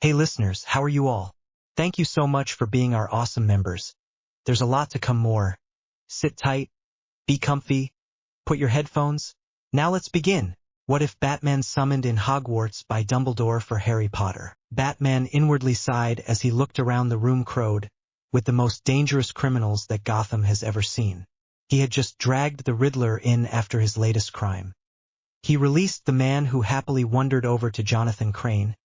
Hey listeners, how are you all? Thank you so much for being our awesome members. There's a lot to come more. Sit tight, be comfy, put your headphones. Now let's begin. What if Batman summoned in Hogwarts by Dumbledore for Harry Potter? Batman inwardly sighed as he looked around the room crowded with the most dangerous criminals that Gotham has ever seen. He had just dragged the Riddler in after his latest crime. He released the man who happily wandered over to Jonathan Crane,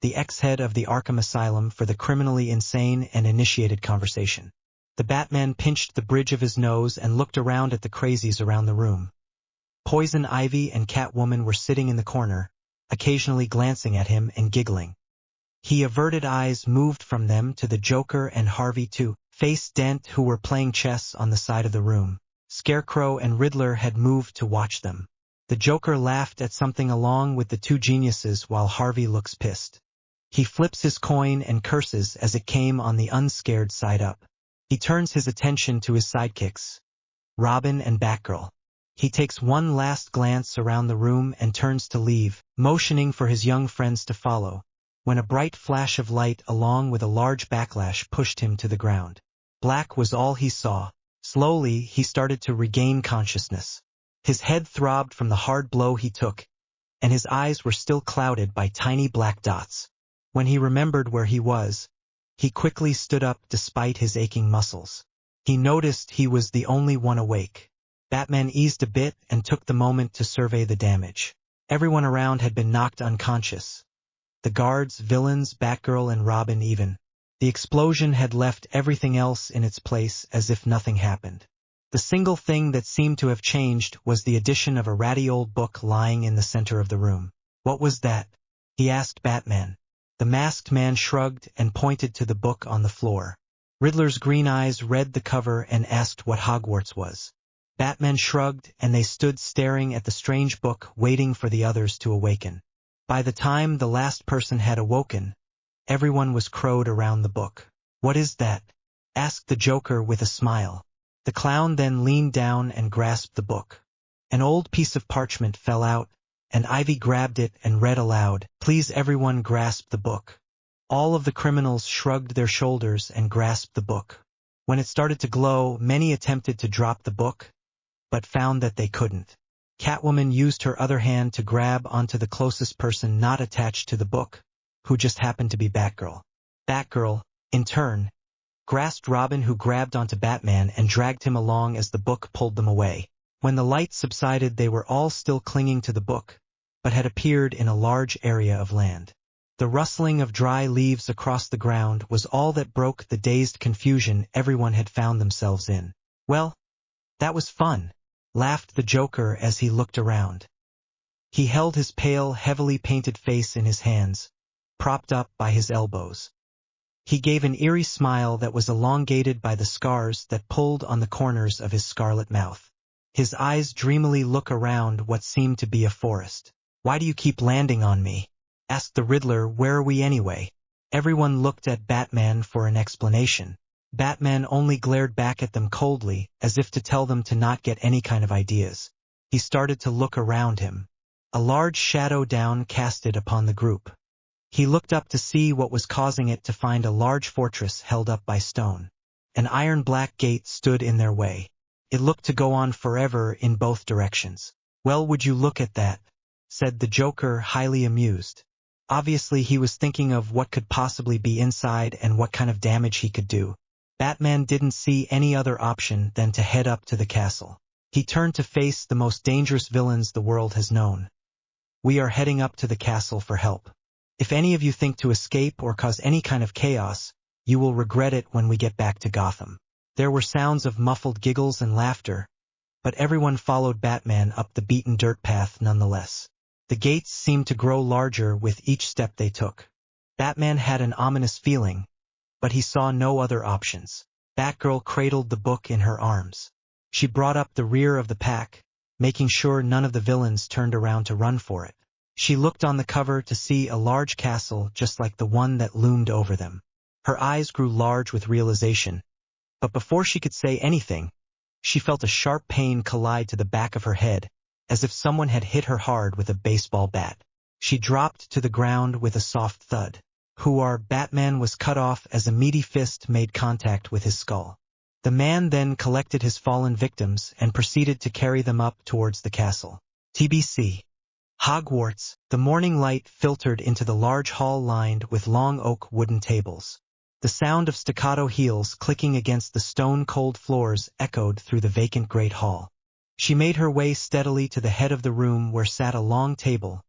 the ex-head of the Arkham Asylum, for the criminally insane and initiated conversation. The Batman pinched the bridge of his nose and looked around at the crazies around the room. Poison Ivy and Catwoman were sitting in the corner, occasionally glancing at him and giggling. He averted eyes moved from them to the Joker and Harvey Two-Face Dent, who were playing chess on the side of the room. Scarecrow and Riddler had moved to watch them. The Joker laughed at something along with the two geniuses while Harvey looks pissed. He flips his coin and curses as it came on the unscared side up. He turns his attention to his sidekicks, Robin and Batgirl. He takes one last glance around the room and turns to leave, motioning for his young friends to follow, when a bright flash of light along with a large backlash pushed him to the ground. Black was all he saw. Slowly, he started to regain consciousness. His head throbbed from the hard blow he took, and his eyes were still clouded by tiny black dots. When he remembered where he was, he quickly stood up despite his aching muscles. He noticed he was the only one awake. Batman eased a bit and took the moment to survey the damage. Everyone around had been knocked unconscious. The guards, villains, Batgirl, and Robin even. The explosion had left everything else in its place as if nothing happened. The single thing that seemed to have changed was the addition of a ratty old book lying in the center of the room. What was that? He asked Batman. The masked man shrugged and pointed to the book on the floor. Riddler's green eyes read the cover and asked what Hogwarts was. Batman shrugged, and they stood staring at the strange book, waiting for the others to awaken. By the time the last person had awoken, everyone was crowed around the book. What is that? Asked the Joker with a smile. The clown then leaned down and grasped the book. An old piece of parchment fell out, and Ivy grabbed it and read aloud, "Please everyone grasp the book." All of the criminals shrugged their shoulders and grasped the book. When it started to glow, many attempted to drop the book, but found that they couldn't. Catwoman used her other hand to grab onto the closest person not attached to the book, who just happened to be Batgirl. Batgirl, in turn, grasped Robin, who grabbed onto Batman and dragged him along as the book pulled them away. When the light subsided, they were all still clinging to the book, but had appeared in a large area of land. The rustling of dry leaves across the ground was all that broke the dazed confusion everyone had found themselves in. Well, that was fun, laughed the Joker as he looked around. He held his pale, heavily painted face in his hands, propped up by his elbows. He gave an eerie smile that was elongated by the scars that pulled on the corners of his scarlet mouth. His eyes dreamily looked around what seemed to be a forest. "Why do you keep landing on me?" asked the Riddler. "Where are we anyway?" Everyone looked at Batman for an explanation. Batman only glared back at them coldly, as if to tell them to not get any kind of ideas. He started to look around him. A large shadow down casted upon the group. He looked up to see what was causing it, to find a large fortress held up by stone. An iron-black gate stood in their way. It looked to go on forever in both directions. "Well, would you look at that?" said the Joker, highly amused. Obviously he was thinking of what could possibly be inside and what kind of damage he could do. Batman didn't see any other option than to head up to the castle. He turned to face the most dangerous villains the world has known. "We are heading up to the castle for help. If any of you think to escape or cause any kind of chaos, you will regret it when we get back to Gotham." There were sounds of muffled giggles and laughter, but everyone followed Batman up the beaten dirt path nonetheless. The gates seemed to grow larger with each step they took. Batman had an ominous feeling, but he saw no other options. Batgirl cradled the book in her arms. She brought up the rear of the pack, making sure none of the villains turned around to run for it. She looked on the cover to see a large castle just like the one that loomed over them. Her eyes grew large with realization, but before she could say anything, she felt a sharp pain collide to the back of her head, as if someone had hit her hard with a baseball bat. She dropped to the ground with a soft thud. Batman was cut off as a meaty fist made contact with his skull. The man then collected his fallen victims and proceeded to carry them up towards the castle. TBC. Hogwarts. The morning light filtered into the large hall lined with long oak wooden tables. The sound of staccato heels clicking against the stone-cold floors echoed through the vacant great hall. She made her way steadily to the head of the room where sat a long table,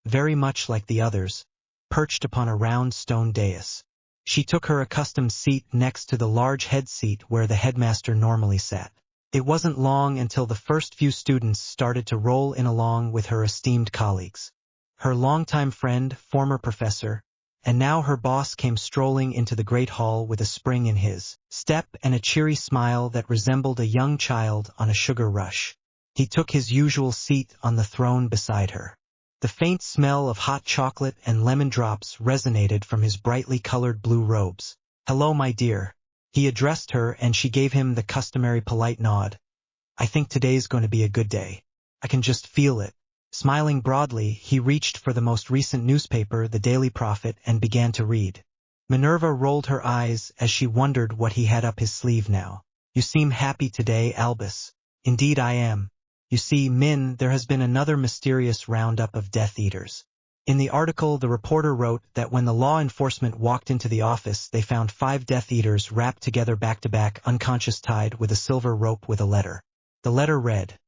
very much like the others, perched upon a round stone dais. She took her accustomed seat next to the large head seat where the headmaster normally sat. It wasn't long until the first few students started to roll in along with her esteemed colleagues. Her longtime friend, former professor, and now her boss came strolling into the great hall with a spring in his step and a cheery smile that resembled a young child on a sugar rush. He took his usual seat on the throne beside her. The faint smell of hot chocolate and lemon drops resonated from his brightly colored blue robes. "Hello, my dear." He addressed her and she gave him the customary polite nod. "I think today's going to be a good day. I can just feel it." Smiling broadly, he reached for the most recent newspaper, the Daily Prophet, and began to read. Minerva rolled her eyes as she wondered what he had up his sleeve now. "You seem happy today, Albus." "Indeed I am. You see, Min, there has been another mysterious roundup of Death Eaters." In the article, the reporter wrote that when the law enforcement walked into the office, they found 5 Death Eaters wrapped together back-to-back, unconscious, tied with a silver rope with a letter. The letter read,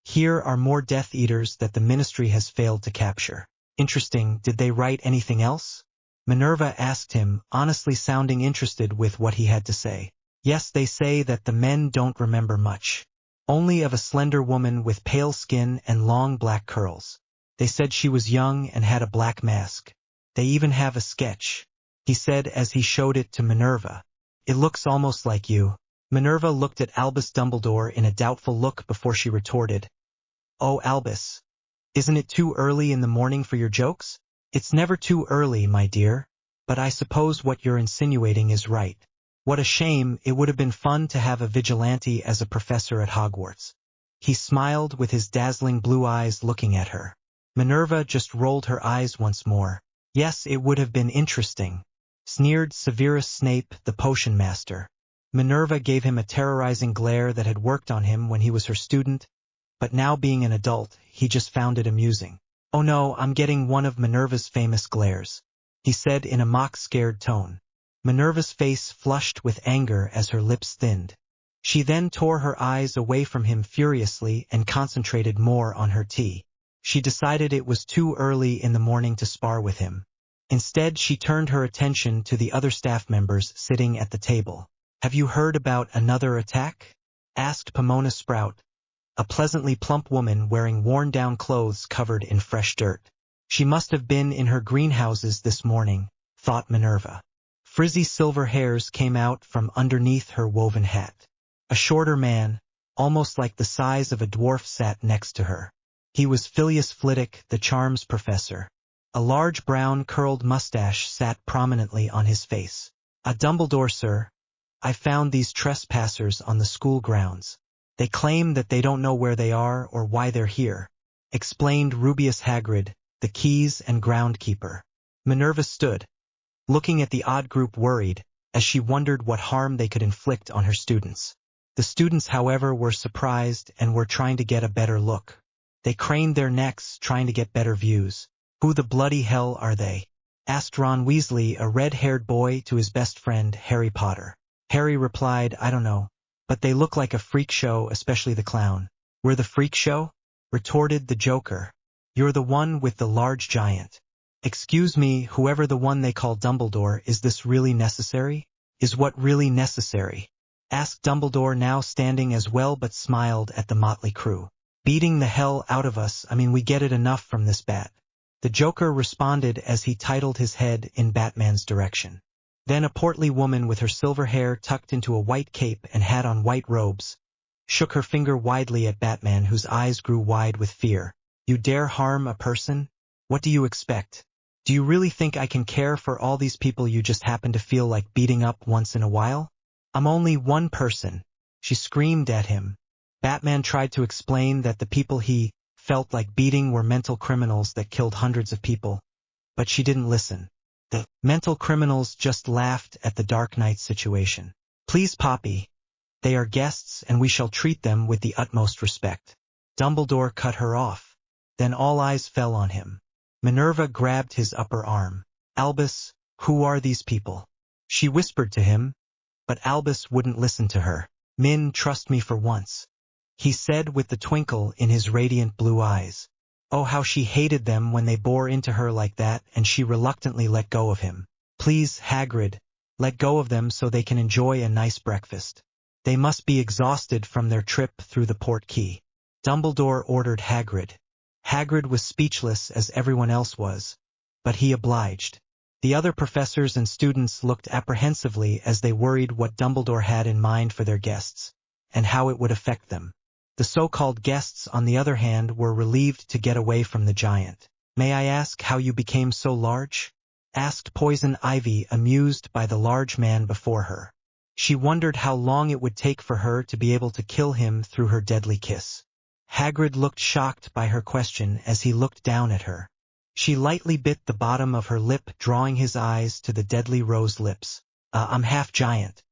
"Here are more Death Eaters that the Ministry has failed to capture." Interesting. Did they write anything else? Minerva asked him, honestly sounding interested with what he had to say. "Yes, they say that the men don't remember much. Only of a slender woman with pale skin and long black curls. They said she was young and had a black mask. They even have a sketch," he said as he showed it to Minerva. "It looks almost like you." Minerva looked at Albus Dumbledore in a doubtful look before she retorted, "Oh, Albus, isn't it too early in the morning for your jokes?" "It's never too early, my dear, but I suppose what you're insinuating is right. What a shame. It would have been fun to have a vigilante as a professor at Hogwarts." He smiled with his dazzling blue eyes looking at her. Minerva just rolled her eyes once more. "Yes, it would have been interesting," sneered Severus Snape, the potion master. Minerva gave him a terrorizing glare that had worked on him when he was her student, but now being an adult, he just found it amusing. "Oh no, I'm getting one of Minerva's famous glares," he said in a mock-scared tone. Minerva's face flushed with anger as her lips thinned. She then tore her eyes away from him furiously and concentrated more on her tea. She decided it was too early in the morning to spar with him. Instead, she turned her attention to the other staff members sitting at the table. "Have you heard about another attack?" asked Pomona Sprout, a pleasantly plump woman wearing worn-down clothes covered in fresh dirt. She must have been in her greenhouses this morning, thought Minerva. Frizzy silver hairs came out from underneath her woven hat. A shorter man, almost like the size of a dwarf, sat next to her. He was Phileas Flitwick, the charms professor. A large brown curled mustache sat prominently on his face. "A Dumbledore, sir. I found these trespassers on the school grounds. They claim that they don't know where they are or why they're here," explained Rubeus Hagrid, the keys and groundkeeper. Minerva stood, looking at the odd group worried, as she wondered what harm they could inflict on her students. The students, however, were surprised and were trying to get a better look. They craned their necks, trying to get better views. "Who the bloody hell are they?" asked Ron Weasley, a red-haired boy, to his best friend, Harry Potter. Harry replied, "I don't know, but they look like a freak show, especially the clown." "We're the freak show?" retorted the Joker. "You're the one with the large giant." "Excuse me, whoever the one they call Dumbledore, is this really necessary?" "Is what really necessary?" asked Dumbledore, now standing as well, but smiled at the motley crew. "Beating the hell out of us. I mean, we get it enough from this bat." The Joker responded as he titled his head in Batman's direction. Then a portly woman with her silver hair tucked into a white cape and had on white robes shook her finger widely at Batman, whose eyes grew wide with fear. "You dare harm a person? What do you expect? Do you really think I can care for all these people you just happen to feel like beating up once in a while?" "I'm only one person," she screamed at him. Batman tried to explain that the people he felt like beating were mental criminals that killed hundreds of people, but she didn't listen. The mental criminals just laughed at the Dark Knight situation. Please, Poppy. They are guests and we shall treat them with the utmost respect. Dumbledore cut her off. Then all eyes fell on him. Minerva grabbed his upper arm. Albus, who are these people? She whispered to him, but Albus wouldn't listen to her. Min, trust me for once, he said with the twinkle in his radiant blue eyes. Oh, how she hated them when they bore into her like that, and she reluctantly let go of him. Please, Hagrid, let go of them so they can enjoy a nice breakfast. They must be exhausted from their trip through the port key. Dumbledore ordered Hagrid. Hagrid was speechless as everyone else was, but he obliged. The other professors and students looked apprehensively as they worried what Dumbledore had in mind for their guests, and how it would affect them. The so-called guests, on the other hand, were relieved to get away from the giant. May I ask how you became so large? Asked Poison Ivy, amused by the large man before her. She wondered how long it would take for her to be able to kill him through her deadly kiss. Hagrid looked shocked by her question as he looked down at her. She lightly bit the bottom of her lip, drawing his eyes to the deadly rose lips. I'm half giant.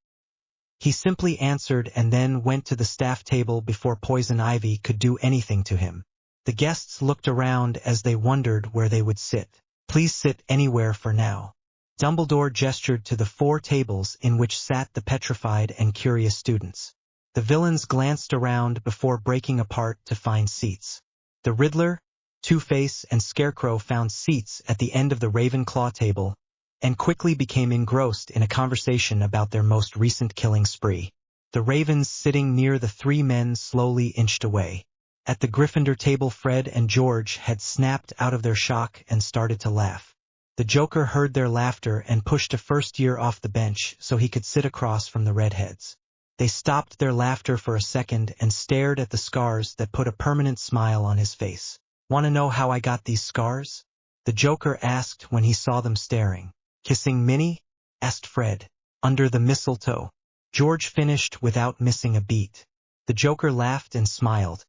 He simply answered and then went to the staff table before Poison Ivy could do anything to him. The guests looked around as they wondered where they would sit. Please sit anywhere for now. Dumbledore gestured to the 4 tables in which sat the petrified and curious students. The villains glanced around before breaking apart to find seats. The Riddler, Two-Face, and Scarecrow found seats at the end of the Ravenclaw table, and quickly became engrossed in a conversation about their most recent killing spree. The Ravens sitting near the 3 men slowly inched away. At the Gryffindor table, Fred and George had snapped out of their shock and started to laugh. The Joker heard their laughter and pushed a first year off the bench so he could sit across from the redheads. They stopped their laughter for a second and stared at the scars that put a permanent smile on his face. Want to know how I got these scars? The Joker asked when he saw them staring. Kissing Minnie? Asked Fred. Under the mistletoe. George finished without missing a beat. The Joker laughed and smiled,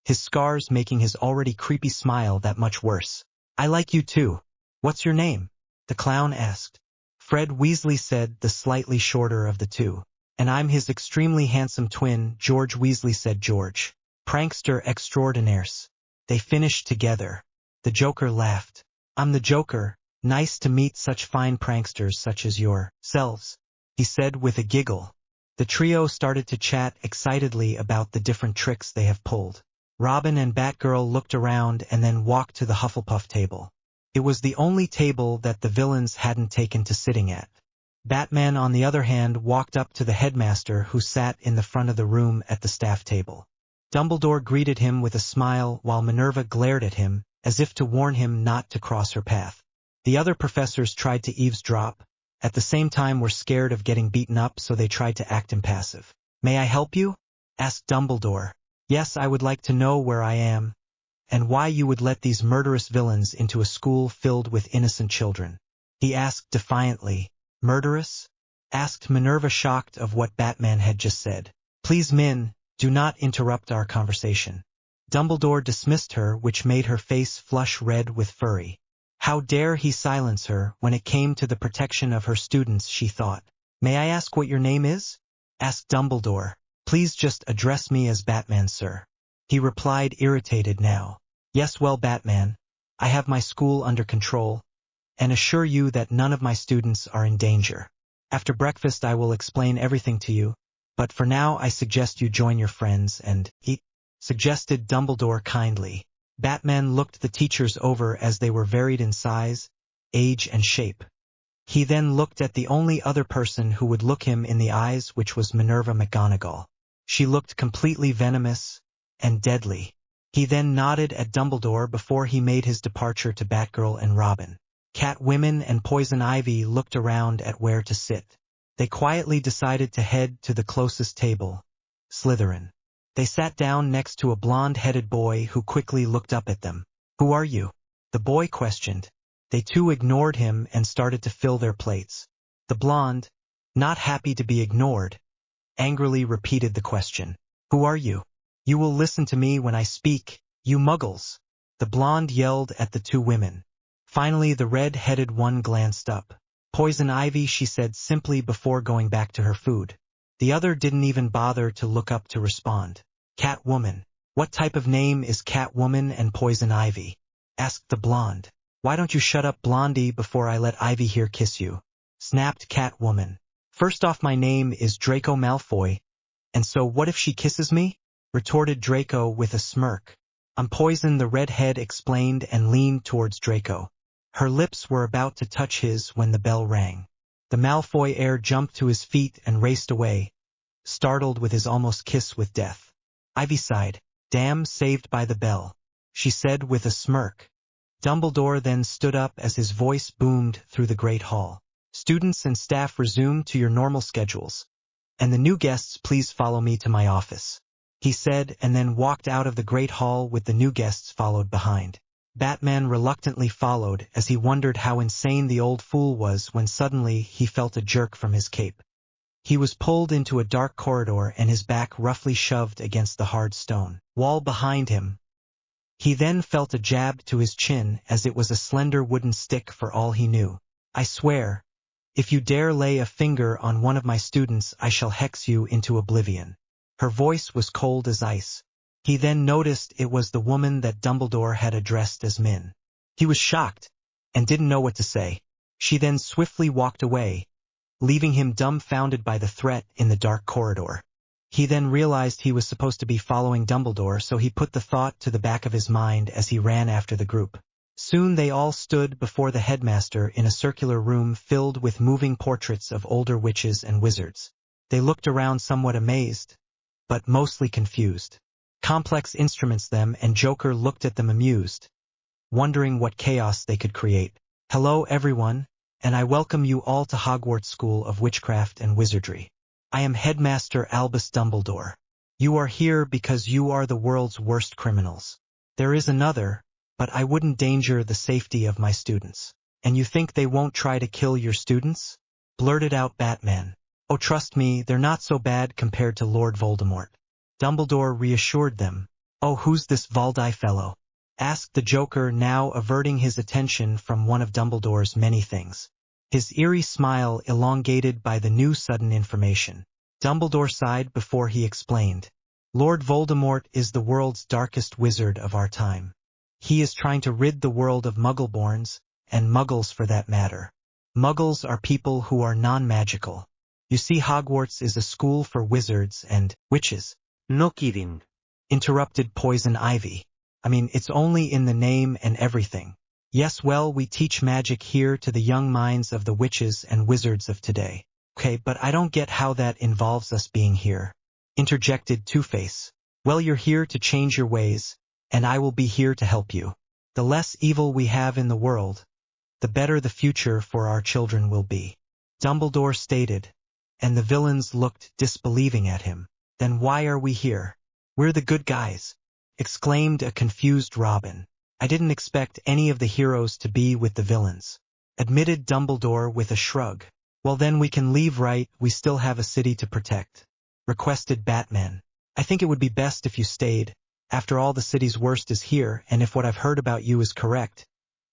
his scars making his already creepy smile that much worse. I like you too. What's your name? The clown asked. Fred Weasley said, the slightly shorter of the two. And I'm his extremely handsome twin, George Weasley said. George. Prankster extraordinaires. They finished together. The Joker laughed. I'm the Joker. Nice to meet such fine pranksters such as yourselves, he said with a giggle. The trio started to chat excitedly about the different tricks they have pulled. Robin and Batgirl looked around and then walked to the Hufflepuff table. It was the only table that the villains hadn't taken to sitting at. Batman, on the other hand, walked up to the headmaster who sat in the front of the room at the staff table. Dumbledore greeted him with a smile while Minerva glared at him, as if to warn him not to cross her path. The other professors tried to eavesdrop, at the same time were scared of getting beaten up, so they tried to act impassive. May I help you? Asked Dumbledore. Yes, I would like to know where I am, and why you would let these murderous villains into a school filled with innocent children. He asked defiantly. Murderous? Asked Minerva, shocked of what Batman had just said. Please, Min, do not interrupt our conversation. Dumbledore dismissed her, which made her face flush red with fury. How dare he silence her when it came to the protection of her students, she thought. May I ask what your name is? Asked Dumbledore. Please just address me as Batman, sir. He replied, irritated now. Yes, well, Batman, I have my school under control, and assure you that none of my students are in danger. After breakfast I will explain everything to you, but for now I suggest you join your friends and eat, suggested Dumbledore kindly. Batman looked the teachers over as they were varied in size, age, and shape. He then looked at the only other person who would look him in the eyes, which was Minerva McGonagall. She looked completely venomous and deadly. He then nodded at Dumbledore before he made his departure to Batgirl and Robin. Catwoman and Poison Ivy looked around at where to sit. They quietly decided to head to the closest table, Slytherin. They sat down next to a blonde-headed boy who quickly looked up at them. Who are you? The boy questioned. They too ignored him and started to fill their plates. The blonde, not happy to be ignored, angrily repeated the question. Who are you? You will listen to me when I speak, you muggles. The blonde yelled at the two women. Finally, the red-headed one glanced up. Poison ivy, she said simply before going back to her food. The other didn't even bother to look up to respond. Catwoman. What type of name is Catwoman and Poison Ivy? Asked the blonde. Why don't you shut up, Blondie, before I let Ivy here kiss you? Snapped Catwoman. First off, my name is Draco Malfoy, and so what if she kisses me? Retorted Draco with a smirk. I'm Poison, the redhead explained and leaned towards Draco. Her lips were about to touch his when the bell rang. The Malfoy heir jumped to his feet and raced away, startled with his almost kiss with death. Ivy sighed. Damn, saved by the bell, she said with a smirk. Dumbledore then stood up as his voice boomed through the great hall. Students and staff, resume to your normal schedules. And the new guests, please follow me to my office, he said, and then walked out of the great hall with the new guests followed behind. Batman reluctantly followed as he wondered how insane the old fool was when suddenly he felt a jerk from his cape. He was pulled into a dark corridor and his back roughly shoved against the hard stone wall behind him. He then felt a jab to his chin as it was a slender wooden stick for all he knew. I swear, if you dare lay a finger on one of my students, I shall hex you into oblivion. Her voice was cold as ice. He then noticed it was the woman that Dumbledore had addressed as Min. He was shocked and didn't know what to say. She then swiftly walked away, leaving him dumbfounded by the threat in the dark corridor. He then realized he was supposed to be following Dumbledore, so he put the thought to the back of his mind as he ran after the group. Soon they all stood before the headmaster in a circular room filled with moving portraits of older witches and wizards. They looked around somewhat amazed, but mostly confused. Complex instruments them, and Joker looked at them amused, wondering what chaos they could create. Hello everyone, and I welcome you all to Hogwarts School of Witchcraft and Wizardry. I am Headmaster Albus Dumbledore. You are here because you are the world's worst criminals. There is another, but I wouldn't danger the safety of my students. And you think they won't try to kill your students? Blurted out Batman. Oh, trust me, they're not so bad compared to Lord Voldemort. Dumbledore reassured them. Oh, who's this Valdi fellow? Asked the Joker, now averting his attention from one of Dumbledore's many things. His eerie smile elongated by the new sudden information. Dumbledore sighed before he explained. Lord Voldemort is the world's darkest wizard of our time. He is trying to rid the world of Muggleborns, and Muggles for that matter. Muggles are people who are non-magical. You see, Hogwarts is a school for wizards and witches. No kidding. Interrupted Poison Ivy. I mean, it's only in the name and everything. Yes, well, we teach magic here to the young minds of the witches and wizards of today. Okay, but I don't get how that involves us being here. Interjected Two-Face. Well, you're here to change your ways, and I will be here to help you. The less evil we have in the world, the better the future for our children will be. Dumbledore stated, and the villains looked disbelieving at him. Then why are we here? We're the good guys, exclaimed a confused Robin. I didn't expect any of the heroes to be with the villains, admitted Dumbledore with a shrug. Well, then we can leave, right? We still have a city to protect, requested Batman. I think it would be best if you stayed. After all, the city's worst is here, and if what I've heard about you is correct,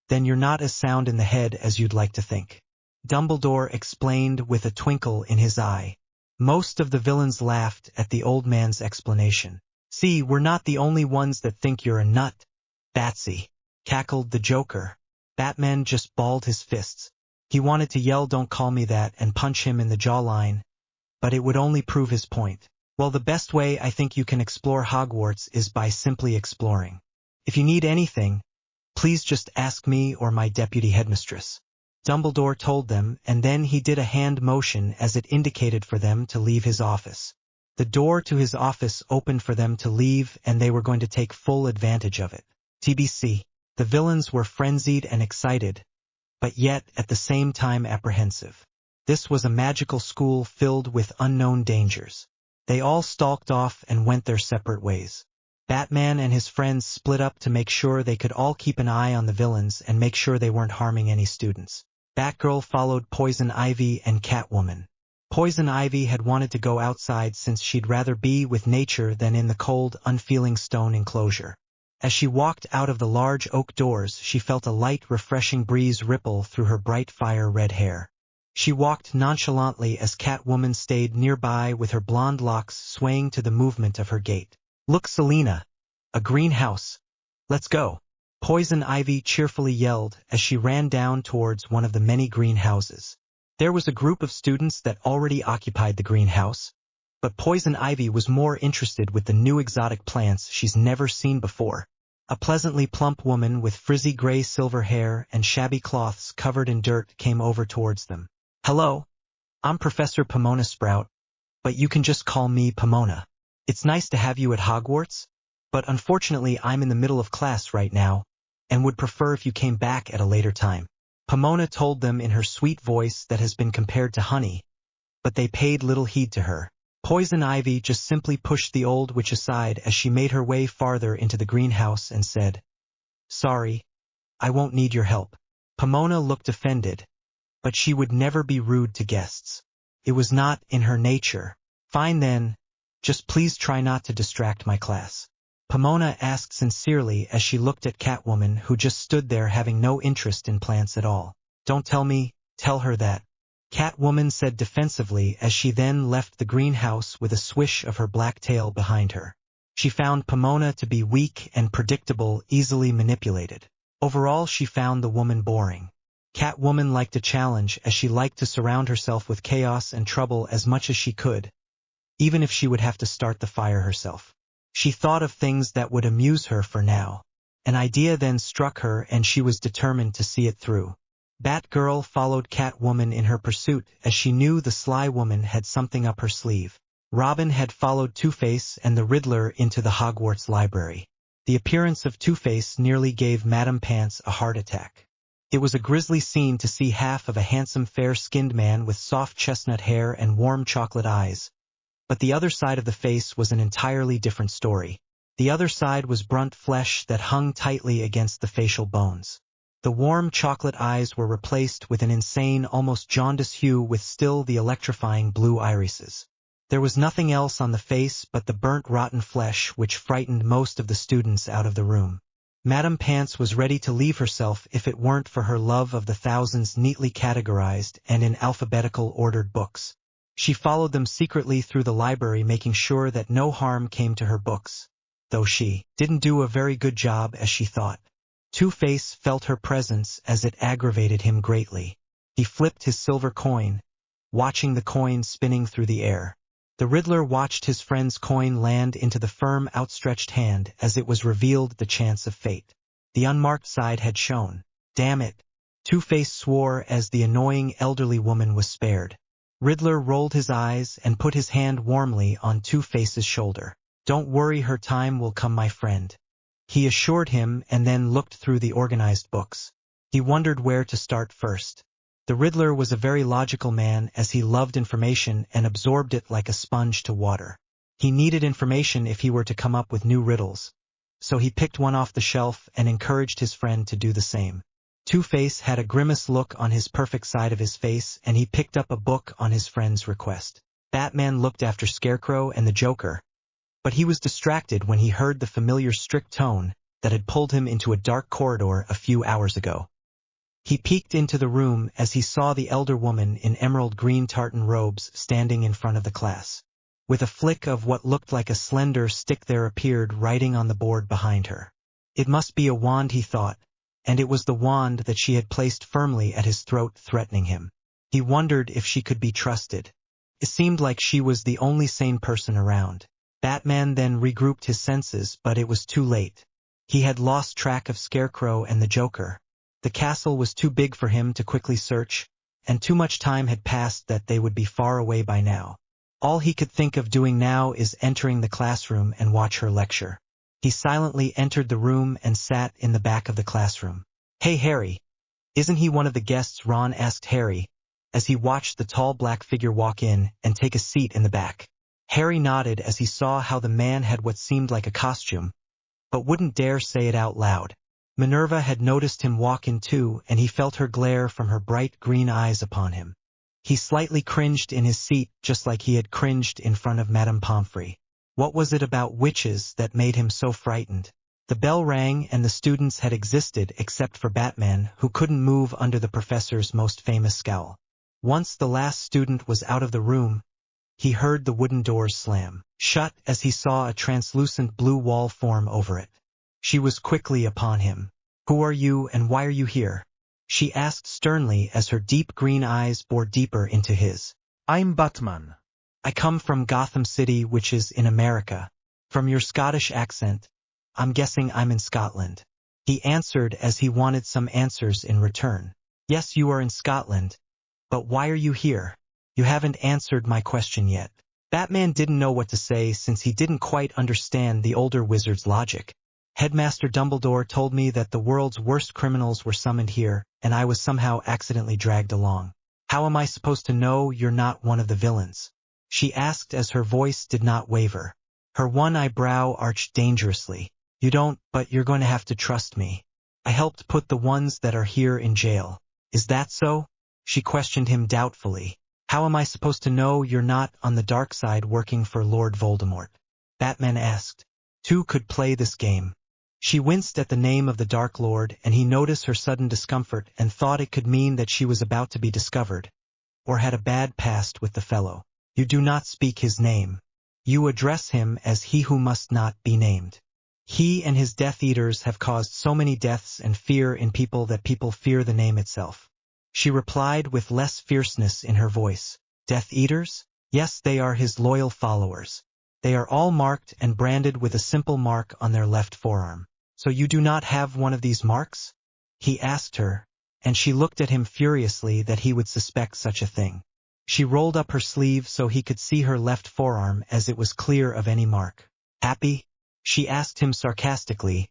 then you're not as sound in the head as you'd like to think. Dumbledore explained with a twinkle in his eye. Most of the villains laughed at the old man's explanation. See, we're not the only ones that think you're a nut, Batsy, cackled the Joker. Batman just balled his fists. He wanted to yell, don't call me that, and punch him in the jawline, but it would only prove his point. Well, the best way I think you can explore Hogwarts is by simply exploring. If you need anything, please just ask me or my deputy headmistress. Dumbledore told them, and then he did a hand motion as it indicated for them to leave his office. The door to his office opened for them to leave, and they were going to take full advantage of it. TBC. The villains were frenzied and excited, but yet at the same time apprehensive. This was a magical school filled with unknown dangers. They all stalked off and went their separate ways. Batman and his friends split up to make sure they could all keep an eye on the villains and make sure they weren't harming any students. Batgirl followed Poison Ivy and Catwoman. Poison Ivy had wanted to go outside since she'd rather be with nature than in the cold, unfeeling stone enclosure. As she walked out of the large oak doors, she felt a light, refreshing breeze ripple through her bright fire-red hair. She walked nonchalantly as Catwoman stayed nearby with her blonde locks swaying to the movement of her gait. "Look, Selena! A greenhouse! Let's go!" Poison Ivy cheerfully yelled as she ran down towards one of the many greenhouses. There was a group of students that already occupied the greenhouse, but Poison Ivy was more interested with the new exotic plants she's never seen before. A pleasantly plump woman with frizzy gray-silver hair and shabby cloths covered in dirt came over towards them. "Hello, I'm Professor Pomona Sprout, but you can just call me Pomona. It's nice to have you at Hogwarts, but unfortunately I'm in the middle of class right now, and would prefer if you came back at a later time." Pomona told them in her sweet voice that has been compared to honey, but they paid little heed to her. Poison Ivy just simply pushed the old witch aside as she made her way farther into the greenhouse and said, "Sorry, I won't need your help." Pomona looked offended, but she would never be rude to guests. It was not in her nature. "Fine then, just please try not to distract my class," Pomona asked sincerely as she looked at Catwoman, who just stood there having no interest in plants at all. "Don't tell me, tell her that," Catwoman said defensively as she then left the greenhouse with a swish of her black tail behind her. She found Pomona to be weak and predictable, easily manipulated. Overall, she found the woman boring. Catwoman liked a challenge, as she liked to surround herself with chaos and trouble as much as she could, even if she would have to start the fire herself. She thought of things that would amuse her for now. An idea then struck her and she was determined to see it through. Batgirl followed Catwoman in her pursuit as she knew the sly woman had something up her sleeve. Robin had followed Two-Face and the Riddler into the Hogwarts library. The appearance of Two-Face nearly gave Madame Pants a heart attack. It was a grisly scene to see half of a handsome fair-skinned man with soft chestnut hair and warm chocolate eyes. But the other side of the face was an entirely different story. The other side was brunt flesh that hung tightly against the facial bones. The warm chocolate eyes were replaced with an insane, almost jaundiced hue with still the electrifying blue irises. There was nothing else on the face but the burnt rotten flesh, which frightened most of the students out of the room. Madame Pants was ready to leave herself if it weren't for her love of the thousands neatly categorized and in alphabetical ordered books. She followed them secretly through the library, making sure that no harm came to her books, though she didn't do a very good job as she thought. Two-Face felt her presence as it aggravated him greatly. He flipped his silver coin, watching the coin spinning through the air. The Riddler watched his friend's coin land into the firm outstretched hand as it was revealed the chance of fate. The unmarked side had shown. "Damn it," Two-Face swore as the annoying elderly woman was spared. Riddler rolled his eyes and put his hand warmly on Two-Face's shoulder. "Don't worry, her time will come, my friend," he assured him, and then looked through the organized books. He wondered where to start first. The Riddler was a very logical man, as he loved information and absorbed it like a sponge to water. He needed information if he were to come up with new riddles, so he picked one off the shelf and encouraged his friend to do the same. Two-Face had a grimace look on his perfect side of his face, and he picked up a book on his friend's request. Batman looked after Scarecrow and the Joker, but he was distracted when he heard the familiar strict tone that had pulled him into a dark corridor a few hours ago. He peeked into the room as he saw the elder woman in emerald green tartan robes standing in front of the class. With a flick of what looked like a slender stick, there appeared writing on the board behind her. It must be a wand, he thought, and it was the wand that she had placed firmly at his throat, threatening him. He wondered if she could be trusted. It seemed like she was the only sane person around. Batman then regrouped his senses, but it was too late. He had lost track of Scarecrow and the Joker. The castle was too big for him to quickly search, and too much time had passed that they would be far away by now. All he could think of doing now is entering the classroom and watch her lecture. He silently entered the room and sat in the back of the classroom. "Hey, Harry, isn't he one of the guests?" Ron asked Harry, as he watched the tall black figure walk in and take a seat in the back. Harry nodded as he saw how the man had what seemed like a costume, but wouldn't dare say it out loud. Minerva had noticed him walk in too, and he felt her glare from her bright green eyes upon him. He slightly cringed in his seat, just like he had cringed in front of Madame Pomfrey. What was it about witches that made him so frightened? The bell rang and the students had existed except for Batman, who couldn't move under the professor's most famous scowl. Once the last student was out of the room, he heard the wooden doors slam shut as he saw a translucent blue wall form over it. She was quickly upon him. "Who are you and why are you here?" she asked sternly as her deep green eyes bored deeper into his. "I'm Batman." "I come from Gotham City, which is in America. From your Scottish accent, I'm guessing I'm in Scotland," he answered as he wanted some answers in return. "Yes, you are in Scotland. But why are you here? You haven't answered my question yet." Batman didn't know what to say since he didn't quite understand the older wizard's logic. "Headmaster Dumbledore told me that the world's worst criminals were summoned here, and I was somehow accidentally dragged along. How am I supposed to know you're not one of the villains?" she asked as her voice did not waver. Her one eyebrow arched dangerously. "You don't, but you're going to have to trust me. I helped put the ones that are here in jail." "Is that so?" she questioned him doubtfully. "How am I supposed to know you're not on the dark side working for Lord Voldemort?" Batman asked. Two could play this game. She winced at the name of the Dark Lord, and he noticed her sudden discomfort and thought it could mean that she was about to be discovered, or had a bad past with the fellow. "You do not speak his name. You address him as he who must not be named. He and his Death Eaters have caused so many deaths and fear in people that people fear the name itself," she replied with less fierceness in her voice. "Death Eaters? Yes, they are his loyal followers. They are all marked and branded with a simple mark on their left forearm." "So you do not have one of these marks?" he asked her, and she looked at him furiously that he would suspect such a thing. She rolled up her sleeve so he could see her left forearm as it was clear of any mark. "Happy?" she asked him sarcastically,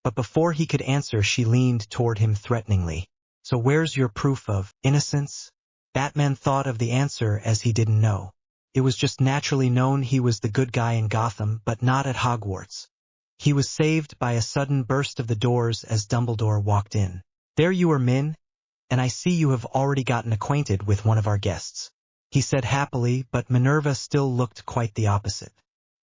but before he could answer she leaned toward him threateningly. "So where's your proof of innocence?" Batman thought of the answer as he didn't know. It was just naturally known he was the good guy in Gotham, but not at Hogwarts. He was saved by a sudden burst of the doors as Dumbledore walked in. "There you are, Min, and I see you have already gotten acquainted with one of our guests," he said happily, but Minerva still looked quite the opposite.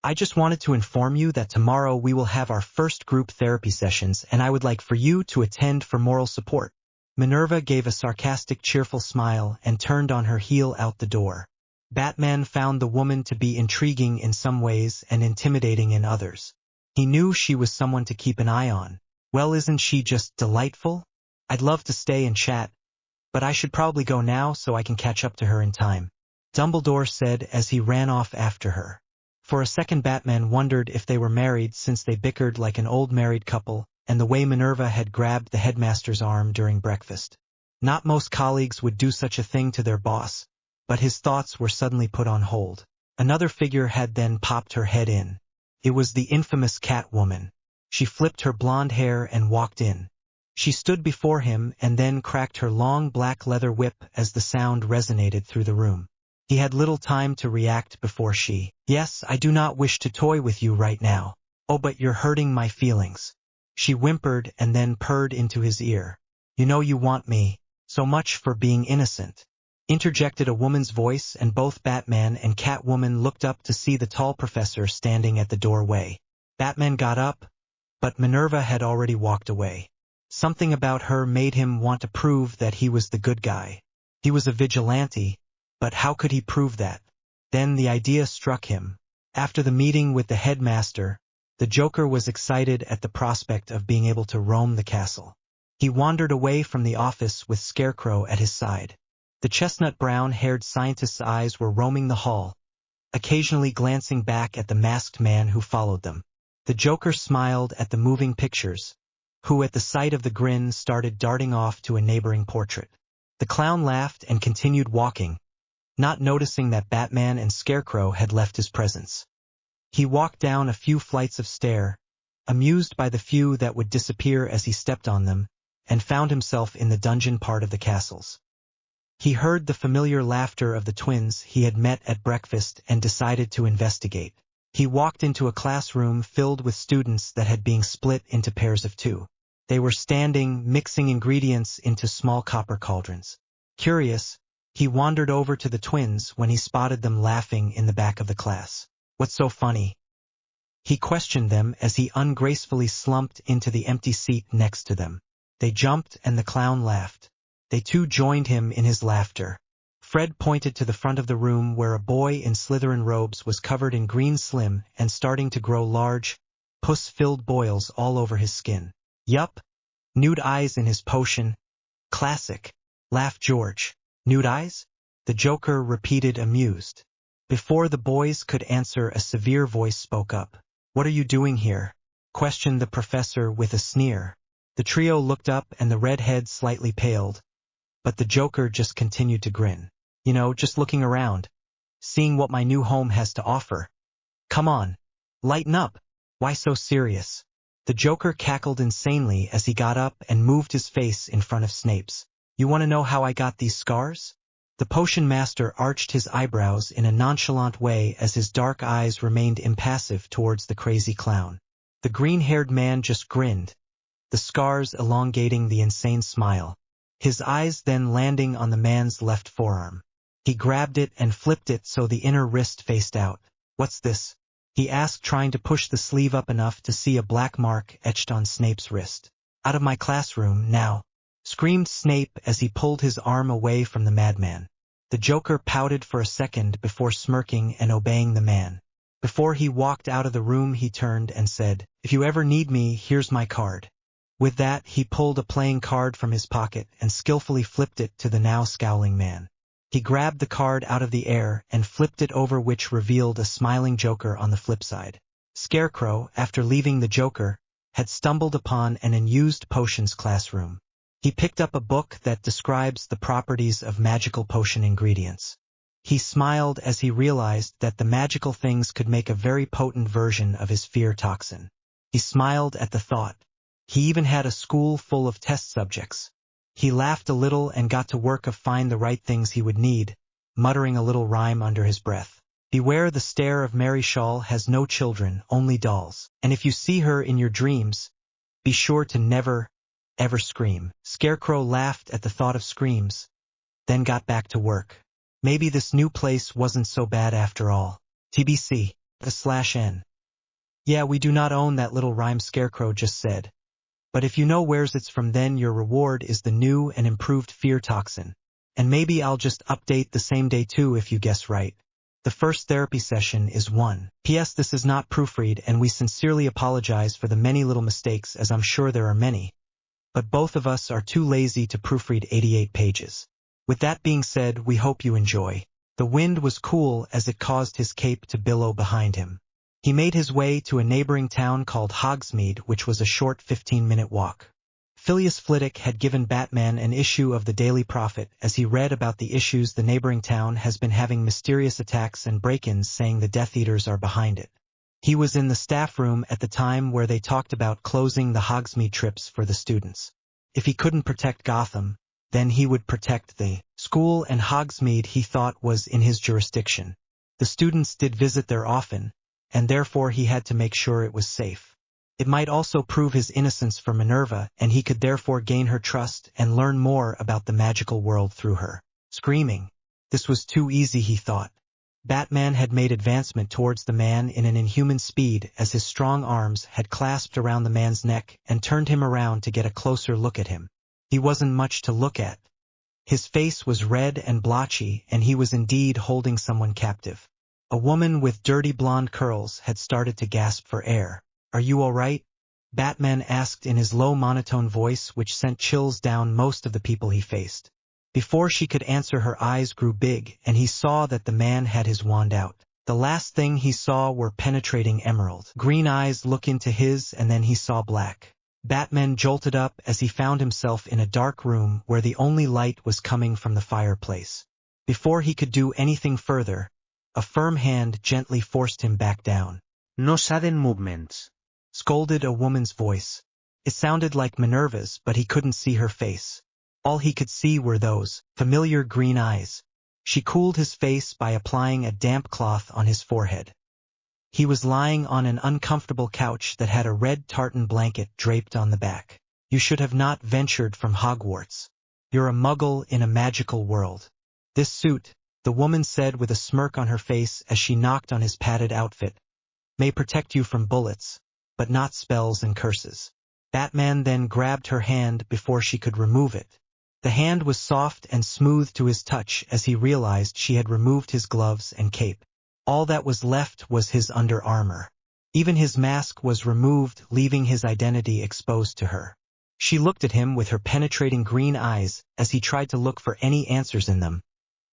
"I just wanted to inform you that tomorrow we will have our first group therapy sessions, and I would like for you to attend for moral support." Minerva gave a sarcastic, cheerful smile and turned on her heel out the door. Batman found the woman to be intriguing in some ways and intimidating in others. He knew she was someone to keep an eye on. "Well, isn't she just delightful? I'd love to stay and chat, but I should probably go now so I can catch up to her in time," Dumbledore said as he ran off after her. For a second Batman wondered if they were married since they bickered like an old married couple, and the way Minerva had grabbed the headmaster's arm during breakfast. Not most colleagues would do such a thing to their boss, but his thoughts were suddenly put on hold. Another figure had then popped her head in. It was the infamous Catwoman. She flipped her blonde hair and walked in. She stood before him and then cracked her long black leather whip as the sound resonated through the room. He had little time to react before she, "Yes, I do not wish to toy with you right now. Oh, but you're hurting my feelings," she whimpered and then purred into his ear. "You know you want me, so much for being innocent," interjected a woman's voice, and both Batman and Catwoman looked up to see the tall professor standing at the doorway. Batman got up, but Minerva had already walked away. Something about her made him want to prove that he was the good guy. He was a vigilante, but how could he prove that? Then the idea struck him. After the meeting with the headmaster, the Joker was excited at the prospect of being able to roam the castle. He wandered away from the office with Scarecrow at his side. The chestnut brown-haired scientist's eyes were roaming the hall, occasionally glancing back at the masked man who followed them. The Joker smiled at the moving pictures, who at the sight of the grin started darting off to a neighboring portrait. The clown laughed and continued walking, not noticing that Batman and Scarecrow had left his presence. He walked down a few flights of stairs, amused by the few that would disappear as he stepped on them, and found himself in the dungeon part of the castles. He heard the familiar laughter of the twins he had met at breakfast and decided to investigate. He walked into a classroom filled with students that had been split into pairs of two. They were standing, mixing ingredients into small copper cauldrons. Curious, he wandered over to the twins when he spotted them laughing in the back of the class. "What's so funny?" He questioned them as he ungracefully slumped into the empty seat next to them. They jumped and the clown laughed. They too joined him in his laughter. Fred pointed to the front of the room where a boy in Slytherin robes was covered in green slime and starting to grow large, pus-filled boils all over his skin. Yup. Nude eyes in his potion. Classic, laughed George. Nude eyes? The Joker repeated amused. Before the boys could answer, a severe voice spoke up. What are you doing here? Questioned the professor with a sneer. The trio looked up and the redhead slightly paled, but the Joker just continued to grin. You know, just looking around, seeing what my new home has to offer. Come on, lighten up. Why so serious? The Joker cackled insanely as he got up and moved his face in front of Snape's. You want to know how I got these scars? The potion master arched his eyebrows in a nonchalant way as his dark eyes remained impassive towards the crazy clown. The green-haired man just grinned, the scars elongating the insane smile. His eyes then landing on the man's left forearm. He grabbed it and flipped it so the inner wrist faced out. What's this? He asked, trying to push the sleeve up enough to see a black mark etched on Snape's wrist. Out of my classroom, now, screamed Snape as he pulled his arm away from the madman. The Joker pouted for a second before smirking and obeying the man. Before he walked out of the room, he turned and said, If you ever need me, here's my card. With that, he pulled a playing card from his pocket and skillfully flipped it to the now scowling man. He grabbed the card out of the air and flipped it over, which revealed a smiling Joker on the flip side. Scarecrow, after leaving the Joker, had stumbled upon an unused potions classroom. He picked up a book that describes the properties of magical potion ingredients. He smiled as he realized that the magical things could make a very potent version of his fear toxin. He smiled at the thought. He even had a school full of test subjects. He laughed a little and got to work of find the right things he would need, muttering a little rhyme under his breath. Beware the stare of Mary Shawl has no children, only dolls. And if you see her in your dreams, be sure to never, ever scream. Scarecrow laughed at the thought of screams, then got back to work. Maybe this new place wasn't so bad after all. TBC/N. Yeah, we do not own that little rhyme, Scarecrow just said. But if you know where's it's from, then your reward is the new and improved fear toxin. And maybe I'll just update the same day too if you guess right. The first therapy session is 1. P.S. This is not proofread and we sincerely apologize for the many little mistakes, as I'm sure there are many. But both of us are too lazy to proofread 88 pages. With that being said, we hope you enjoy. The wind was cool as it caused his cape to billow behind him. He made his way to a neighboring town called Hogsmeade, which was a short 15-minute walk. Phileas Flitwick had given Batman an issue of the Daily Prophet as he read about the issues the neighboring town has been having, mysterious attacks and break-ins, saying the Death Eaters are behind it. He was in the staff room at the time where they talked about closing the Hogsmeade trips for the students. If he couldn't protect Gotham, then he would protect the school, and Hogsmeade he thought was in his jurisdiction. The students did visit there often, and therefore he had to make sure it was safe. It might also prove his innocence for Minerva, and he could therefore gain her trust and learn more about the magical world through her. Screaming. This was too easy, he thought. Batman had made advancement towards the man in an inhuman speed as his strong arms had clasped around the man's neck and turned him around to get a closer look at him. He wasn't much to look at. His face was red and blotchy, and he was indeed holding someone captive. A woman with dirty blonde curls had started to gasp for air. Are you all right? Batman asked in his low monotone voice, which sent chills down most of the people he faced. Before she could answer, her eyes grew big, and he saw that the man had his wand out. The last thing he saw were penetrating emerald green eyes look into his, and then he saw black. Batman jolted up as he found himself in a dark room where the only light was coming from the fireplace. Before he could do anything further, a firm hand gently forced him back down. No sudden movements, scolded a woman's voice. It sounded like Minerva's, but he couldn't see her face. All he could see were those familiar green eyes. She cooled his face by applying a damp cloth on his forehead. He was lying on an uncomfortable couch that had a red tartan blanket draped on the back. You should have not ventured from Hogwarts. You're a muggle in a magical world. This suit, the woman said with a smirk on her face as she knocked on his padded outfit. may protect you from bullets, but not spells and curses. Batman then grabbed her hand before she could remove it. The hand was soft and smooth to his touch as he realized she had removed his gloves and cape. All that was left was his under armor. Even his mask was removed, leaving his identity exposed to her. She looked at him with her penetrating green eyes as he tried to look for any answers in them,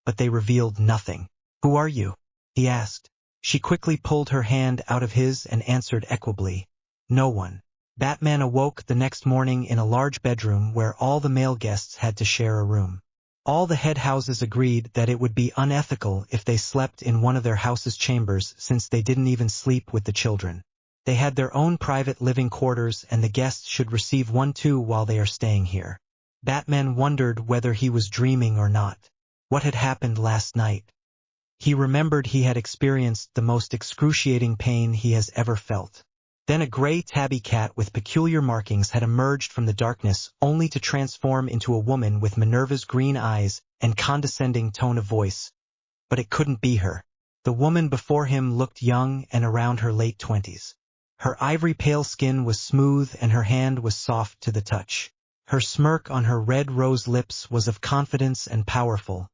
but they revealed nothing. "Who are you?" he asked. She quickly pulled her hand out of his and answered equably, "No one." Batman awoke the next morning in a large bedroom where all the male guests had to share a room. All the head houses agreed that it would be unethical if they slept in one of their house's chambers since they didn't even sleep with the children. They had their own private living quarters and the guests should receive one too while they are staying here. Batman wondered whether he was dreaming or not. What had happened last night? He remembered he had experienced the most excruciating pain he has ever felt. Then a gray tabby cat with peculiar markings had emerged from the darkness only to transform into a woman with Minerva's green eyes and condescending tone of voice. But it couldn't be her. The woman before him looked young and around her late 20s. Her ivory pale skin was smooth and her hand was soft to the touch. Her smirk on her red rose lips was of confidence and powerful,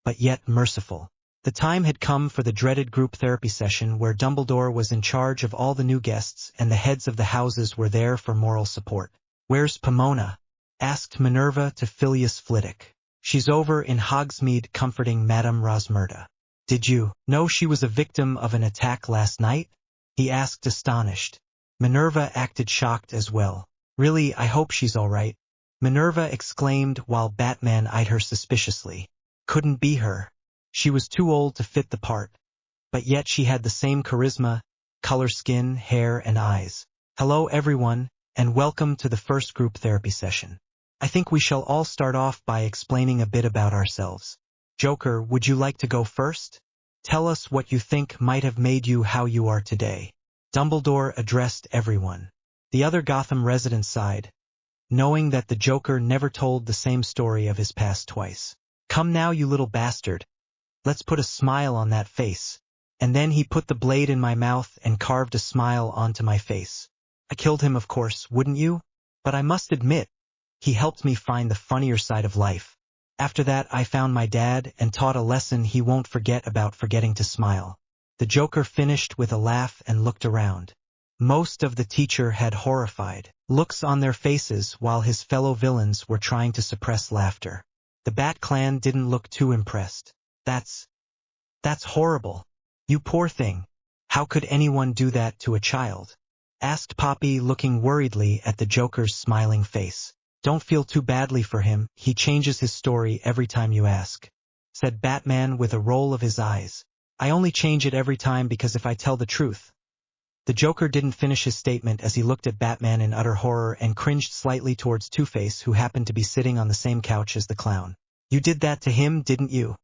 but yet merciful. The time had come for the dreaded group therapy session where Dumbledore was in charge of all the new guests and the heads of the houses were there for moral support. "Where's Pomona?" asked Minerva to Filius Flitwick. "She's over in Hogsmeade comforting Madame Rosmerta." "Did you know she was a victim of an attack last night?" he asked astonished. Minerva acted shocked as well. "Really, I hope she's all right," Minerva exclaimed while Batman eyed her suspiciously. Couldn't be her. She was too old to fit the part. But yet she had the same charisma, color skin, hair, and eyes. "Hello everyone, and welcome to the first group therapy session. I think we shall all start off by explaining a bit about ourselves. Joker, would you like to go first? Tell us what you think might have made you how you are today." Dumbledore addressed everyone. The other Gotham residents sighed, knowing that the Joker never told the same story of his past twice. "Come now, you little bastard. Let's put a smile on that face." And then he put the blade in my mouth and carved a smile onto my face. I killed him, of course, wouldn't you? But I must admit, he helped me find the funnier side of life. After that, I found my dad and taught a lesson he won't forget about forgetting to smile. The Joker finished with a laugh and looked around. Most of the teacher had horrified looks on their faces while his fellow villains were trying to suppress laughter. The Bat Clan didn't look too impressed. That's horrible. You poor thing. How could anyone do that to a child?" asked Poppy, looking worriedly at the Joker's smiling face. "Don't feel too badly for him, he changes his story every time you ask," said Batman with a roll of his eyes. "I only change it every time because if I tell the truth." The Joker didn't finish his statement as he looked at Batman in utter horror and cringed slightly towards Two-Face, who happened to be sitting on the same couch as the clown. "You did that to him, didn't you?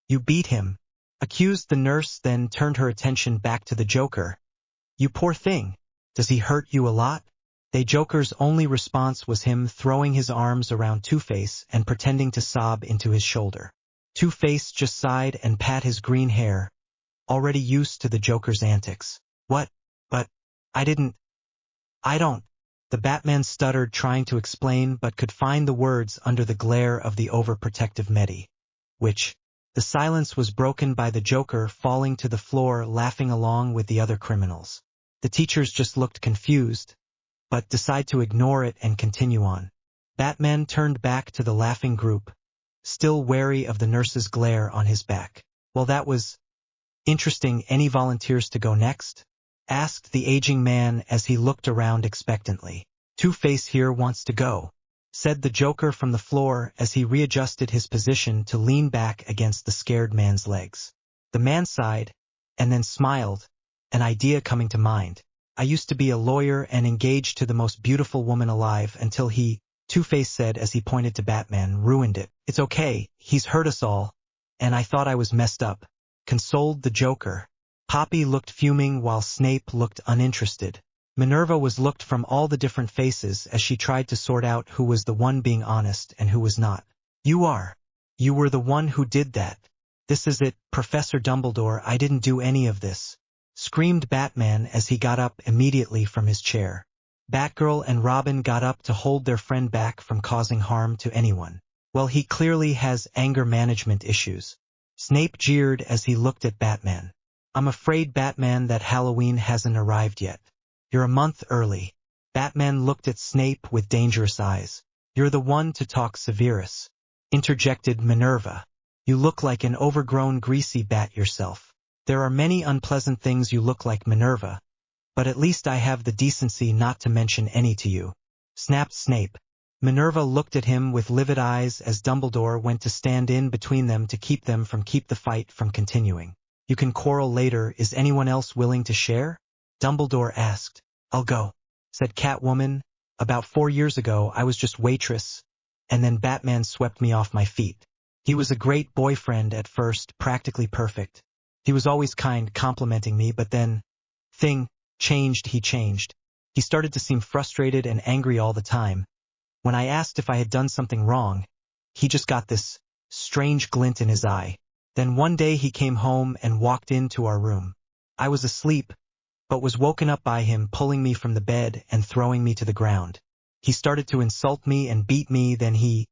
You beat him," accused the nurse, then turned her attention back to the Joker. "You poor thing. Does he hurt you a lot?" The Joker's only response was him throwing his arms around Two-Face and pretending to sob into his shoulder. Two-Face just sighed and pat his green hair, already used to the Joker's antics. "What? But I don't." The Batman stuttered, trying to explain, but could find the words under the glare of the overprotective Medi. The silence was broken by the Joker falling to the floor, laughing along with the other criminals. The teachers just looked confused, but decided to ignore it and continue on. Batman turned back to the laughing group, still wary of the nurse's glare on his back. "Well, that was interesting. Any volunteers to go next?" asked the aging man as he looked around expectantly. "Two-Face here wants to go," said the Joker from the floor as he readjusted his position to lean back against the scared man's legs. The man sighed, and then smiled, an idea coming to mind. "I used to be a lawyer and engaged to the most beautiful woman alive until he," Two-Face said as he pointed to Batman, "ruined it. It's okay, he's hurt us all, and I thought I was messed up," consoled the Joker. Poppy looked fuming while Snape looked uninterested. Minerva was looked from all the different faces as she tried to sort out who was the one being honest and who was not. You were the one who did that. This is it, Professor Dumbledore, I didn't do any of this," screamed Batman as he got up immediately from his chair. Batgirl and Robin got up to hold their friend back from causing harm to anyone. Well, he clearly has anger management issues. Snape jeered as he looked at Batman. I'm afraid, Batman, that Halloween hasn't arrived yet. You're a month early. Batman looked at Snape with dangerous eyes. You're the one to talk, Sirius, interjected Minerva. You look like an overgrown greasy bat yourself. There are many unpleasant things you look like, Minerva, but at least I have the decency not to mention any to you, snapped Snape. Minerva looked at him with livid eyes as Dumbledore went to stand in between them to keep the fight from continuing. You can quarrel later. Is anyone else willing to share? Dumbledore asked. I'll go, said Catwoman. About 4 years ago I was just waitress, and then Batman swept me off my feet. He was a great boyfriend at first, practically perfect. He was always kind, complimenting me, but then he changed. He started to seem frustrated and angry all the time. When I asked if I had done something wrong, he just got this strange glint in his eye. Then one day he came home and walked into our room. I was asleep, but was woken up by him pulling me from the bed and throwing me to the ground. He started to insult me and beat me, then he.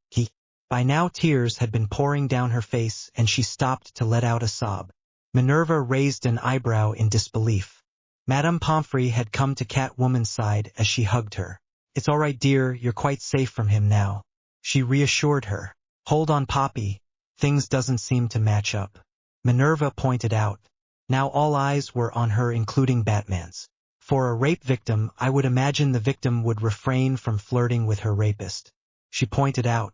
By now tears had been pouring down her face and she stopped to let out a sob. Minerva raised an eyebrow in disbelief. Madame Pomfrey had come to Catwoman's side as she hugged her. It's all right, dear, you're quite safe from him now. She reassured her. Hold on, Poppy. Things doesn't seem to match up, Minerva pointed out. Now all eyes were on her, including Batman's. For a rape victim, I would imagine the victim would refrain from flirting with her rapist, she pointed out.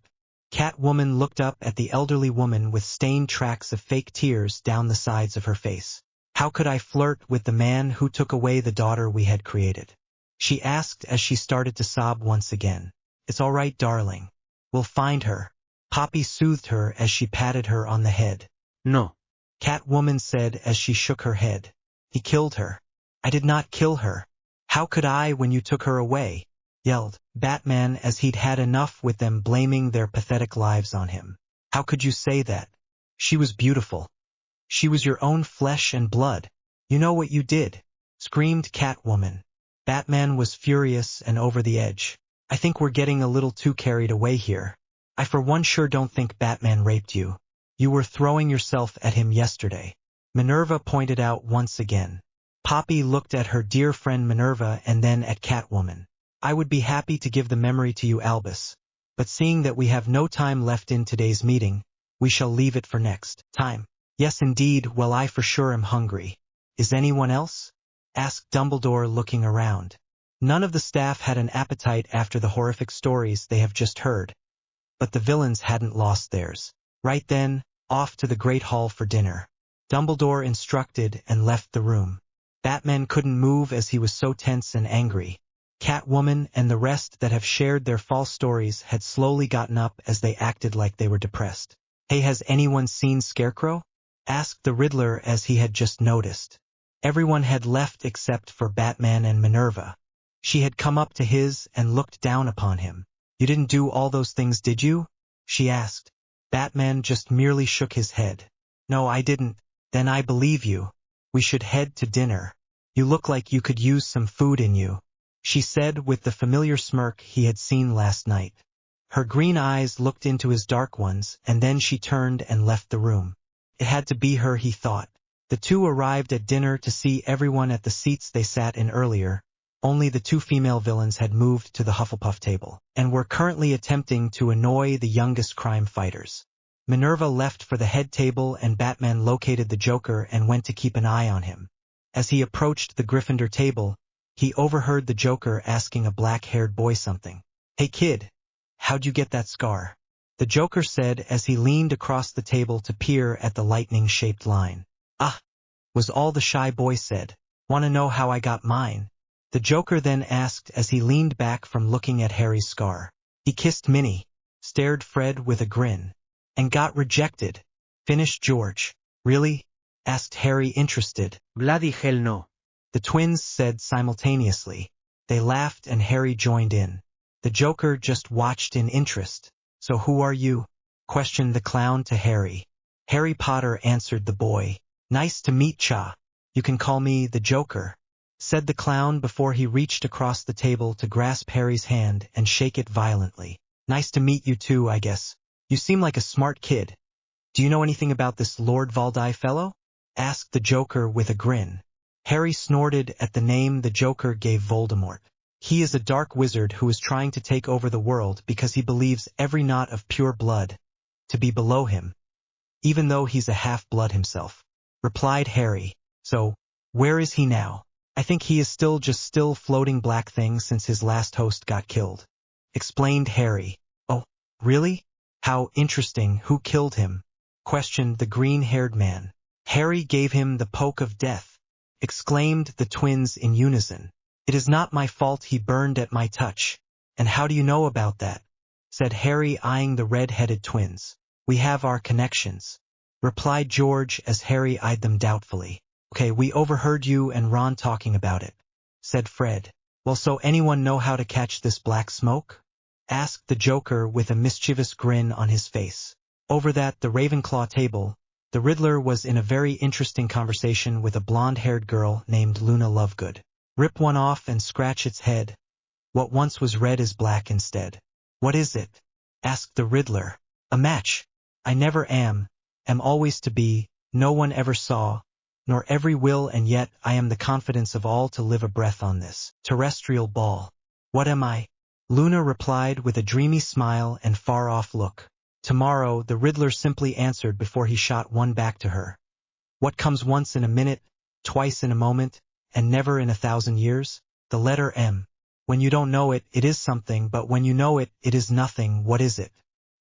Catwoman looked up at the elderly woman with stained tracks of fake tears down the sides of her face. How could I flirt with the man who took away the daughter we had created? She asked as she started to sob once again. It's all right, darling. We'll find her. Poppy soothed her as she patted her on the head. No, Catwoman said as she shook her head. He killed her. I did not kill her. How could I when you took her away? Yelled Batman as he'd had enough with them blaming their pathetic lives on him. How could you say that? She was beautiful. She was your own flesh and blood. You know what you did, screamed Catwoman. Batman was furious and over the edge. I think we're getting a little too carried away here. I for one sure don't think Batman raped you. You were throwing yourself at him yesterday, Minerva pointed out once again. Poppy looked at her dear friend Minerva and then at Catwoman. I would be happy to give the memory to you, Albus, but seeing that we have no time left in today's meeting, we shall leave it for next time. Yes, indeed. Well, I for sure am hungry. Is anyone else? Asked Dumbledore, looking around. None of the staff had an appetite after the horrific stories they have just heard, but the villains hadn't lost theirs. Right then, off to the Great Hall for dinner, Dumbledore instructed and left the room. Batman couldn't move as he was so tense and angry. Catwoman and the rest that have shared their false stories had slowly gotten up as they acted like they were depressed. Hey, has anyone seen Scarecrow? Asked the Riddler as he had just noticed. Everyone had left except for Batman and Minerva. She had come up to his and looked down upon him. You didn't do all those things, did you? She asked. Batman just merely shook his head. No, I didn't. Then I believe you. We should head to dinner. You look like you could use some food in you, she said with the familiar smirk he had seen last night. Her green eyes looked into his dark ones, and then she turned and left the room. It had to be her, he thought. The two arrived at dinner to see everyone at the seats they sat in earlier. Only the two female villains had moved to the Hufflepuff table, and were currently attempting to annoy the youngest crime fighters. Minerva left for the head table and Batman located the Joker and went to keep an eye on him. As he approached the Gryffindor table, he overheard the Joker asking a black-haired boy something. Hey kid, how'd you get that scar? The Joker said as he leaned across the table to peer at the lightning-shaped line. Ah, was all the shy boy said. Wanna know how I got mine? The Joker then asked as he leaned back from looking at Harry's scar. He kissed Minnie, stared Fred with a grin, and got rejected, finished George. Really? Asked Harry, interested. Bloody hell no. The twins said simultaneously. They laughed and Harry joined in. The Joker just watched in interest. So who are you? Questioned the clown to Harry. Harry Potter, answered the boy. Nice to meet ya. You can call me the Joker, said the clown before he reached across the table to grasp Harry's hand and shake it violently. Nice to meet you too, I guess. You seem like a smart kid. Do you know anything about this Lord Valdi fellow? Asked the Joker with a grin. Harry snorted at the name the Joker gave Voldemort. He is a dark wizard who is trying to take over the world because he believes every knot of pure blood to be below him, even though he's a half-blood himself, replied Harry. So, where is he now? I think he is still floating black thing since his last host got killed, explained Harry. Oh, really? How interesting. Who killed him? Questioned the green-haired man. Harry gave him the poke of death, exclaimed the twins in unison. It is not my fault he burned at my touch. And how do you know about that? Said Harry, eyeing the red-headed twins. We have our connections, replied George as Harry eyed them doubtfully. Okay, we overheard you and Ron talking about it, said Fred. Well, so anyone know how to catch this black smoke? Asked the Joker with a mischievous grin on his face. Over that the Ravenclaw table, the Riddler was in a very interesting conversation with a blonde-haired girl named Luna Lovegood. Rip one off and scratch its head. What once was red is black instead. What is it? Asked the Riddler. A match. I never am always to be, no one ever saw, nor every will, and yet I am the confidence of all to live a breath on this terrestrial ball. What am I? Luna replied with a dreamy smile and far-off look. Tomorrow, the Riddler simply answered before he shot one back to her. What comes once in a minute, twice in a moment, and never in 1,000 years? The letter M. When you don't know it, it is something, but when you know it, it is nothing. What is it?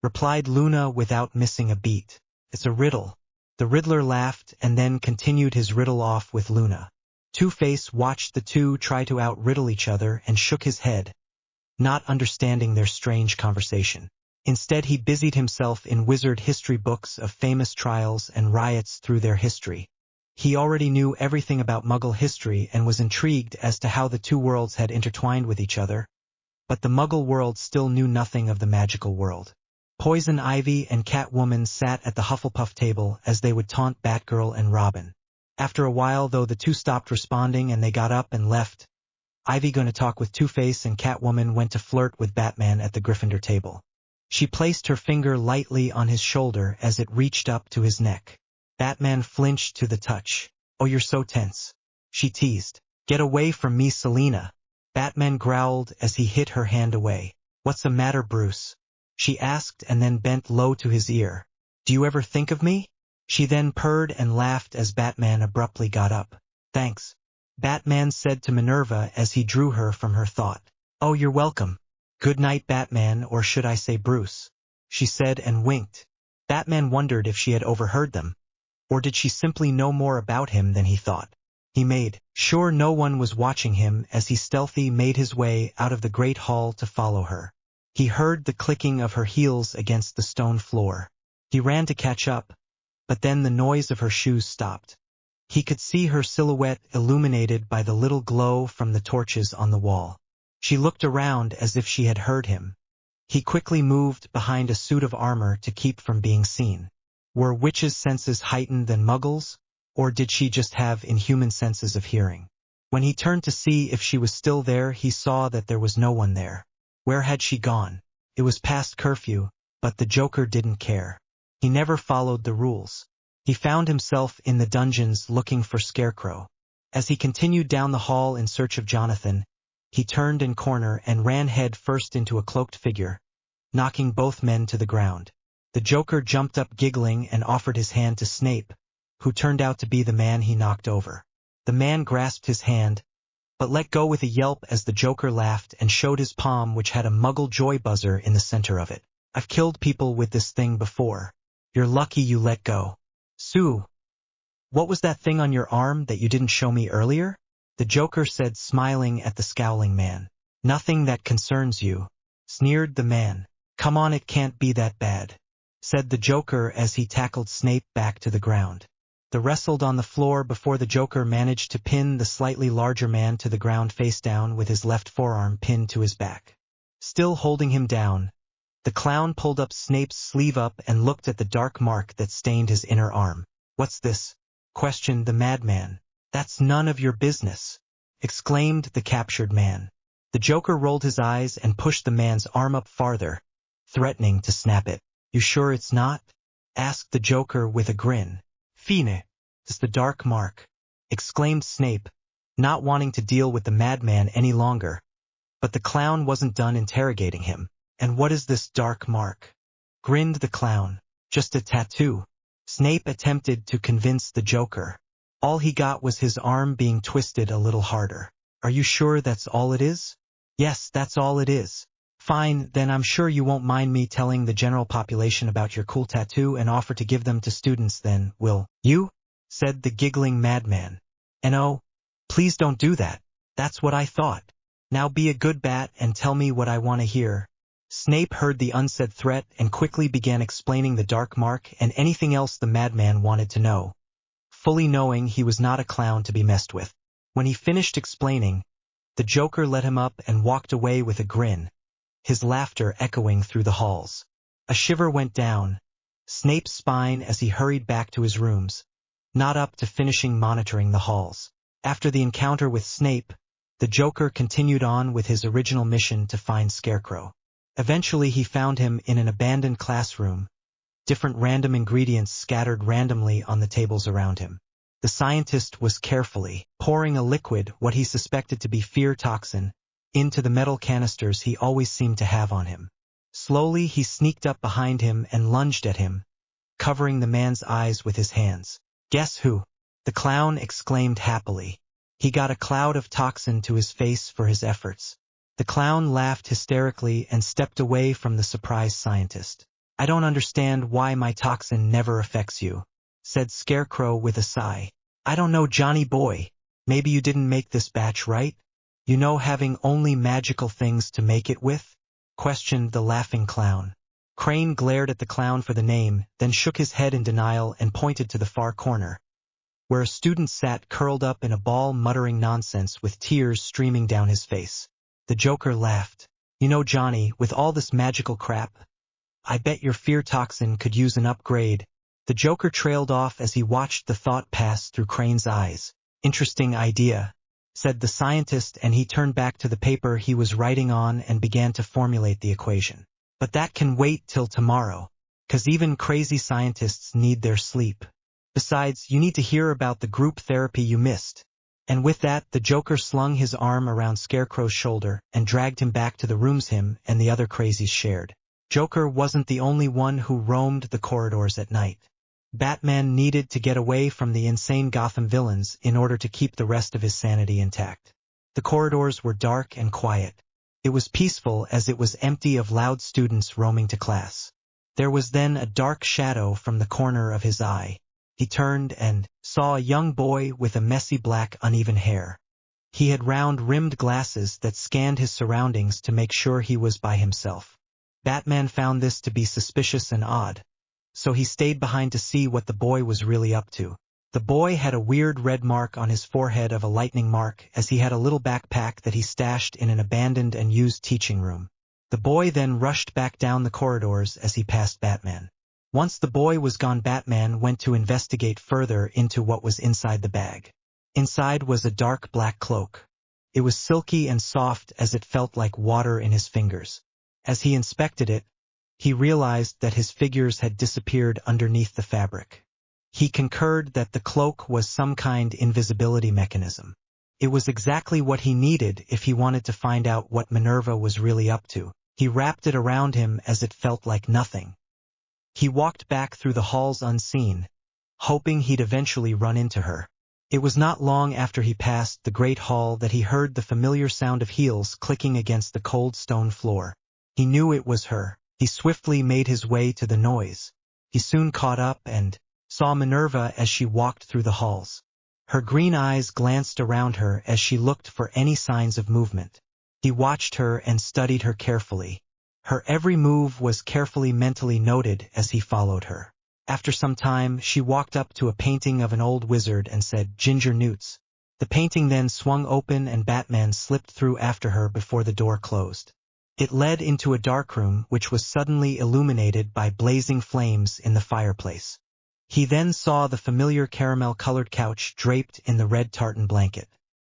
Replied Luna without missing a beat. It's a riddle. The Riddler laughed and then continued his riddle off with Luna. Two-Face watched the two try to out-riddle each other and shook his head, not understanding their strange conversation. Instead, he busied himself in wizard history books of famous trials and riots through their history. He already knew everything about Muggle history and was intrigued as to how the two worlds had intertwined with each other, but the Muggle world still knew nothing of the magical world. Poison Ivy and Catwoman sat at the Hufflepuff table as they would taunt Batgirl and Robin. After a while, though, the two stopped responding and they got up and left. Ivy going to talk with Two-Face and Catwoman went to flirt with Batman at the Gryffindor table. She placed her finger lightly on his shoulder as it reached up to his neck. Batman flinched to the touch. Oh, you're so tense, she teased. Get away from me, Selina. Batman growled as he hit her hand away. What's the matter, Bruce? She asked and then bent low to his ear. Do you ever think of me? She then purred and laughed as Batman abruptly got up. Thanks, Batman said to Minerva as he drew her from her thought. Oh, you're welcome. Good night, Batman, or should I say Bruce, she said and winked. Batman wondered if she had overheard them, or did she simply know more about him than he thought. He made sure no one was watching him as he stealthily made his way out of the great hall to follow her. He heard the clicking of her heels against the stone floor. He ran to catch up, but then the noise of her shoes stopped. He could see her silhouette illuminated by the little glow from the torches on the wall. She looked around as if she had heard him. He quickly moved behind a suit of armor to keep from being seen. Were witches' senses heightened than Muggles, or did she just have inhuman senses of hearing? When he turned to see if she was still there, he saw that there was no one there. Where had she gone? It was past curfew, but the Joker didn't care. He never followed the rules. He found himself in the dungeons looking for Scarecrow. As he continued down the hall in search of Jonathan, he turned a corner and ran head first into a cloaked figure, knocking both men to the ground. The Joker jumped up giggling and offered his hand to Snape, who turned out to be the man he knocked over. The man grasped his hand, but let go with a yelp as the Joker laughed and showed his palm, which had a Muggle joy buzzer in the center of it. I've killed people with this thing before. You're lucky you let go. Sue, what was that thing on your arm that you didn't show me earlier? The Joker said, smiling at the scowling man. Nothing that concerns you, sneered the man. Come on, it can't be that bad, said the Joker as he tackled Snape back to the ground. They wrestled on the floor before the Joker managed to pin the slightly larger man to the ground face down with his left forearm pinned to his back. Still holding him down, the clown pulled up Snape's sleeve up and looked at the dark mark that stained his inner arm. What's this? Questioned the madman. That's none of your business, exclaimed the captured man. The Joker rolled his eyes and pushed the man's arm up farther, threatening to snap it. You sure it's not? Asked the Joker with a grin. Fine, it's the dark mark, exclaimed Snape, not wanting to deal with the madman any longer. But the clown wasn't done interrogating him. And what is this dark mark? Grinned the clown. Just a tattoo. Snape attempted to convince the Joker. All he got was his arm being twisted a little harder. Are you sure that's all it is? Yes, that's all it is. Fine, then I'm sure you won't mind me telling the general population about your cool tattoo and offer to give them to students then, will you? Said the giggling madman. And oh, please don't do that. That's what I thought. Now be a good bat and tell me what I want to hear. Snape heard the unsaid threat and quickly began explaining the dark mark and anything else the madman wanted to know, fully knowing he was not a clown to be messed with. When he finished explaining, the Joker let him up and walked away with a grin, his laughter echoing through the halls. A shiver went down Snape's spine as he hurried back to his rooms, not up to finishing monitoring the halls. After the encounter with Snape, the Joker continued on with his original mission to find Scarecrow. Eventually he found him in an abandoned classroom, different random ingredients scattered randomly on the tables around him. The scientist was carefully pouring a liquid, what he suspected to be fear toxin, into the metal canisters he always seemed to have on him. Slowly he sneaked up behind him and lunged at him, covering the man's eyes with his hands. Guess who? The clown exclaimed happily. He got a cloud of toxin to his face for his efforts. The clown laughed hysterically and stepped away from the surprised scientist. I don't understand why my toxin never affects you, said Scarecrow with a sigh. I don't know, Johnny boy. Maybe you didn't make this batch right? You know, having only magical things to make it with? Questioned the laughing clown. Crane glared at the clown for the name, then shook his head in denial and pointed to the far corner, where a student sat curled up in a ball muttering nonsense with tears streaming down his face. The Joker laughed. You know, Johnny, with all this magical crap, I bet your fear toxin could use an upgrade. The Joker trailed off as he watched the thought pass through Crane's eyes. Interesting idea, said the scientist, and he turned back to the paper he was writing on and began to formulate the equation. But that can wait till tomorrow, 'cause even crazy scientists need their sleep. Besides, you need to hear about the group therapy you missed. And with that, the Joker slung his arm around Scarecrow's shoulder and dragged him back to the rooms him and the other crazies shared. Joker wasn't the only one who roamed the corridors at night. Batman needed to get away from the insane Gotham villains in order to keep the rest of his sanity intact. The corridors were dark and quiet. It was peaceful as it was empty of loud students roaming to class. There was then a dark shadow from the corner of his eye. He turned and saw a young boy with a messy black uneven hair. He had round-rimmed glasses that scanned his surroundings to make sure he was by himself. Batman found this to be suspicious and odd, so he stayed behind to see what the boy was really up to. The boy had a weird red mark on his forehead of a lightning mark, as he had a little backpack that he stashed in an abandoned and used teaching room. The boy then rushed back down the corridors as he passed Batman. Once the boy was gone, Batman went to investigate further into what was inside the bag. Inside was a dark black cloak. It was silky and soft as it felt like water in his fingers. As he inspected it, he realized that his figures had disappeared underneath the fabric. He concurred that the cloak was some kind of invisibility mechanism. It was exactly what he needed if he wanted to find out what Minerva was really up to. He wrapped it around him as it felt like nothing. He walked back through the halls unseen, hoping he'd eventually run into her. It was not long after he passed the great hall that he heard the familiar sound of heels clicking against the cold stone floor. He knew it was her. He swiftly made his way to the noise. He soon caught up and saw Minerva as she walked through the halls. Her green eyes glanced around her as she looked for any signs of movement. He watched her and studied her carefully. Her every move was carefully mentally noted as he followed her. After some time, she walked up to a painting of an old wizard and said, "Ginger Newts." The painting then swung open and Batman slipped through after her before the door closed. It led into a dark room which was suddenly illuminated by blazing flames in the fireplace. He then saw the familiar caramel-colored couch draped in the red tartan blanket.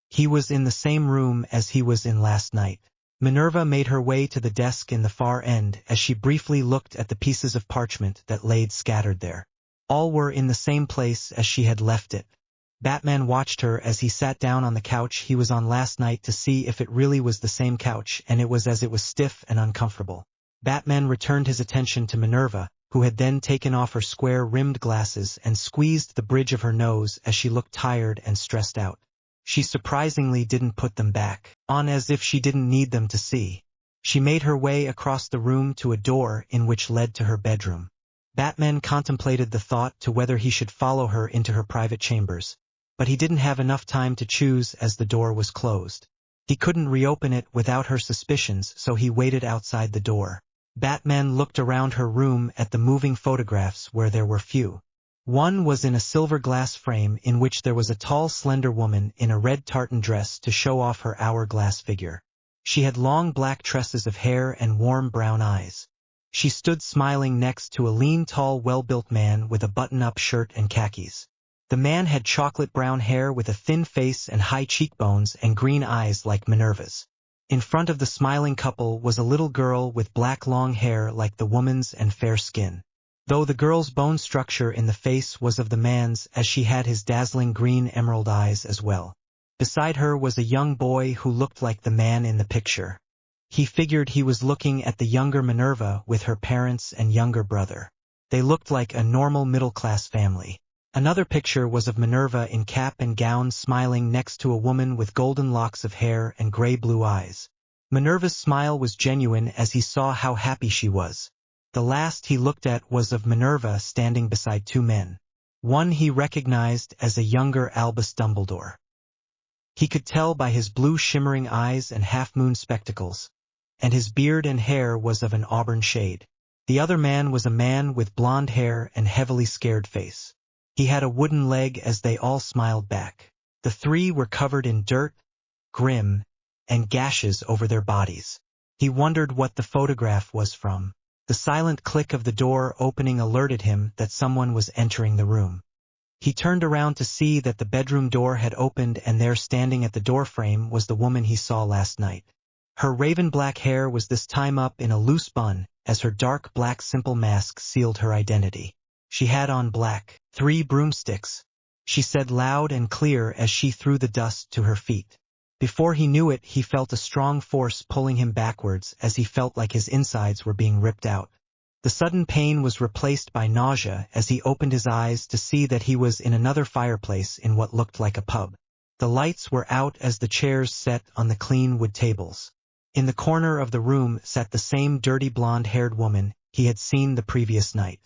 He was in the same room as he was in last night. Minerva made her way to the desk in the far end as she briefly looked at the pieces of parchment that laid scattered there. All were in the same place as she had left it. Batman watched her as he sat down on the couch he was on last night to see if it really was the same couch, and it was, as it was stiff and uncomfortable. Batman returned his attention to Minerva, who had then taken off her square-rimmed glasses and squeezed the bridge of her nose as she looked tired and stressed out. She surprisingly didn't put them back on as if she didn't need them to see. She made her way across the room to a door in which led to her bedroom. Batman contemplated the thought to whether he should follow her into her private chambers, but he didn't have enough time to choose as the door was closed. He couldn't reopen it without her suspicions, so he waited outside the door. Batman looked around her room at the moving photographs where there were few. One was in a silver glass frame in which there was a tall, slender woman in a red tartan dress to show off her hourglass figure. She had long black tresses of hair and warm brown eyes. She stood smiling next to a lean, tall, well-built man with a button-up shirt and khakis. The man had chocolate brown hair with a thin face and high cheekbones and green eyes like Minerva's. In front of the smiling couple was a little girl with black long hair like the woman's and fair skin, though the girl's bone structure in the face was of the man's, as she had his dazzling green emerald eyes as well. Beside her was a young boy who looked like the man in the picture. He figured he was looking at the younger Minerva with her parents and younger brother. They looked like a normal middle-class family. Another picture was of Minerva in cap and gown smiling next to a woman with golden locks of hair and gray-blue eyes. Minerva's smile was genuine as he saw how happy she was. The last he looked at was of Minerva standing beside two men. One he recognized as a younger Albus Dumbledore. He could tell by his blue shimmering eyes and half-moon spectacles, and his beard and hair was of an auburn shade. The other man was a man with blonde hair and heavily scared face. He had a wooden leg as they all smiled back. The three were covered in dirt, grim, and gashes over their bodies. He wondered what the photograph was from. The silent click of the door opening alerted him that someone was entering the room. He turned around to see that the bedroom door had opened, and there standing at the doorframe was the woman he saw last night. Her raven-black hair was this time up in a loose bun, as her dark black simple mask sealed her identity. She had on black, 3 broomsticks, she said loud and clear as she threw the dust to her feet. Before he knew it, he felt a strong force pulling him backwards as he felt like his insides were being ripped out. The sudden pain was replaced by nausea as he opened his eyes to see that he was in another fireplace in what looked like a pub. The lights were out as the chairs sat on the clean wood tables. In the corner of the room sat the same dirty blonde-haired woman he had seen the previous night.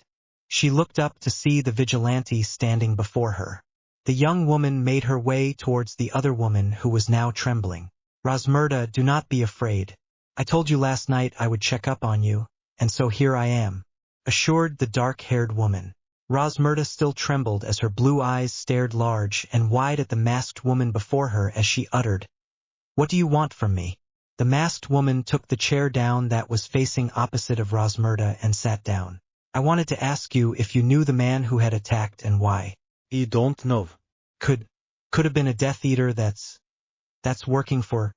She looked up to see the vigilante standing before her. The young woman made her way towards the other woman who was now trembling. "Rosmerta, do not be afraid. I told you last night I would check up on you, and so here I am," assured the dark-haired woman. Rosmerta still trembled as her blue eyes stared large and wide at the masked woman before her as she uttered, "What do you want from me?" The masked woman took the chair down that was facing opposite of Rosmerta and sat down. "I wanted to ask you if you knew the man who had attacked and why." I don't know. Could have been a Death Eater that's working for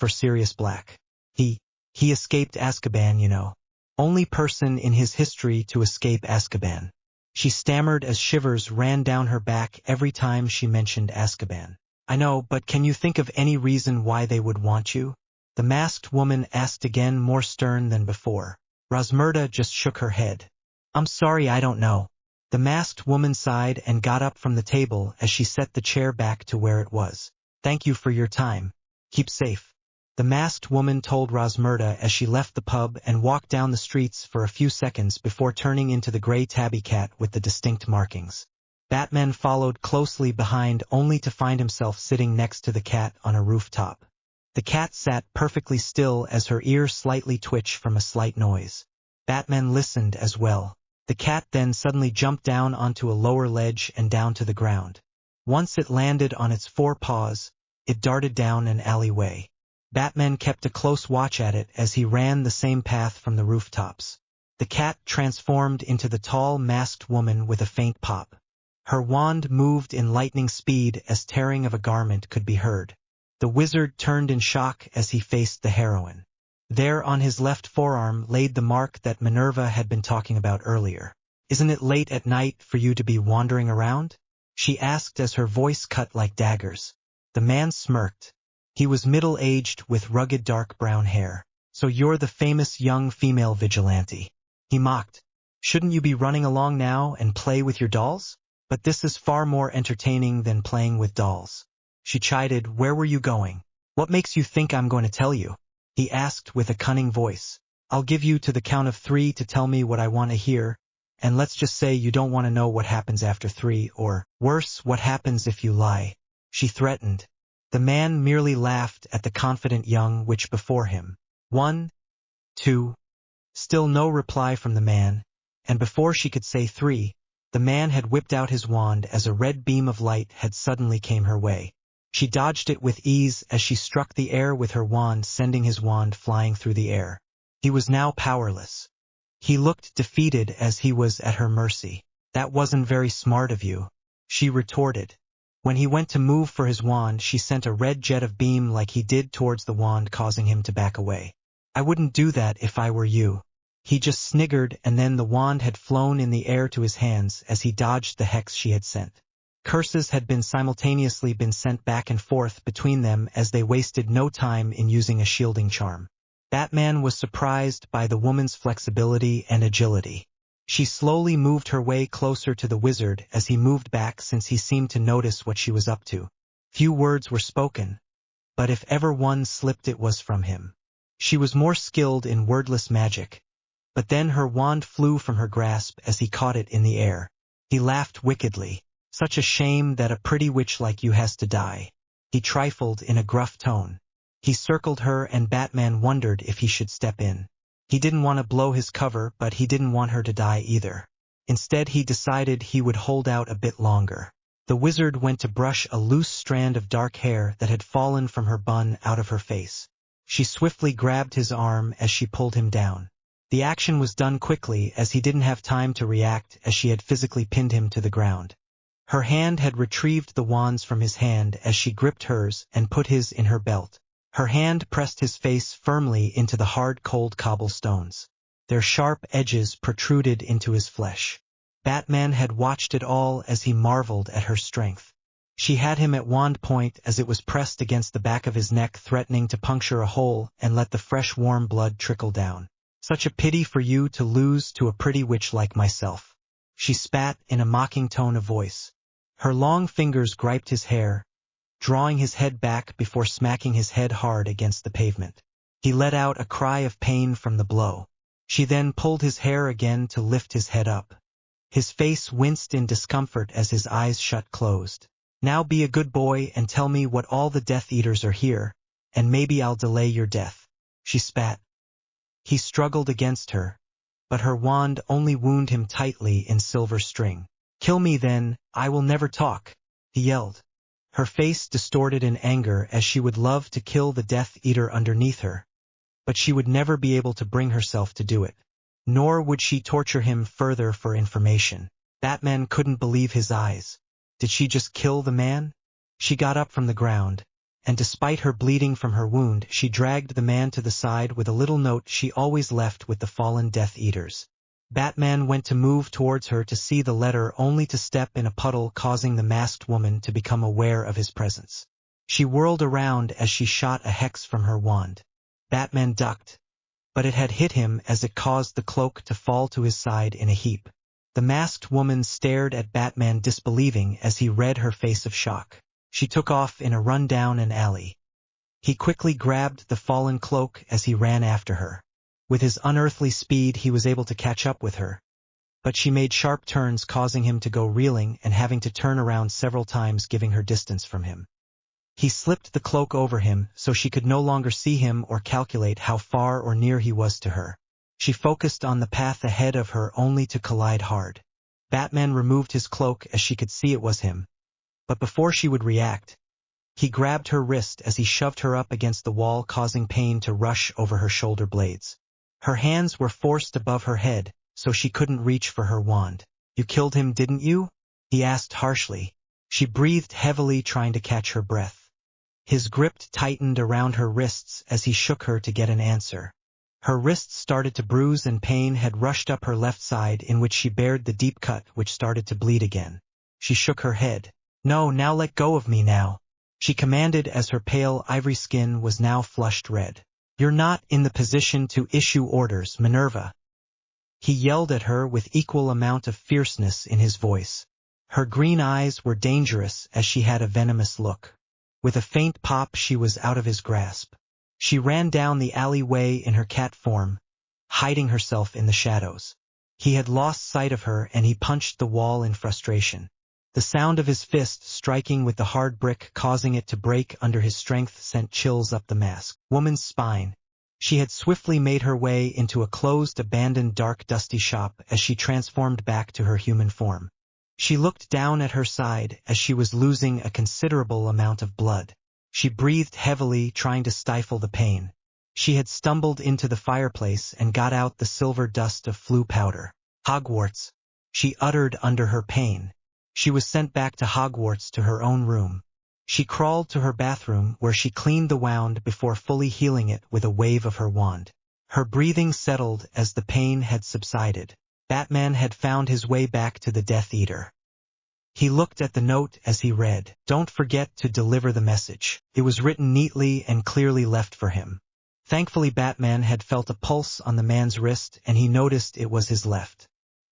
Sirius Black. He escaped Azkaban, you know. Only person in his history to escape Azkaban. She stammered as shivers ran down her back every time she mentioned Azkaban. "I know, but can you think of any reason why they would want you?" The masked woman asked again, more stern than before. Rosmerta just shook her head. "I'm sorry, I don't know." The masked woman sighed and got up from the table as she set the chair back to where it was. "Thank you for your time. Keep safe," the masked woman told Rosmerta as she left the pub and walked down the streets for a few seconds before turning into the gray tabby cat with the distinct markings. Batman followed closely behind only to find himself sitting next to the cat on a rooftop. The cat sat perfectly still as her ear slightly twitched from a slight noise. Batman listened as well. The cat then suddenly jumped down onto a lower ledge and down to the ground. Once it landed on its 4 paws, it darted down an alleyway. Batman kept a close watch at it as he ran the same path from the rooftops. The cat transformed into the tall masked woman with a faint pop. Her wand moved in lightning speed as tearing of a garment could be heard. The wizard turned in shock as he faced the heroine. There on his left forearm laid the mark that Minerva had been talking about earlier. "Isn't it late at night for you to be wandering around?" she asked as her voice cut like daggers. The man smirked. He was middle-aged with rugged dark brown hair. "So you're the famous young female vigilante," he mocked. "Shouldn't you be running along now and play with your dolls? But this is far more entertaining than playing with dolls." She chided. "Where were you going? What makes you think I'm going to tell you?" he asked with a cunning voice. "I'll give you to the count of 3 to tell me what I want to hear, and let's just say you don't want to know what happens after 3, or, worse, what happens if you lie," she threatened. The man merely laughed at the confident young witch before him. 1, 2. Still no reply from the man, and before she could say 3, the man had whipped out his wand as a red beam of light had suddenly came her way. She dodged it with ease as she struck the air with her wand, sending his wand flying through the air. He was now powerless. He looked defeated as he was at her mercy. "That wasn't very smart of you," she retorted. When he went to move for his wand, she sent a red jet of beam like he did towards the wand, causing him to back away. "I wouldn't do that if I were you." He just sniggered, and then the wand had flown in the air to his hands as he dodged the hex she had sent. Curses had been simultaneously sent back and forth between them as they wasted no time in using a shielding charm. Batman was surprised by the woman's flexibility and agility. She slowly moved her way closer to the wizard as he moved back, since he seemed to notice what she was up to. Few words were spoken, but if ever one slipped it was from him. She was more skilled in wordless magic. But then her wand flew from her grasp as he caught it in the air. He laughed wickedly. "Such a shame that a pretty witch like you has to die," he trifled in a gruff tone. He circled her, and Batman wondered if he should step in. He didn't want to blow his cover, but he didn't want her to die either. Instead, he decided he would hold out a bit longer. The wizard went to brush a loose strand of dark hair that had fallen from her bun out of her face. She swiftly grabbed his arm as she pulled him down. The action was done quickly, as he didn't have time to react, as she had physically pinned him to the ground. Her hand had retrieved the wands from his hand as she gripped hers and put his in her belt. Her hand pressed his face firmly into the hard, cold cobblestones. Their sharp edges protruded into his flesh. Batman had watched it all as he marveled at her strength. She had him at wand point as it was pressed against the back of his neck, threatening to puncture a hole and let the fresh warm blood trickle down. "Such a pity for you to lose to a pretty witch like myself," she spat in a mocking tone of voice. Her long fingers griped his hair, drawing his head back before smacking his head hard against the pavement. He let out a cry of pain from the blow. She then pulled his hair again to lift his head up. His face winced in discomfort as his eyes shut closed. "Now be a good boy and tell me what all the Death Eaters are here, and maybe I'll delay your death," she spat. He struggled against her, but her wand only wound him tightly in silver string. "Kill me then, I will never talk," he yelled. Her face distorted in anger as she would love to kill the Death Eater underneath her, but she would never be able to bring herself to do it. Nor would she torture him further for information. Batman couldn't believe his eyes. Did she just kill the man? She got up from the ground, and despite her bleeding from her wound, she dragged the man to the side with a little note she always left with the fallen Death Eaters. Batman went to move towards her to see the letter, only to step in a puddle, causing the masked woman to become aware of his presence. She whirled around as she shot a hex from her wand. Batman ducked, but it had hit him as it caused the cloak to fall to his side in a heap. The masked woman stared at Batman disbelieving as he read her face of shock. She took off in a run down an alley. He quickly grabbed the fallen cloak as he ran after her. With his unearthly speed, he was able to catch up with her, but she made sharp turns, causing him to go reeling and having to turn around several times, giving her distance from him. He slipped the cloak over him so she could no longer see him or calculate how far or near he was to her. She focused on the path ahead of her, only to collide hard. Batman removed his cloak as she could see it was him, but before she would react, he grabbed her wrist as he shoved her up against the wall, causing pain to rush over her shoulder blades. Her hands were forced above her head, so she couldn't reach for her wand. "You killed him, didn't you?" he asked harshly. She breathed heavily, trying to catch her breath. His grip tightened around her wrists as he shook her to get an answer. Her wrists started to bruise and pain had rushed up her left side, in which she bared the deep cut which started to bleed again. She shook her head. "No, now let go of me now," she commanded as her pale ivory skin was now flushed red. "You're not in the position to issue orders, Minerva." He yelled at her with equal amount of fierceness in his voice. Her green eyes were dangerous as she had a venomous look. With a faint pop she was out of his grasp. She ran down the alleyway in her cat form, hiding herself in the shadows. He had lost sight of her and he punched the wall in frustration. The sound of his fist striking with the hard brick causing it to break under his strength sent chills up the masked woman's spine. She had swiftly made her way into a closed, abandoned, dark, dusty shop as she transformed back to her human form. She looked down at her side as she was losing a considerable amount of blood. She breathed heavily, trying to stifle the pain. She had stumbled into the fireplace and got out the silver dust of flu powder. "Hogwarts," she uttered under her pain. She was sent back to Hogwarts to her own room. She crawled to her bathroom where she cleaned the wound before fully healing it with a wave of her wand. Her breathing settled as the pain had subsided. Batman had found his way back to the Death Eater. He looked at the note as he read, "Don't forget to deliver the message." It was written neatly and clearly left for him. Thankfully Batman had felt a pulse on the man's wrist and he noticed it was his left.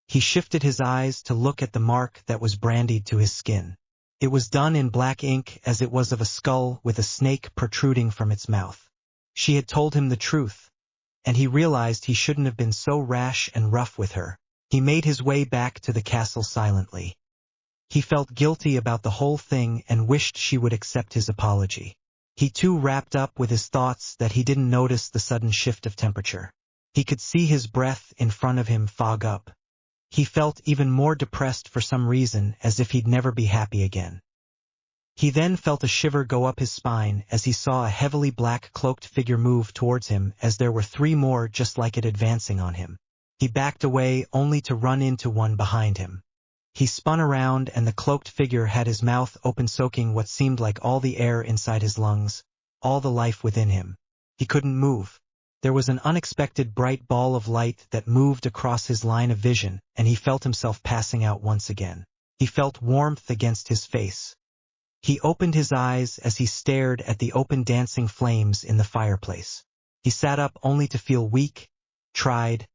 He shifted his eyes to look at the mark that was brandied to his skin. It was done in black ink as it was of a skull with a snake protruding from its mouth. She had told him the truth, and he realized he shouldn't have been so rash and rough with her. He made his way back to the castle silently. He felt guilty about the whole thing and wished she would accept his apology. He too wrapped up with his thoughts that he didn't notice the sudden shift of temperature. He could see his breath in front of him fog up. He felt even more depressed for some reason, as if he'd never be happy again. He then felt a shiver go up his spine as he saw a heavily black cloaked figure move towards him as there were 3 more just like it advancing on him. He backed away only to run into one behind him. He spun around and the cloaked figure had his mouth open, soaking what seemed like all the air inside his lungs, all the life within him. He couldn't move. There was an unexpected bright ball of light that moved across his line of vision, and he felt himself passing out once again. He felt warmth against his face. He opened his eyes as he stared at the open dancing flames in the fireplace. He sat up only to feel weak, tried,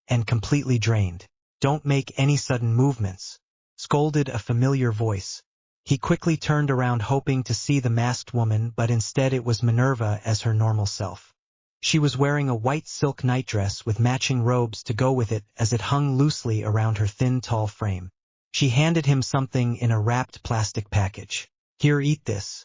and completely drained. "Don't make any sudden movements," scolded a familiar voice. He quickly turned around hoping to see the masked woman, but instead it was Minerva as her normal self. She was wearing a white silk nightdress with matching robes to go with it as it hung loosely around her thin, tall frame. She handed him something in a wrapped plastic package. "Here, eat this.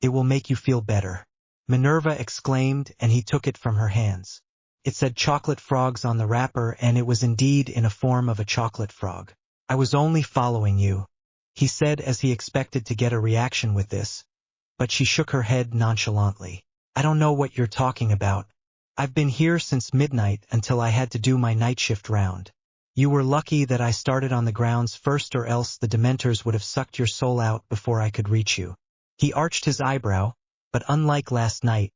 It will make you feel better," Minerva exclaimed, and he took it from her hands. It said chocolate frogs on the wrapper, and it was indeed in a form of a chocolate frog. "I was only following you," he said as he expected to get a reaction with this, but she shook her head nonchalantly. "I don't know what you're talking about. I've been here since midnight until I had to do my night shift round. You were lucky that I started on the grounds first, or else the Dementors would have sucked your soul out before I could reach you." He arched his eyebrow, but unlike last night,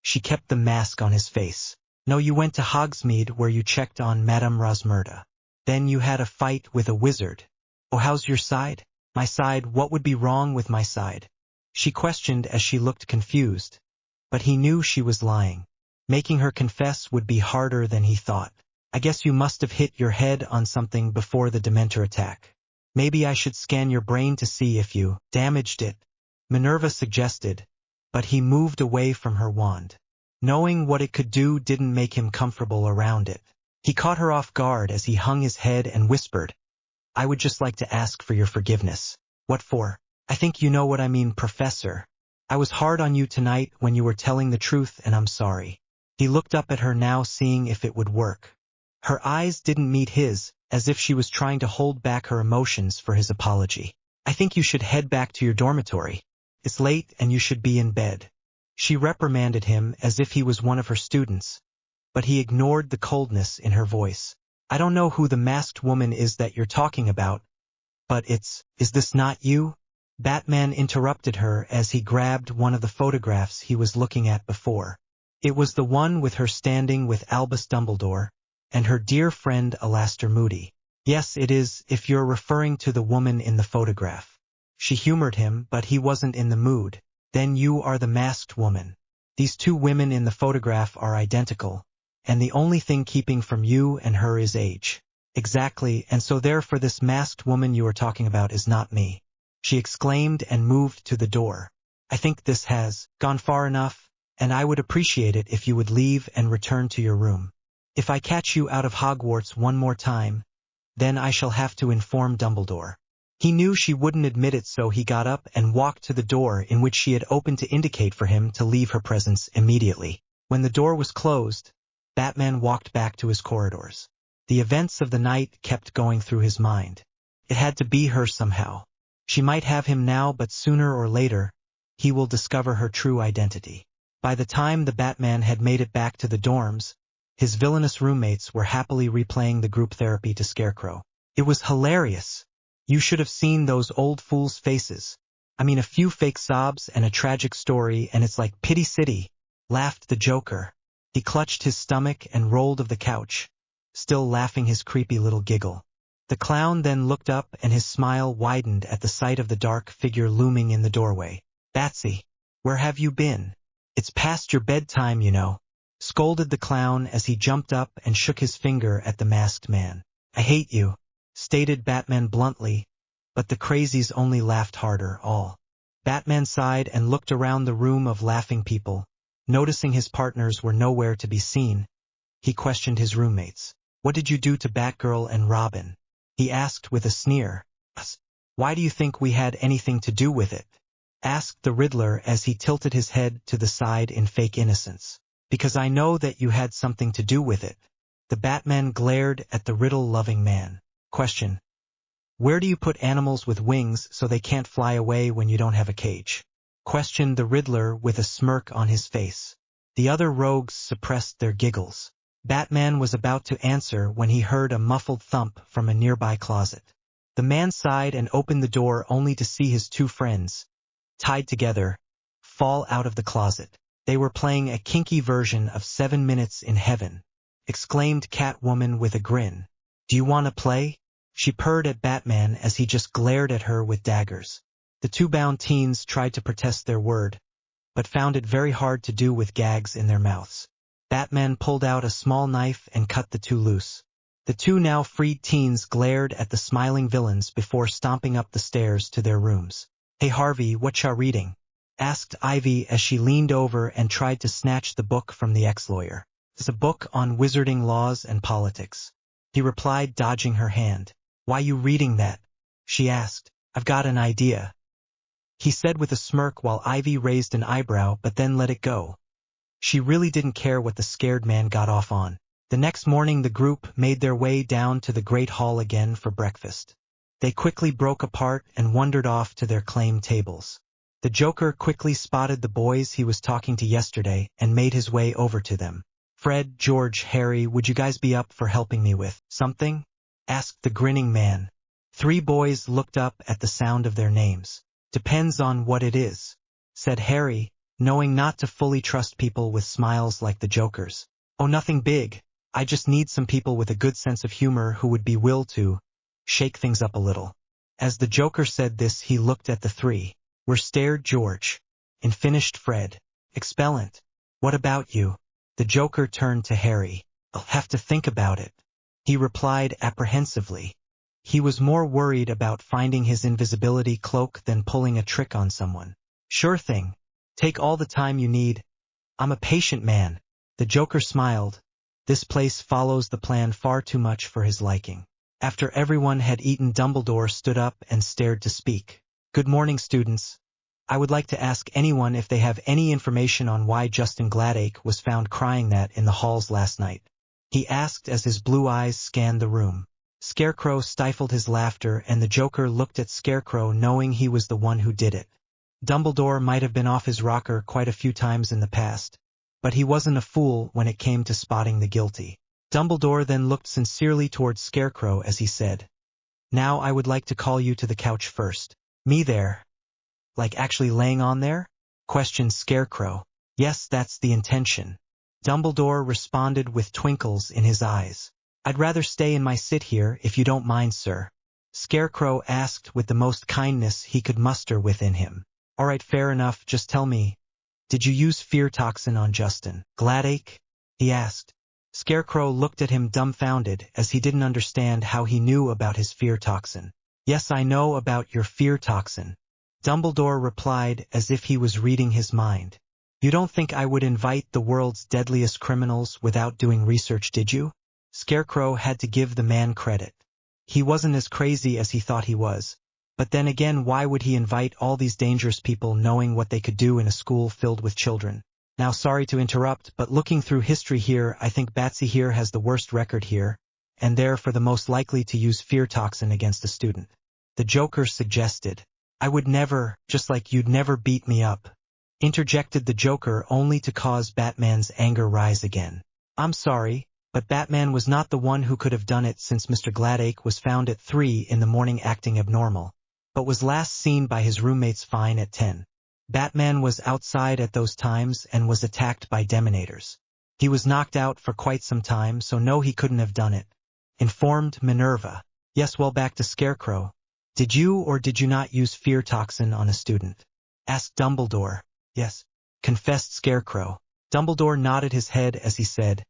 she kept the mask on his face. "No, you went to Hogsmeade where you checked on Madame Rosmerta. Then you had a fight with a wizard. Oh, how's your side?" "My side? What would be wrong with my side?" she questioned as she looked confused. But he knew she was lying. Making her confess would be harder than he thought. "I guess you must have hit your head on something before the Dementor attack. Maybe I should scan your brain to see if you damaged it," Minerva suggested, but he moved away from her wand. Knowing what it could do didn't make him comfortable around it. He caught her off guard as he hung his head and whispered, "I would just like to ask for your forgiveness." "What for?" "I think you know what I mean, Professor. I was hard on you tonight when you were telling the truth, and I'm sorry." He looked up at her now, seeing if it would work. Her eyes didn't meet his, as if she was trying to hold back her emotions for his apology. "I think you should head back to your dormitory. It's late and you should be in bed." She reprimanded him as if he was one of her students, but he ignored the coldness in her voice. I don't know who the masked woman is that you're talking about, but is this not you? Batman interrupted her as he grabbed one of the photographs he was looking at before. It was the one with her standing with Albus Dumbledore and her dear friend Alastor Moody. Yes, it is, if you're referring to the woman in the photograph. She humored him, but he wasn't in the mood. Then you are the masked woman. These two women in the photograph are identical, and the only thing keeping from you and her is age. Exactly, and so therefore this masked woman you are talking about is not me. She exclaimed and moved to the door. I think this has gone far enough, and I would appreciate it if you would leave and return to your room. If I catch you out of Hogwarts one more time, then I shall have to inform Dumbledore. He knew she wouldn't admit it, so he got up and walked to the door in which she had opened to indicate for him to leave her presence immediately. When the door was closed, Batman walked back to his corridors. The events of the night kept going through his mind. It had to be her somehow. She might have him now, but sooner or later, he will discover her true identity. By the time the Batman had made it back to the dorms, his villainous roommates were happily replaying the group therapy to Scarecrow. It was hilarious. You should have seen those old fools' faces. I mean, a few fake sobs and a tragic story, and it's like Pity City, laughed the Joker. He clutched his stomach and rolled of the couch, still laughing his creepy little giggle. The clown then looked up and his smile widened at the sight of the dark figure looming in the doorway. Batsy, where have you been? It's past your bedtime, you know, scolded the clown as he jumped up and shook his finger at the masked man. I hate you, stated Batman bluntly, but the crazies only laughed harder. All. Batman sighed and looked around the room of laughing people. Noticing his partners were nowhere to be seen, he questioned his roommates. What did you do to Batgirl and Robin? He asked with a sneer. Us. Why do you think we had anything to do with it? Asked the Riddler as he tilted his head to the side in fake innocence. Because I know that you had something to do with it. The Batman glared at the riddle-loving man. Question. Where do you put animals with wings so they can't fly away when you don't have a cage? Questioned the Riddler with a smirk on his face. The other rogues suppressed their giggles. Batman was about to answer when he heard a muffled thump from a nearby closet. The man sighed and opened the door only to see his two friends, tied together, fall out of the closet. They were playing a kinky version of 7 Minutes in Heaven, exclaimed Catwoman with a grin. Do you want to play? She purred at Batman as he just glared at her with daggers. The two bound teens tried to protest their word, but found it very hard to do with gags in their mouths. Batman pulled out a small knife and cut the two loose. The two now freed teens glared at the smiling villains before stomping up the stairs to their rooms. Hey Harvey, what ya reading? Asked Ivy as she leaned over and tried to snatch the book from the ex-lawyer. It's a book on wizarding laws and politics. He replied, dodging her hand. Why you reading that? She asked. I've got an idea, he said with a smirk while Ivy raised an eyebrow but then let it go. She really didn't care what the scared man got off on. The next morning the group made their way down to the Great Hall again for breakfast. They quickly broke apart and wandered off to their claimed tables. The Joker quickly spotted the boys he was talking to yesterday and made his way over to them. Fred, George, Harry, would you guys be up for helping me with something? Asked the grinning man. 3 boys looked up at the sound of their names. Depends on what it is, said Harry, knowing not to fully trust people with smiles like the Joker's. Oh, nothing big. I just need some people with a good sense of humor who would be willing to shake things up a little. As the Joker said this, he looked at the 3. Were stared George. And finished Fred. Expellent. What about you? The Joker turned to Harry. I'll have to think about it, he replied apprehensively. He was more worried about finding his invisibility cloak than pulling a trick on someone. Sure thing. Take all the time you need. I'm a patient man. The Joker smiled. This place follows the plan far too much for his liking. After everyone had eaten, Dumbledore stood up and stared to speak. Good morning, students. I would like to ask anyone if they have any information on why Justin Gladake was found crying that in the halls last night. He asked as his blue eyes scanned the room. Scarecrow stifled his laughter and the Joker looked at Scarecrow knowing he was the one who did it. Dumbledore might have been off his rocker quite a few times in the past, but he wasn't a fool when it came to spotting the guilty. Dumbledore then looked sincerely towards Scarecrow as he said, "Now I would like to call you to the couch first." "Me there? Like actually laying on there?" questioned Scarecrow. "Yes, that's the intention." Dumbledore responded with twinkles in his eyes. "I'd rather stay in my sit here if you don't mind, sir." Scarecrow asked with the most kindness he could muster within him. "All right, fair enough, just tell me, did you use fear toxin on Justin Gladake?" he asked. Scarecrow looked at him dumbfounded as he didn't understand how he knew about his fear toxin. "Yes, I know about your fear toxin," Dumbledore replied as if he was reading his mind. "You don't think I would invite the world's deadliest criminals without doing research, did you?" Scarecrow had to give the man credit. He wasn't as crazy as he thought he was. But then again, why would he invite all these dangerous people knowing what they could do in a school filled with children? Now, sorry to interrupt, but looking through history here, I think Batsy here has the worst record here, and therefore the most likely to use fear toxin against a student. The Joker suggested. "I would never, just like you'd never beat me up," interjected the Joker only to cause Batman's anger rise again. "I'm sorry, but Batman was not the one who could have done it since Mr. Gladake was found at 3 in the morning acting abnormal, but was last seen by his roommates fine at 10. Batman was outside at those times and was attacked by Demonators. He was knocked out for quite some time, so no, he couldn't have done it," informed Minerva. "Yes, well, back to Scarecrow. Did you or did you not use fear toxin on a student?" asked Dumbledore. "Yes," confessed Scarecrow. Dumbledore nodded his head as he said,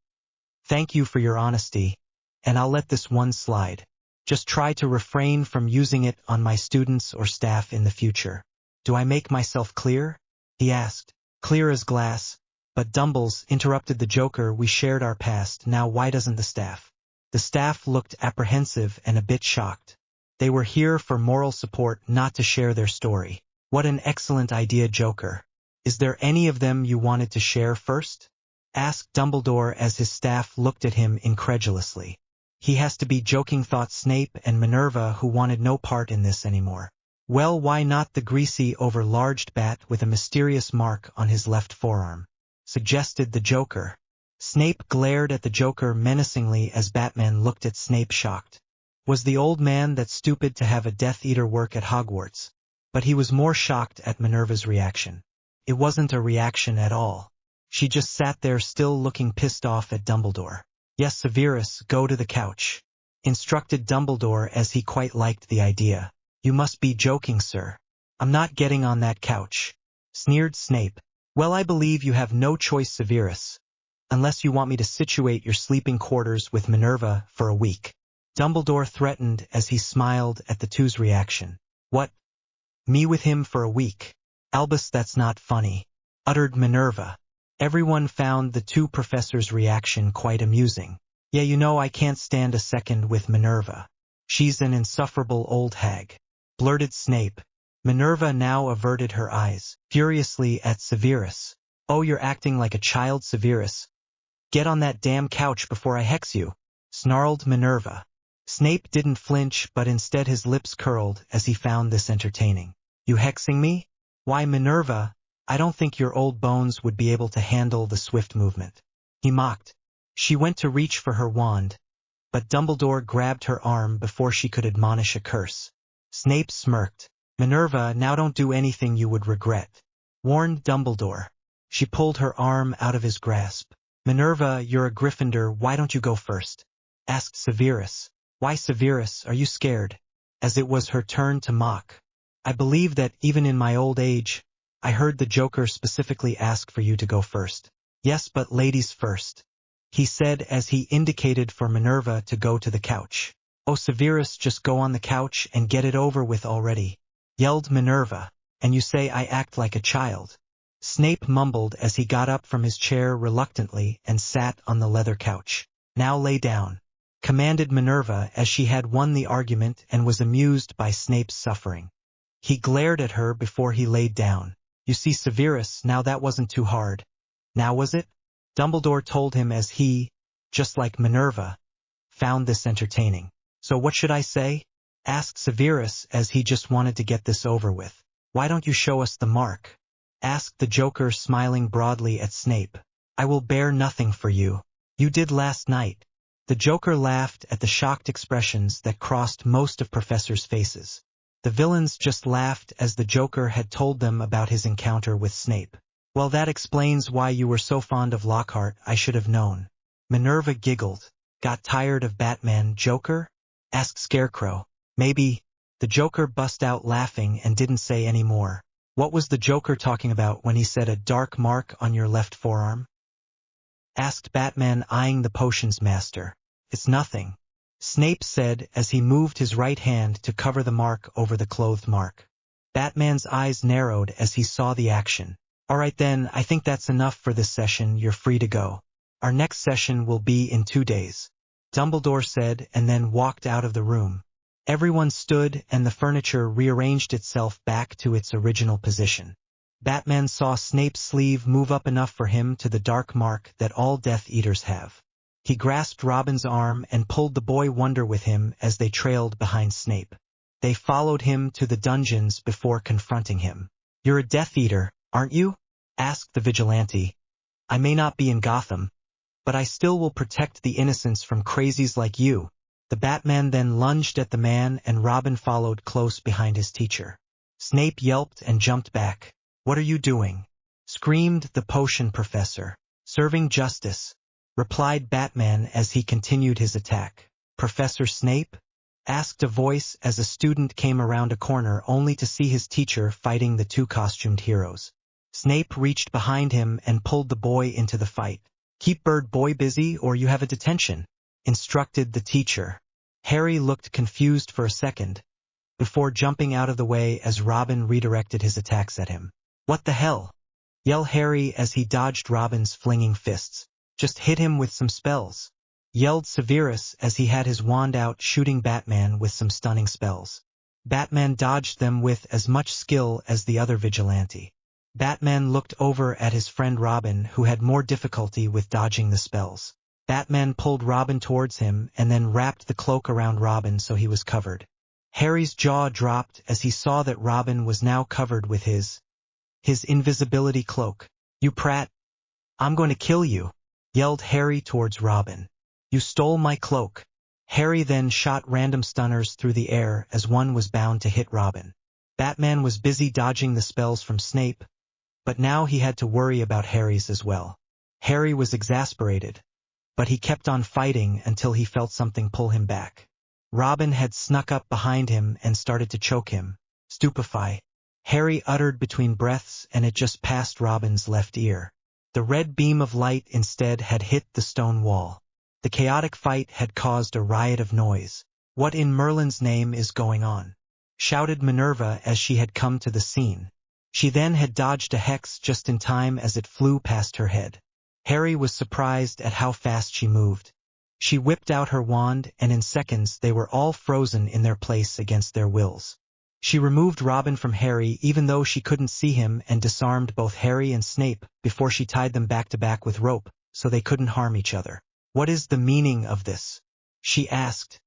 "Thank you for your honesty, and I'll let this one slide. Just try to refrain from using it on my students or staff in the future. Do I make myself clear?" he asked. "Clear as glass. But Dumbles," interrupted the Joker, "we shared our past, now why doesn't the staff?" The staff looked apprehensive and a bit shocked. They were here for moral support, not to share their story. "What an excellent idea, Joker. Is there any of them you wanted to share first?" asked Dumbledore as his staff looked at him incredulously. "He has to be joking," thought Snape and Minerva, who wanted no part in this anymore. "Well, why not the greasy, overlarged bat with a mysterious mark on his left forearm?" suggested the Joker. Snape glared at the Joker menacingly as Batman looked at Snape shocked. Was the old man that stupid to have a Death Eater work at Hogwarts? But he was more shocked at Minerva's reaction. It wasn't a reaction at all. She just sat there still looking pissed off at Dumbledore. "Yes, Sirius, go to the couch," instructed Dumbledore as he quite liked the idea. "You must be joking, sir." "I'm not getting on that couch," sneered Snape. "Well, I believe you have no choice, Sirius, unless you want me to situate your sleeping quarters with Minerva for a week," Dumbledore threatened as he smiled at the two's reaction. "What? Me with him for a week? Albus, that's not funny," uttered Minerva. Everyone found the two professors' reaction quite amusing. "Yeah, you know I can't stand a second with Minerva. She's an insufferable old hag," blurted Snape. Minerva now averted her eyes furiously at Sirius. "Oh, you're acting like a child, Sirius. Get on that damn couch before I hex you," snarled Minerva. Snape didn't flinch, but instead his lips curled as he found this entertaining. "You hexing me? Why, Minerva, I don't think your old bones would be able to handle the swift movement," he mocked. She went to reach for her wand, but Dumbledore grabbed her arm before she could admonish a curse. Snape smirked. "Minerva, now don't do anything you would regret," warned Dumbledore. She pulled her arm out of his grasp. "Minerva, you're a Gryffindor, why don't you go first?" asked Sirius. "Why, Sirius, are you scared?" As it was her turn to mock. "I believe that even in my old age, I heard the Joker specifically ask for you to go first." "Yes, but ladies first," he said as he indicated for Minerva to go to the couch. "Oh, Sirius, just go on the couch and get it over with already," yelled Minerva. "And you say I act like a child?" Snape mumbled as he got up from his chair reluctantly and sat on the leather couch. "Now lay down," commanded Minerva as she had won the argument and was amused by Snape's suffering. He glared at her before he laid down. "You see, Sirius, now that wasn't too hard. Now was it?" Dumbledore told him as he, just like Minerva, found this entertaining. "So what should I say?" asked Sirius as he just wanted to get this over with. "Why don't you show us the mark?" asked the Joker, smiling broadly at Snape. I will bear nothing for you. You did last night. The Joker laughed at the shocked expressions that crossed most of Professor's faces. The villains just laughed as the Joker had told them about his encounter with Snape. Well, that explains why you were so fond of Lockhart, I should have known. Minerva giggled. Got tired of Batman, Joker? Asked Scarecrow. Maybe. The Joker bust out laughing and didn't say any more. What was the Joker talking about when he said a dark mark on your left forearm? Asked Batman, eyeing the potions master. It's nothing. Snape said as he moved his right hand to cover the mark over the clothed mark. Batman's eyes narrowed as he saw the action. All right then, I think that's enough for this session, you're free to go. Our next session will be in 2 days. Dumbledore said and then walked out of the room. Everyone stood and the furniture rearranged itself back to its original position. Batman saw Snape's sleeve move up enough for him to the dark mark that all Death Eaters have. He grasped Robin's arm and pulled the boy Wonder with him as they trailed behind Snape. They followed him to the dungeons before confronting him. You're a Death Eater, aren't you? Asked the vigilante. I may not be in Gotham, but I still will protect the innocents from crazies like you. The Batman then lunged at the man and Robin followed close behind his teacher. Snape yelped and jumped back. What are you doing? Screamed the potion professor. Serving justice, replied Batman as he continued his attack. Professor Snape? Asked a voice as a student came around a corner only to see his teacher fighting the 2 costumed heroes. Snape reached behind him and pulled the boy into the fight. Keep Bird Boy busy or you have a detention, instructed the teacher. Harry looked confused for a second, before jumping out of the way as Robin redirected his attacks at him. What the hell? Yelled Harry as he dodged Robin's flinging fists. Just hit him with some spells. Yelled Sirius as he had his wand out shooting Batman with some stunning spells. Batman dodged them with as much skill as the other vigilante. Batman looked over at his friend Robin, who had more difficulty with dodging the spells. Batman pulled Robin towards him and then wrapped the cloak around Robin so he was covered. Harry's jaw dropped as he saw that Robin was now covered with his invisibility cloak. You prat! I'm going to kill you! Yelled Harry towards Robin. You stole my cloak. Harry then shot random stunners through the air as one was bound to hit Robin. Batman was busy dodging the spells from Snape, but now he had to worry about Harry's as well. Harry was exasperated, but he kept on fighting until he felt something pull him back. Robin had snuck up behind him and started to choke him. Stupefy. Harry uttered between breaths and it just passed Robin's left ear. The red beam of light instead had hit the stone wall. The chaotic fight had caused a riot of noise. What in Merlin's name is going on? Shouted Minerva as she had come to the scene. She then had dodged a hex just in time as it flew past her head. Harry was surprised at how fast she moved. She whipped out her wand and in seconds they were all frozen in their place against their wills. She removed Robin from Harry even though she couldn't see him and disarmed both Harry and Snape before she tied them back to back with rope so they couldn't harm each other. What is the meaning of this? She asked.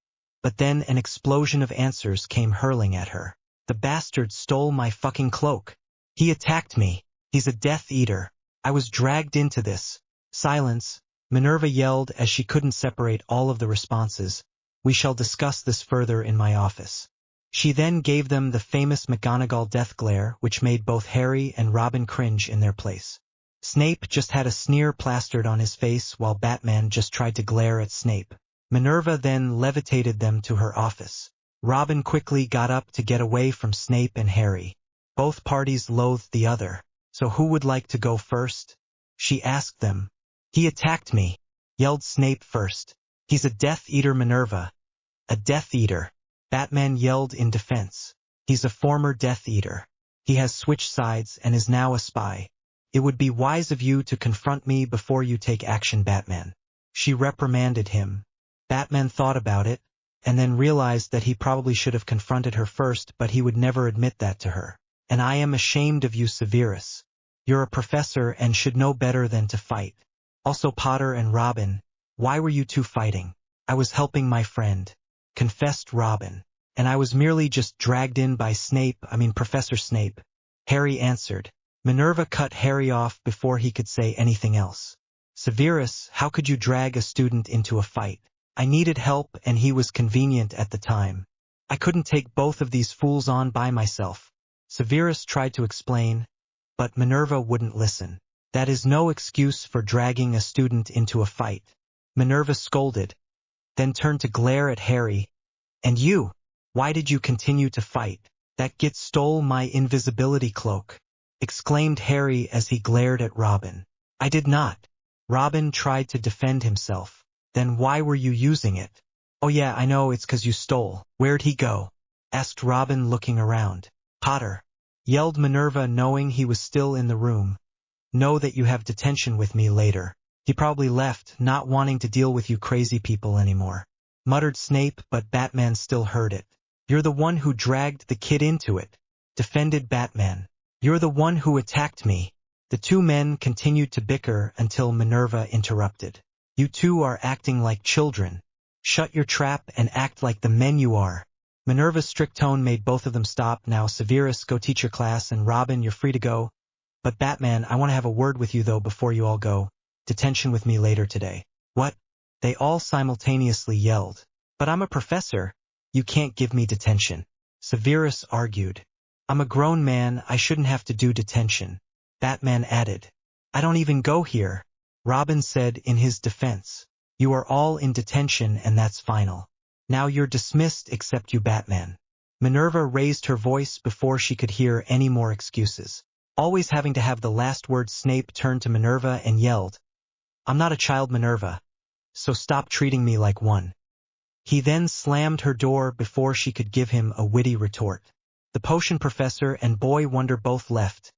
But then an explosion of answers came hurling at her. The bastard stole my fucking cloak. He attacked me. He's a Death Eater. I was dragged into this. Silence, Minerva yelled as she couldn't separate all of the responses. We shall discuss this further in my office. She then gave them the famous McGonagall death glare, which made both Harry and Robin cringe in their place. Snape just had a sneer plastered on his face while Batman just tried to glare at Snape. Minerva then levitated them to her office. Robin quickly got up to get away from Snape and Harry. Both parties loathed the other. So who would like to go first? She asked them. He attacked me, yelled Snape first. He's a Death Eater, Minerva. A Death Eater. Batman yelled in defense. He's a former Death Eater. He has switched sides and is now a spy. It would be wise of you to confront me before you take action, Batman. She reprimanded him. Batman thought about it, and then realized that he probably should have confronted her first, but he would never admit that to her. And I am ashamed of you, Sirius. You're a professor and should know better than to fight. Also Potter and Robin, why were you two fighting? I was helping my friend, confessed Robin. And I was merely just dragged in by Professor Snape. Harry answered. Minerva cut Harry off before he could say anything else. Sirius, how could you drag a student into a fight? I needed help and he was convenient at the time. I couldn't take both of these fools on by myself. Sirius tried to explain, but Minerva wouldn't listen. That is no excuse for dragging a student into a fight. Minerva scolded, then turned to glare at Harry. And you? Why did you continue to fight? That git stole my invisibility cloak, exclaimed Harry as he glared at Robin. I did not. Robin tried to defend himself. Then why were you using it? Oh yeah, I know, it's 'cause you stole. Where'd he go? Asked Robin, looking around. Potter, yelled Minerva, knowing he was still in the room. Know that you have detention with me later. He probably left, not wanting to deal with you crazy people anymore. Muttered Snape, but Batman still heard it. You're the one who dragged the kid into it, defended Batman. You're the one who attacked me. The two men continued to bicker until Minerva interrupted. You two are acting like children. Shut your trap and act like the men you are. Minerva's strict tone made both of them stop. Now Sirius, go teach your class, and Robin, you're free to go. But Batman, I want to have a word with you though before you all go. Detention with me later today. What? They all simultaneously yelled. But I'm a professor. You can't give me detention. Sirius argued. I'm a grown man, I shouldn't have to do detention. Batman added. I don't even go here. Robin said in his defense. You are all in detention and that's final. Now you're dismissed except you, Batman. Minerva raised her voice before she could hear any more excuses. Always having to have the last word, Snape turned to Minerva and yelled. I'm not a child, Minerva, so stop treating me like one. He then slammed her door before she could give him a witty retort. The potion professor and Boy Wonder both left,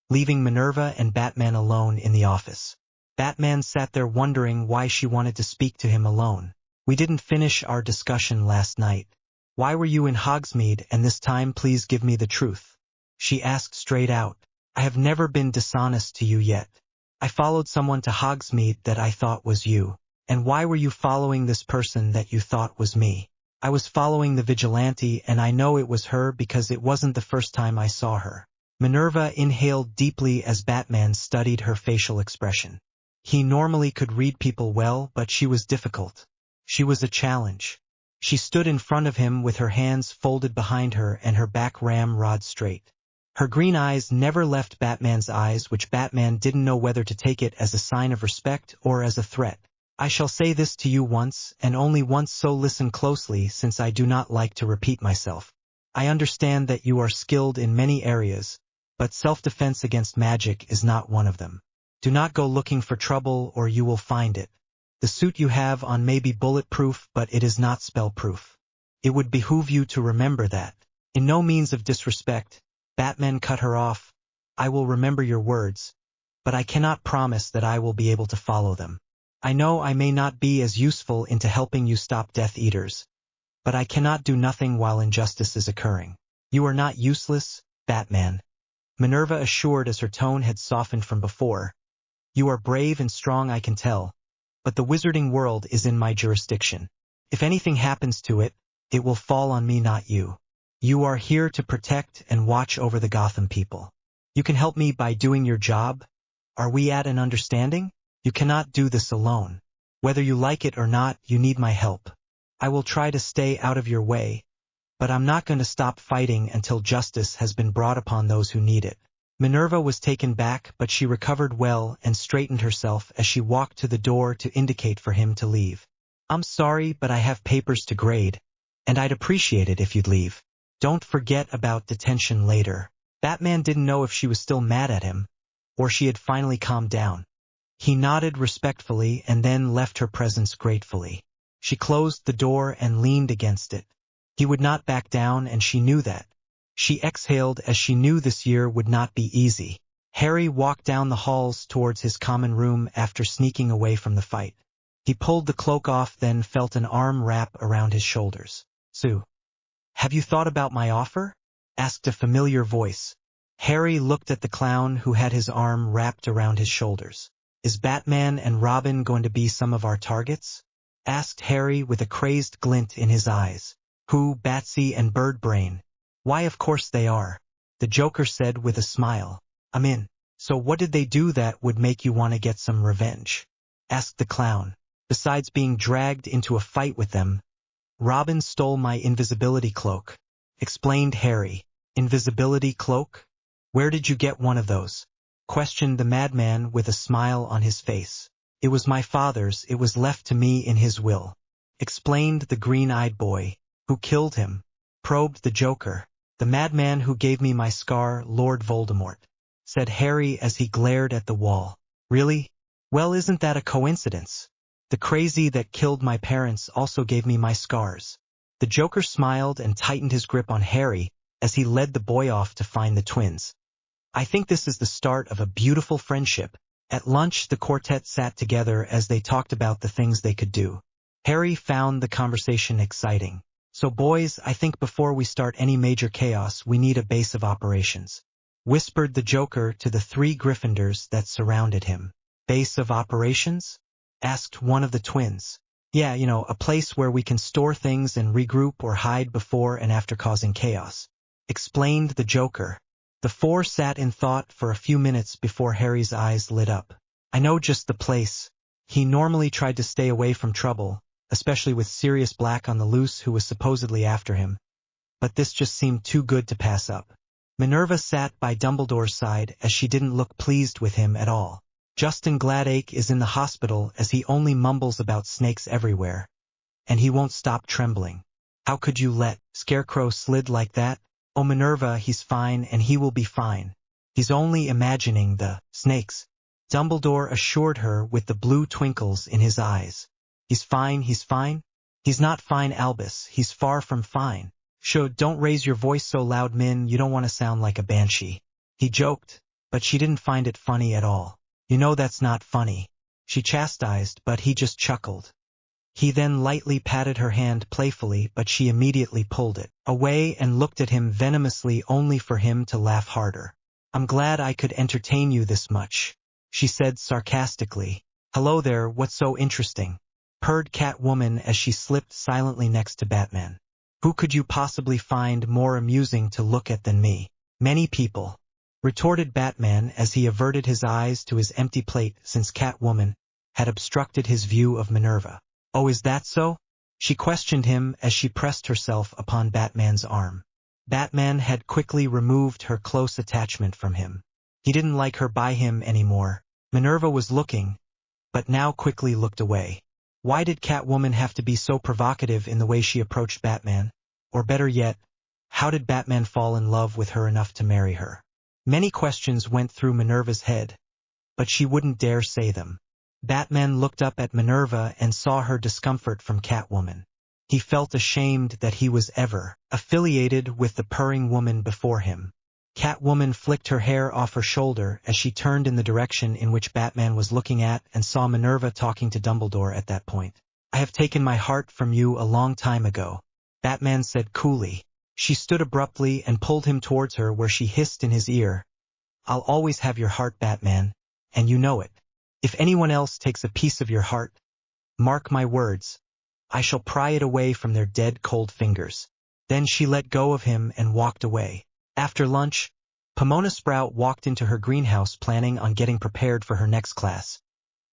leaving Minerva and Batman alone in the office. Batman sat there wondering why she wanted to speak to him alone. We didn't finish our discussion last night. Why were you in Hogsmeade, and this time please give me the truth? She asked straight out. I have never been dishonest to you yet. I followed someone to Hogsmeade that I thought was you. And why were you following this person that you thought was me? I was following the vigilante, and I know it was her because it wasn't the first time I saw her. Minerva inhaled deeply as Batman studied her facial expression. He normally could read people well, but she was difficult. She was a challenge. She stood in front of him with her hands folded behind her and her back ramrod straight. Her green eyes never left Batman's eyes, which Batman didn't know whether to take it as a sign of respect or as a threat. I shall say this to you once, and only once, so listen closely, since I do not like to repeat myself. I understand that you are skilled in many areas, but self-defense against magic is not one of them. Do not go looking for trouble or you will find it. The suit you have on may be bulletproof, but it is not spell-proof. It would behoove you to remember that. In no means of disrespect, Batman cut her off. I will remember your words, but I cannot promise that I will be able to follow them. I know I may not be as useful into helping you stop Death Eaters, but I cannot do nothing while injustice is occurring. You are not useless, Batman, Minerva assured as her tone had softened from before. You are brave and strong, I can tell, but the wizarding world is in my jurisdiction. If anything happens to it, it will fall on me, not you. You are here to protect and watch over the Gotham people. You can help me by doing your job. Are we at an understanding? You cannot do this alone. Whether you like it or not, you need my help. I will try to stay out of your way, but I'm not going to stop fighting until justice has been brought upon those who need it. Minerva was taken back, but she recovered well and straightened herself as she walked to the door to indicate for him to leave. I'm sorry, but I have papers to grade, and I'd appreciate it if you'd leave. Don't forget about detention later. Batman didn't know if she was still mad at him, or she had finally calmed down. He nodded respectfully and then left her presence gratefully. She closed the door and leaned against it. He would not back down, and she knew that. She exhaled as she knew this year would not be easy. Harry walked down the halls towards his common room after sneaking away from the fight. He pulled the cloak off, then felt an arm wrap around his shoulders. Sue, have you thought about my offer? Asked a familiar voice. Harry looked at the clown who had his arm wrapped around his shoulders. Is Batman and Robin going to be some of our targets? Asked Harry with a crazed glint in his eyes. Who, Batsy and Birdbrain? Why, of course they are, the Joker said with a smile. I'm in. So what did they do that would make you want to get some revenge? asked the clown. Besides being dragged into a fight with them, Robin stole my invisibility cloak, explained Harry. Invisibility cloak? Where did you get one of those? Questioned the madman with a smile on his face. It was my father's, it was left to me in his will, explained the green-eyed boy. Who killed him? Probed the Joker. The madman who gave me my scar, Lord Voldemort, said Harry as he glared at the wall. Really? Well, isn't that a coincidence? The crazy that killed my parents also gave me my scars. The Joker smiled and tightened his grip on Harry as he led the boy off to find the twins. I think this is the start of a beautiful friendship. At lunch, the quartet sat together as they talked about the things they could do. Harry found the conversation exciting. So boys, I think before we start any major chaos, we need a base of operations, whispered the Joker to the 3 Gryffindors that surrounded him. Base of operations? Asked one of the twins. Yeah, a place where we can store things and regroup or hide before and after causing chaos, explained the Joker. The 4 sat in thought for a few minutes before Harry's eyes lit up. I know just the place. He normally tried to stay away from trouble, especially with Sirius Black on the loose who was supposedly after him. But this just seemed too good to pass up. Minerva sat by Dumbledore's side as she didn't look pleased with him at all. Justin Gladake is in the hospital as he only mumbles about snakes everywhere. And he won't stop trembling. How could you let Scarecrow slid like that? Oh Minerva, he's fine and he will be fine. He's only imagining the snakes. Dumbledore assured her with the blue twinkles in his eyes. He's fine, he's fine? He's not fine, Albus, he's far from fine. Don't raise your voice so loud, Min, you don't want to sound like a banshee. He joked, but she didn't find it funny at all. You know that's not funny. She chastised, but he just chuckled. He then lightly patted her hand playfully, but she immediately pulled it away and looked at him venomously only for him to laugh harder. I'm glad I could entertain you this much, she said sarcastically. Hello there, what's so interesting? Purred Catwoman as she slipped silently next to Batman. Who could you possibly find more amusing to look at than me? Many people, retorted Batman as he averted his eyes to his empty plate since Catwoman had obstructed his view of Minerva. Oh, is that so? She questioned him as she pressed herself upon Batman's arm. Batman had quickly removed her close attachment from him. He didn't like her by him anymore. Minerva was looking, but now quickly looked away. Why did Catwoman have to be so provocative in the way she approached Batman? Or better yet, how did Batman fall in love with her enough to marry her? Many questions went through Minerva's head, but she wouldn't dare say them. Batman looked up at Minerva and saw her discomfort from Catwoman. He felt ashamed that he was ever affiliated with the purring woman before him. Catwoman flicked her hair off her shoulder as she turned in the direction in which Batman was looking at and saw Minerva talking to Dumbledore at that point. I have taken my heart from you a long time ago, Batman said coolly. She stood abruptly and pulled him towards her where she hissed in his ear. I'll always have your heart, Batman, and you know it. If anyone else takes a piece of your heart, mark my words, I shall pry it away from their dead cold fingers. Then she let go of him and walked away. After lunch, Pomona Sprout walked into her greenhouse planning on getting prepared for her next class,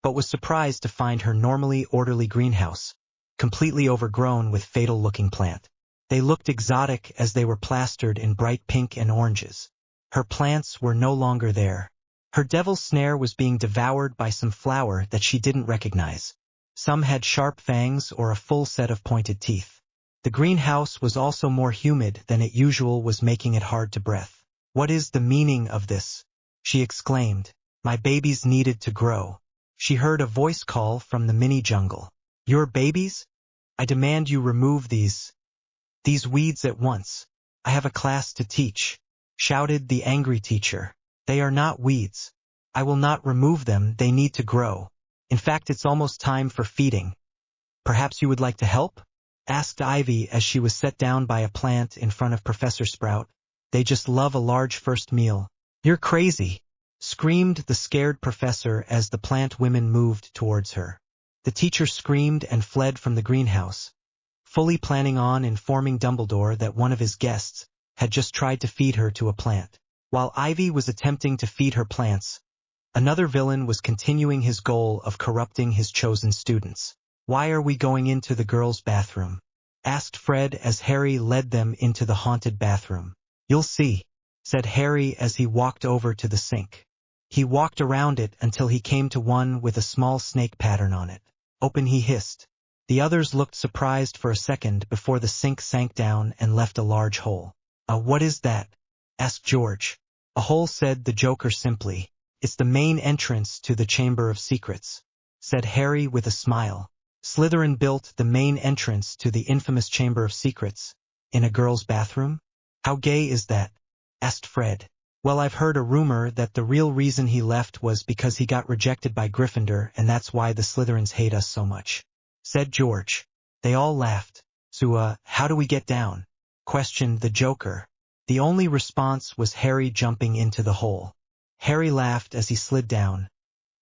but was surprised to find her normally orderly greenhouse completely overgrown with fatal-looking plant. They looked exotic as they were plastered in bright pink and oranges. Her plants were no longer there. Her devil's snare was being devoured by some flower that she didn't recognize. Some had sharp fangs or a full set of pointed teeth. The greenhouse was also more humid than it usual was, making it hard to breathe. What is the meaning of this? She exclaimed. My babies needed to grow. She heard a voice call from the mini jungle. Your babies? I demand you remove these weeds at once. I have a class to teach, shouted the angry teacher. They are not weeds. I will not remove them, they need to grow. In fact, it's almost time for feeding. Perhaps you would like to help? Asked Ivy as she was set down by a plant in front of Professor Sprout. They just love a large first meal. You're crazy, screamed the scared professor as the plant women moved towards her. The teacher screamed and fled from the greenhouse, fully planning on informing Dumbledore that one of his guests had just tried to feed her to a plant. While Ivy was attempting to feed her plants, Another villain was continuing his goal of corrupting his chosen students. "Why are we going into the girls' bathroom?" asked Fred as Harry led them into the haunted bathroom. "You'll see," said Harry as he walked over to the sink. He walked around it until he came to one with a small snake pattern on it. "Open," he hissed. The others looked surprised for a second before the sink sank down and left a large hole. What is that?" asked George. "A hole," said the Joker simply. "It's the main entrance to the Chamber of Secrets," said Harry with a smile. "Slytherin built the main entrance to the infamous Chamber of Secrets in a girl's bathroom? How gay is that?" asked Fred. "Well, I've heard a rumor that the real reason he left was because he got rejected by Gryffindor, and that's why the Slytherins hate us so much," said George. They all laughed. "So, how do we get down?" questioned the Joker. The only response was Harry jumping into the hole. Harry laughed as he slid down,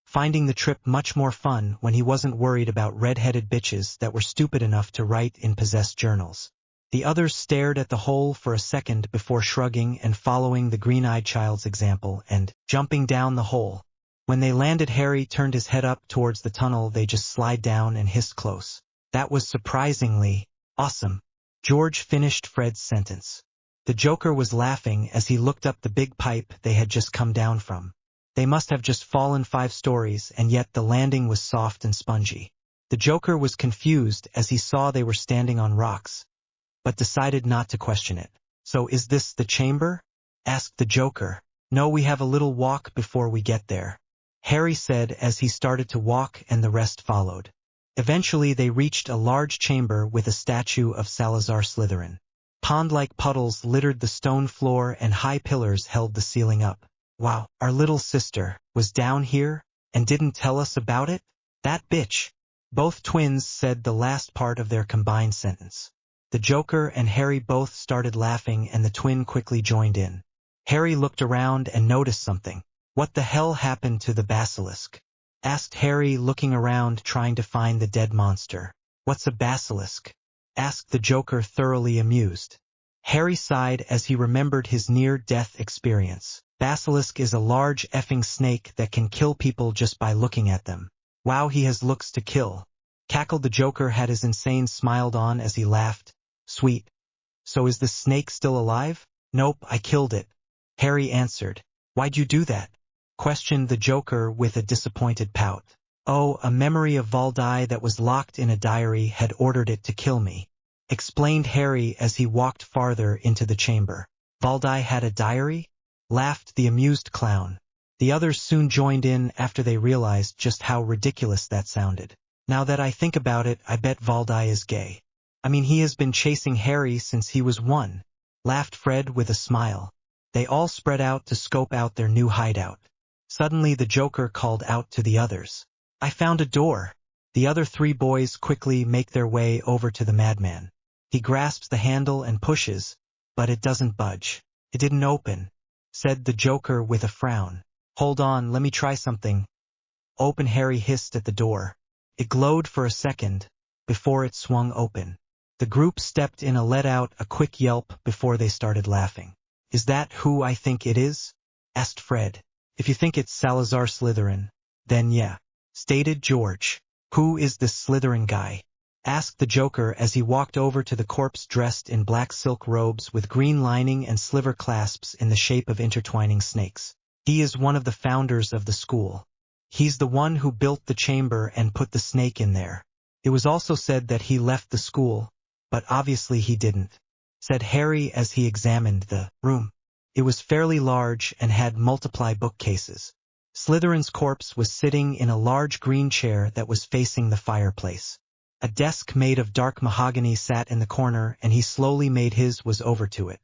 finding the trip much more fun when he wasn't worried about red-headed bitches that were stupid enough to write in possessed journals. The others stared at the hole for a second before shrugging and following the green-eyed child's example and jumping down the hole. When they landed, Harry turned his head up towards the tunnel. They just slide down and hissed close. "That was surprisingly awesome." George finished Fred's sentence. The Joker was laughing as he looked up the big pipe they had just come down from. They must have just fallen 5 stories, and yet the landing was soft and spongy. The Joker was confused as he saw they were standing on rocks, but decided not to question it. "So is this the chamber?" asked the Joker. "No, we have a little walk before we get there," Harry said as he started to walk, and the rest followed. Eventually they reached a large chamber with a statue of Salazar Slytherin. Pond-like puddles littered the stone floor and high pillars held the ceiling up. "Wow, our little sister was down here and didn't tell us about it? That bitch." Both twins said the last part of their combined sentence. The Joker and Harry both started laughing, and the twin quickly joined in. Harry looked around and noticed something. "What the hell happened to the basilisk?" asked Harry, looking around trying to find the dead monster. "What's a basilisk?" asked the Joker, thoroughly amused. Harry sighed as he remembered his near-death experience. "Basilisk is a large effing snake that can kill people just by looking at them." "Wow, he has looks to kill," cackled the Joker, had his insane smile on as he laughed. "Sweet. So is the snake still alive?" "Nope, I killed it," Harry answered. "Why'd you do that?" questioned the Joker with a disappointed pout. "Oh, a memory of Valdi that was locked in a diary had ordered it to kill me," explained Harry as he walked farther into the chamber. "Valdi had a diary?" laughed the amused clown. The others soon joined in after they realized just how ridiculous that sounded. "Now that I think about it, I bet Valdi is gay. I mean, he has been chasing Harry since he was 1, laughed Fred with a smile. They all spread out to scope out their new hideout. Suddenly the Joker called out to the others. "I found a door." The other 3 boys quickly make their way over to the madman. He grasps the handle and pushes, but it doesn't budge. "It didn't open," said the Joker with a frown. "Hold on, let me try something." "Open," Harry hissed at the door. It glowed for a second before it swung open. The group stepped in and let out a quick yelp before they started laughing. "Is that who I think it is?" asked Fred. "If you think it's Salazar Slytherin, then yeah," stated George. "Who is this Slytherin guy?" asked the Joker as he walked over to the corpse dressed in black silk robes with green lining and sliver clasps in the shape of intertwining snakes. "He is one of the founders of the school. He's the one who built the chamber and put the snake in there. It was also said that he left the school, but obviously he didn't," said Harry as he examined the room. It was fairly large and had multiple bookcases. Slytherin's corpse was sitting in a large green chair that was facing the fireplace. A desk made of dark mahogany sat in the corner, and he slowly made his way over to it.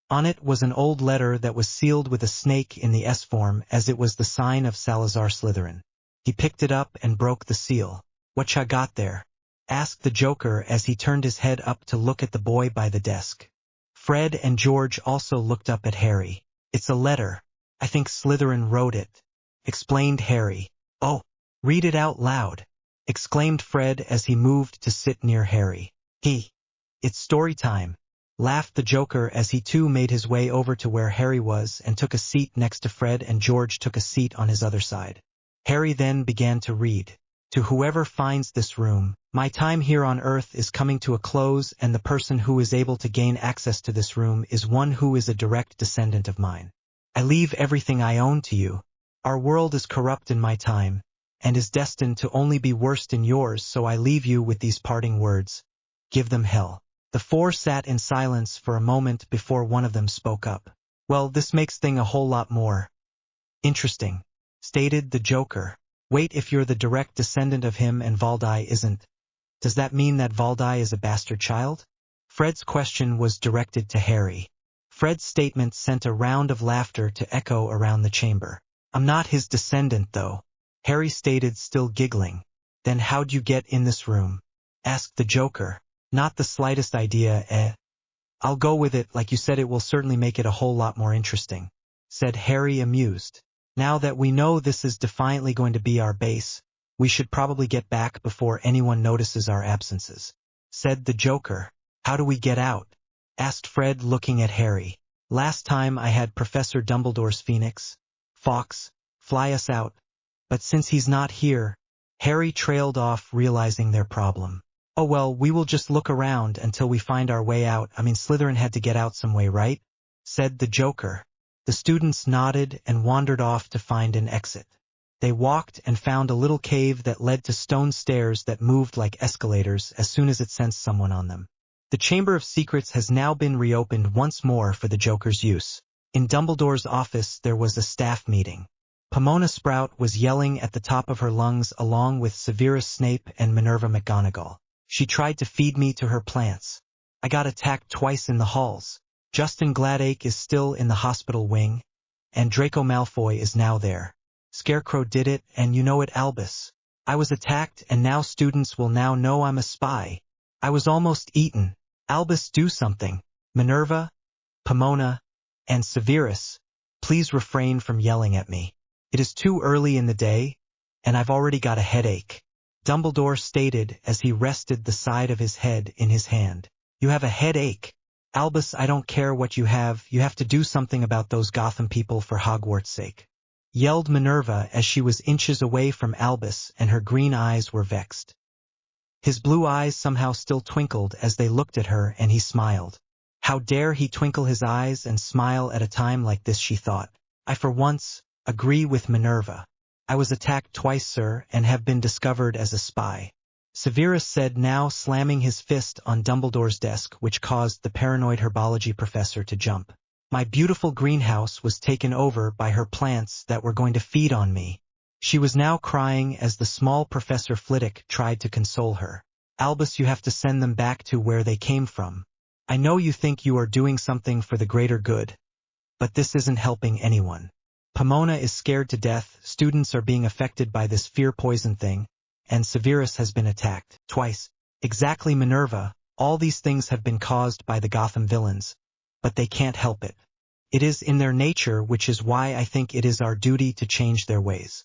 On it was an old letter that was sealed with a snake in the S form, as it was the sign of Salazar Slytherin. He picked it up and broke the seal. "What ya got there?" asked the Joker as he turned his head up to look at the boy by the desk. Fred and George also looked up at Harry. "It's a letter. I think Slytherin wrote it," explained Harry. "Oh, read it out loud," exclaimed Fred as he moved to sit near Harry. "It's story time," laughed the Joker as he too made his way over to where Harry was and took a seat next to Fred, and George took a seat on his other side. Harry then began to read. To whoever finds this room, my time here on Earth is coming to a close, and the person who is able to gain access to this room is one who is a direct descendant of mine. I leave everything I own to you. Our world is corrupt in my time, and is destined to only be worse in yours, so I leave you with these parting words. Give them hell. The four sat in silence for a moment before one of them spoke up. Well, this makes things a whole lot more interesting, stated the Joker. Wait, if you're the direct descendant of him and Valdi isn't, does that mean that Valdi is a bastard child? Fred's question was directed to Harry. Fred's statement sent a round of laughter to echo around the chamber. I'm not his descendant, though, Harry stated, still giggling. Then how'd you get in this room? Asked the Joker. Not the slightest idea, I'll go with it, like you said, it will certainly make it a whole lot more interesting, said Harry, amused. Now that we know this is defiantly going to be our base, we should probably get back before anyone notices our absences, said the Joker. How do we get out? Asked Fred, looking at Harry. Last time I had Professor Dumbledore's Phoenix, Fawkes, fly us out, but since he's not here, Harry trailed off, realizing their problem. Oh well, we will just look around until we find our way out. I mean, Slytherin had to get out some way, right? Said the Joker. The students nodded and wandered off to find an exit. They walked and found a little cave that led to stone stairs that moved like escalators as soon as it sensed someone on them. The Chamber of Secrets has now been reopened once more for the Joker's use. In Dumbledore's office there was a staff meeting. Pomona Sprout was yelling at the top of her lungs along with Severus Snape and Minerva McGonagall. She tried to feed me to her plants. I got attacked twice in the halls. Justin Gladake is still in the hospital wing, and Draco Malfoy is now there. Scarecrow did it, and you know it, Albus. I was attacked, and now students will now know I'm a spy. I was almost eaten. Albus, do something. Minerva, Pomona, and Severus, please refrain from yelling at me. It is too early in the day, and I've already got a headache, Dumbledore stated as he rested the side of his head in his hand. You have a headache? Albus, I don't care what you have to do something about those Gotham people for Hogwarts' sake, yelled Minerva as she was inches away from Albus and her green eyes were vexed. His blue eyes somehow still twinkled as they looked at her, and he smiled. How dare he twinkle his eyes and smile at a time like this, she thought. I for once agree with Minerva. I was attacked twice, sir, and have been discovered as a spy, Severus said, now slamming his fist on Dumbledore's desk, which caused the paranoid herbology professor to jump. My beautiful greenhouse was taken over by her plants that were going to feed on me. She was now crying as the small Professor Flitwick tried to console her. Albus, you have to send them back to where they came from. I know you think you are doing something for the greater good, but this isn't helping anyone. Pomona is scared to death, students are being affected by this fear poison thing, and Severus has been attacked twice. Exactly, Minerva, all these things have been caused by the Gotham villains, but they can't help it. It is in their nature, which is why I think it is our duty to change their ways,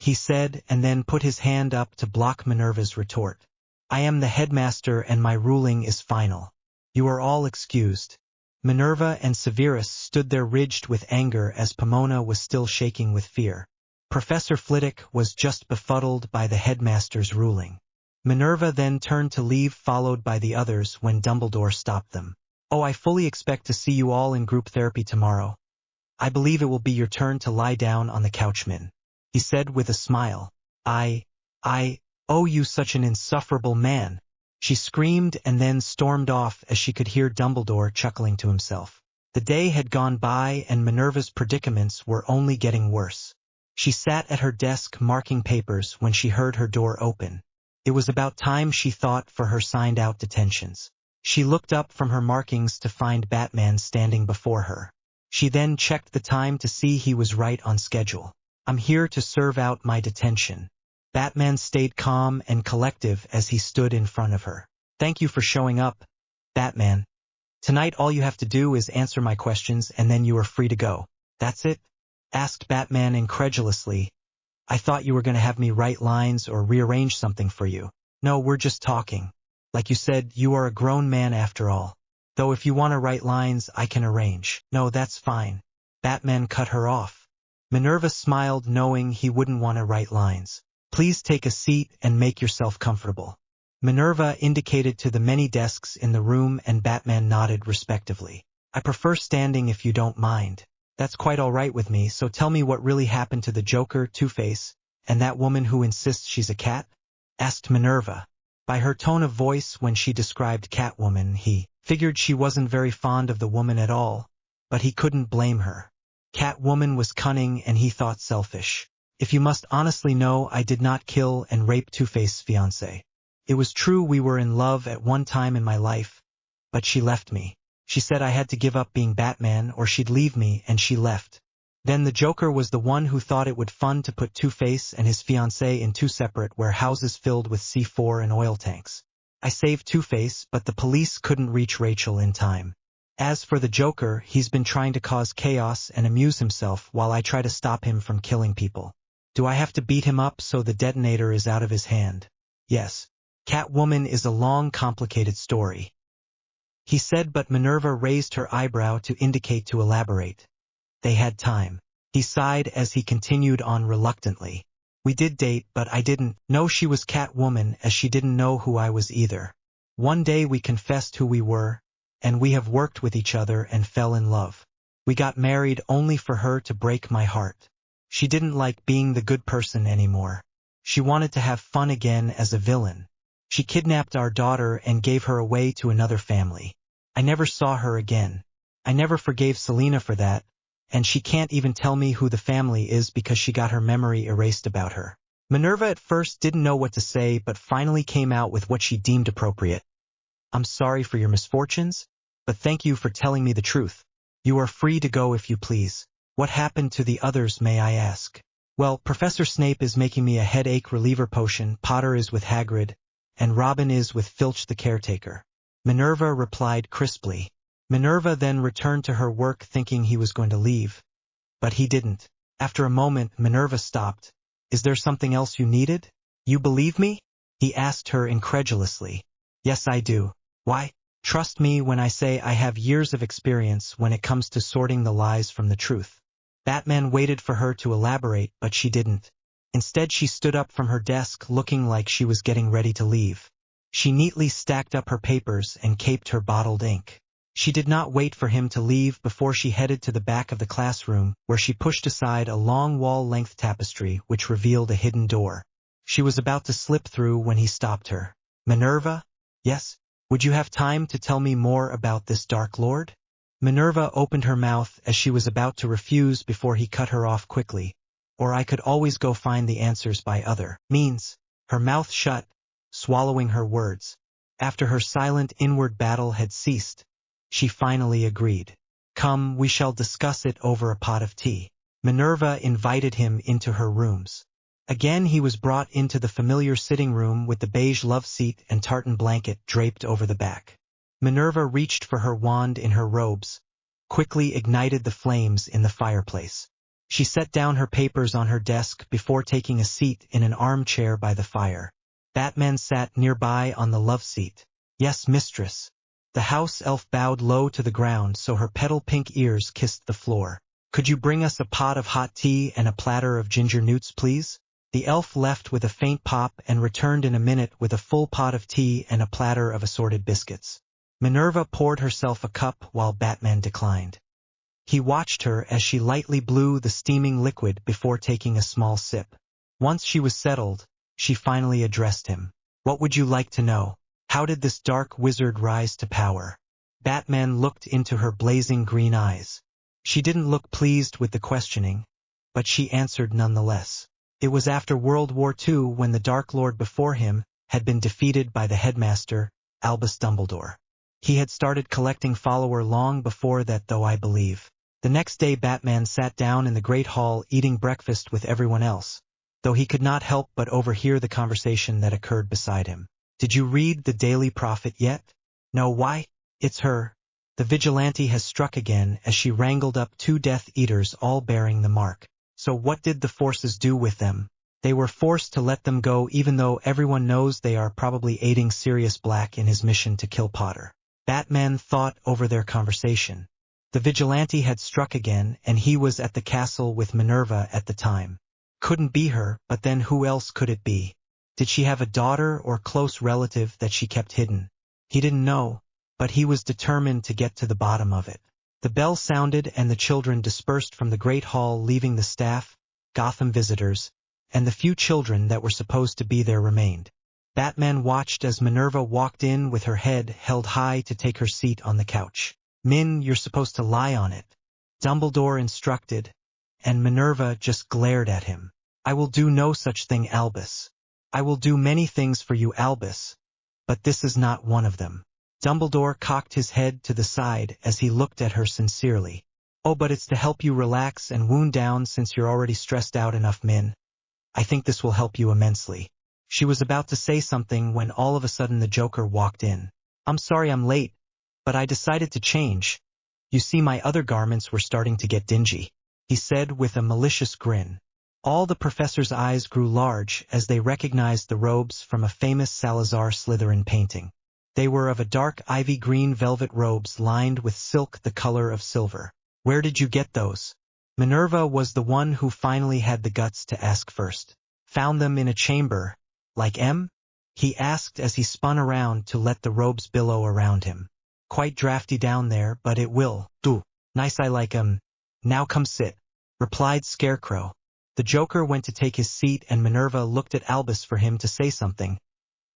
he said, and then put his hand up to block Minerva's retort. I am the headmaster and my ruling is final. You are all excused. Minerva and Severus stood there ridged with anger as Pomona was still shaking with fear. Professor Flitwick was just befuddled by the headmaster's ruling. Minerva then turned to leave, followed by the others, when Dumbledore stopped them. Oh, I fully expect to see you all in group therapy tomorrow. I believe it will be your turn to lie down on the couch, Min, he said with a smile. I, oh, you such an insufferable man, she screamed and then stormed off as she could hear Dumbledore chuckling to himself. The day had gone by and Minerva's predicaments were only getting worse. She sat at her desk marking papers when she heard her door open. It was about time, she thought, for her signed-out detentions. She looked up from her markings to find Batman standing before her. She then checked the time to see he was right on schedule. I'm here to serve out my detention. Batman stayed calm and collective as he stood in front of her. Thank you for showing up, Batman. Tonight all you have to do is answer my questions and then you are free to go. That's it? Asked Batman incredulously. I thought you were going to have me write lines or rearrange something for you. No, we're just talking. Like you said, you are a grown man after all. Though if you want to write lines, I can arrange. No, that's fine. Batman cut her off. Minerva smiled, knowing he wouldn't want to write lines. Please take a seat and make yourself comfortable. Minerva indicated to the many desks in the room and Batman nodded respectively. I prefer standing if you don't mind. That's quite all right with me, so tell me what really happened to the Joker, Two-Face, and that woman who insists she's a cat? Asked Minerva. By her tone of voice when she described Catwoman, he figured she wasn't very fond of the woman at all, but he couldn't blame her. Catwoman was cunning and he thought selfish. If you must honestly know, I did not kill and rape Two-Face's fiancé. It was true we were in love at one time in my life, but she left me. She said I had to give up being Batman or she'd leave me, and she left. Then the Joker was the one who thought it would fun to put Two-Face and his fiancée in two separate warehouses filled with C4 and oil tanks. I saved Two-Face, but the police couldn't reach Rachel in time. As for the Joker, he's been trying to cause chaos and amuse himself while I try to stop him from killing people. Do I have to beat him up so the detonator is out of his hand? Yes. Catwoman is a long, complicated story, he said, but Minerva raised her eyebrow to indicate to elaborate. They had time. He sighed as he continued on reluctantly. We did date, but I didn't know she was Catwoman, as she didn't know who I was either. One day we confessed who we were, and we have worked with each other and fell in love. We got married only for her to break my heart. She didn't like being the good person anymore. She wanted to have fun again as a villain. She kidnapped our daughter and gave her away to another family. I never saw her again. I never forgave Selina for that, and she can't even tell me who the family is because she got her memory erased about her. Minerva at first didn't know what to say, but finally came out with what she deemed appropriate. I'm sorry for your misfortunes, but thank you for telling me the truth. You are free to go if you please. What happened to the others, may I ask? Well, Professor Snape is making me a headache reliever potion, Potter is with Hagrid, and Robin is with Filch the caretaker. Minerva replied crisply. Minerva then returned to her work thinking he was going to leave. But he didn't. After a moment, Minerva stopped. Is there something else you needed? You believe me? He asked her incredulously. Yes, I do. Why? Trust me when I say I have years of experience when it comes to sorting the lies from the truth. Batman waited for her to elaborate, but she didn't. Instead, she stood up from her desk looking like she was getting ready to leave. She neatly stacked up her papers and caped her bottled ink. She did not wait for him to leave before she headed to the back of the classroom, where she pushed aside a long wall-length tapestry which revealed a hidden door. She was about to slip through when he stopped her. Minerva? Yes? Would you have time to tell me more about this Dark Lord? Minerva opened her mouth as she was about to refuse before he cut her off quickly. Or I could always go find the answers by other means. Her mouth shut, swallowing her words. After her silent inward battle had ceased, she finally agreed. Come, we shall discuss it over a pot of tea. Minerva invited him into her rooms. Again he was brought into the familiar sitting room with the beige love seat and tartan blanket draped over the back. Minerva reached for her wand in her robes, quickly ignited the flames in the fireplace. She set down her papers on her desk before taking a seat in an armchair by the fire. Batman sat nearby on the love seat. Yes, mistress. The house elf bowed low to the ground so her petal-pink ears kissed the floor. Could you bring us a pot of hot tea and a platter of ginger newts, please? The elf left with a faint pop and returned in a minute with a full pot of tea and a platter of assorted biscuits. Minerva poured herself a cup while Batman declined. He watched her as she lightly blew the steaming liquid before taking a small sip. Once she was settled, she finally addressed him. What would you like to know? How did this dark wizard rise to power? Batman looked into her blazing green eyes. She didn't look pleased with the questioning, but she answered nonetheless. It was after World War II when the Dark Lord before him had been defeated by the headmaster, Albus Dumbledore. He had started collecting followers long before that, though, I believe. The next day Batman sat down in the Great Hall eating breakfast with everyone else, though he could not help but overhear the conversation that occurred beside him. Did you read the Daily Prophet yet? No, why? It's her. The vigilante has struck again as she wrangled up 2 Death Eaters all bearing the mark. So what did the forces do with them? They were forced to let them go even though everyone knows they are probably aiding Sirius Black in his mission to kill Potter. Batman thought over their conversation. The vigilante had struck again, and he was at the castle with Minerva at the time. Couldn't be her, but then who else could it be? Did she have a daughter or close relative that she kept hidden? He didn't know, but he was determined to get to the bottom of it. The bell sounded and the children dispersed from the great hall, leaving the staff, Gotham visitors, and the few children that were supposed to be there remained. Batman watched as Minerva walked in with her head held high to take her seat on the couch. "Min, you're supposed to lie on it," Dumbledore instructed, and Minerva just glared at him. "I will do no such thing, Albus. I will do many things for you, Albus, but this is not one of them." Dumbledore cocked his head to the side as he looked at her sincerely. "Oh, but it's to help you relax and wound down since you're already stressed out enough, Min. I think this will help you immensely." She was about to say something when all of a sudden the Joker walked in. "I'm sorry I'm late, but I decided to change. You see, my other garments were starting to get dingy," he said with a malicious grin. All the professor's eyes grew large as they recognized the robes from a famous Salazar Slytherin painting. They were of a dark ivy-green velvet robes lined with silk the color of silver. "Where did you get those?" Minerva was the one who finally had the guts to ask first. "Found them in a chamber, like M?" he asked as he spun around to let the robes billow around him. "Quite drafty down there, but it will do. Nice, I like 'em. Now come sit," replied Scarecrow. The Joker went to take his seat and Minerva looked at Albus for him to say something,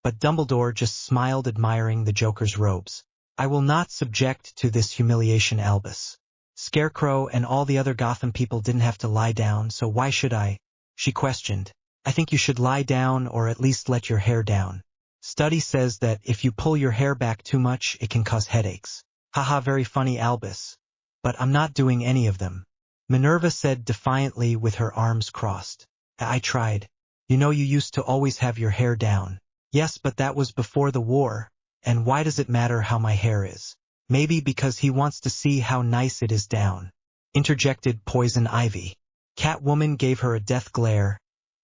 but Dumbledore just smiled, admiring the Joker's robes. "I will not subject to this humiliation, Albus. Scarecrow and all the other Gotham people didn't have to lie down, so why should I?" she questioned. "I think you should lie down or at least let your hair down. Study says that if you pull your hair back too much, it can cause headaches." "Haha, very funny, Albus. But I'm not doing any of them," Minerva said defiantly with her arms crossed. "I tried. You know you used to always have your hair down." "Yes, but that was before the war, and why does it matter how my hair is?" "Maybe because he wants to see how nice it is down," interjected Poison Ivy. Catwoman gave her a death glare,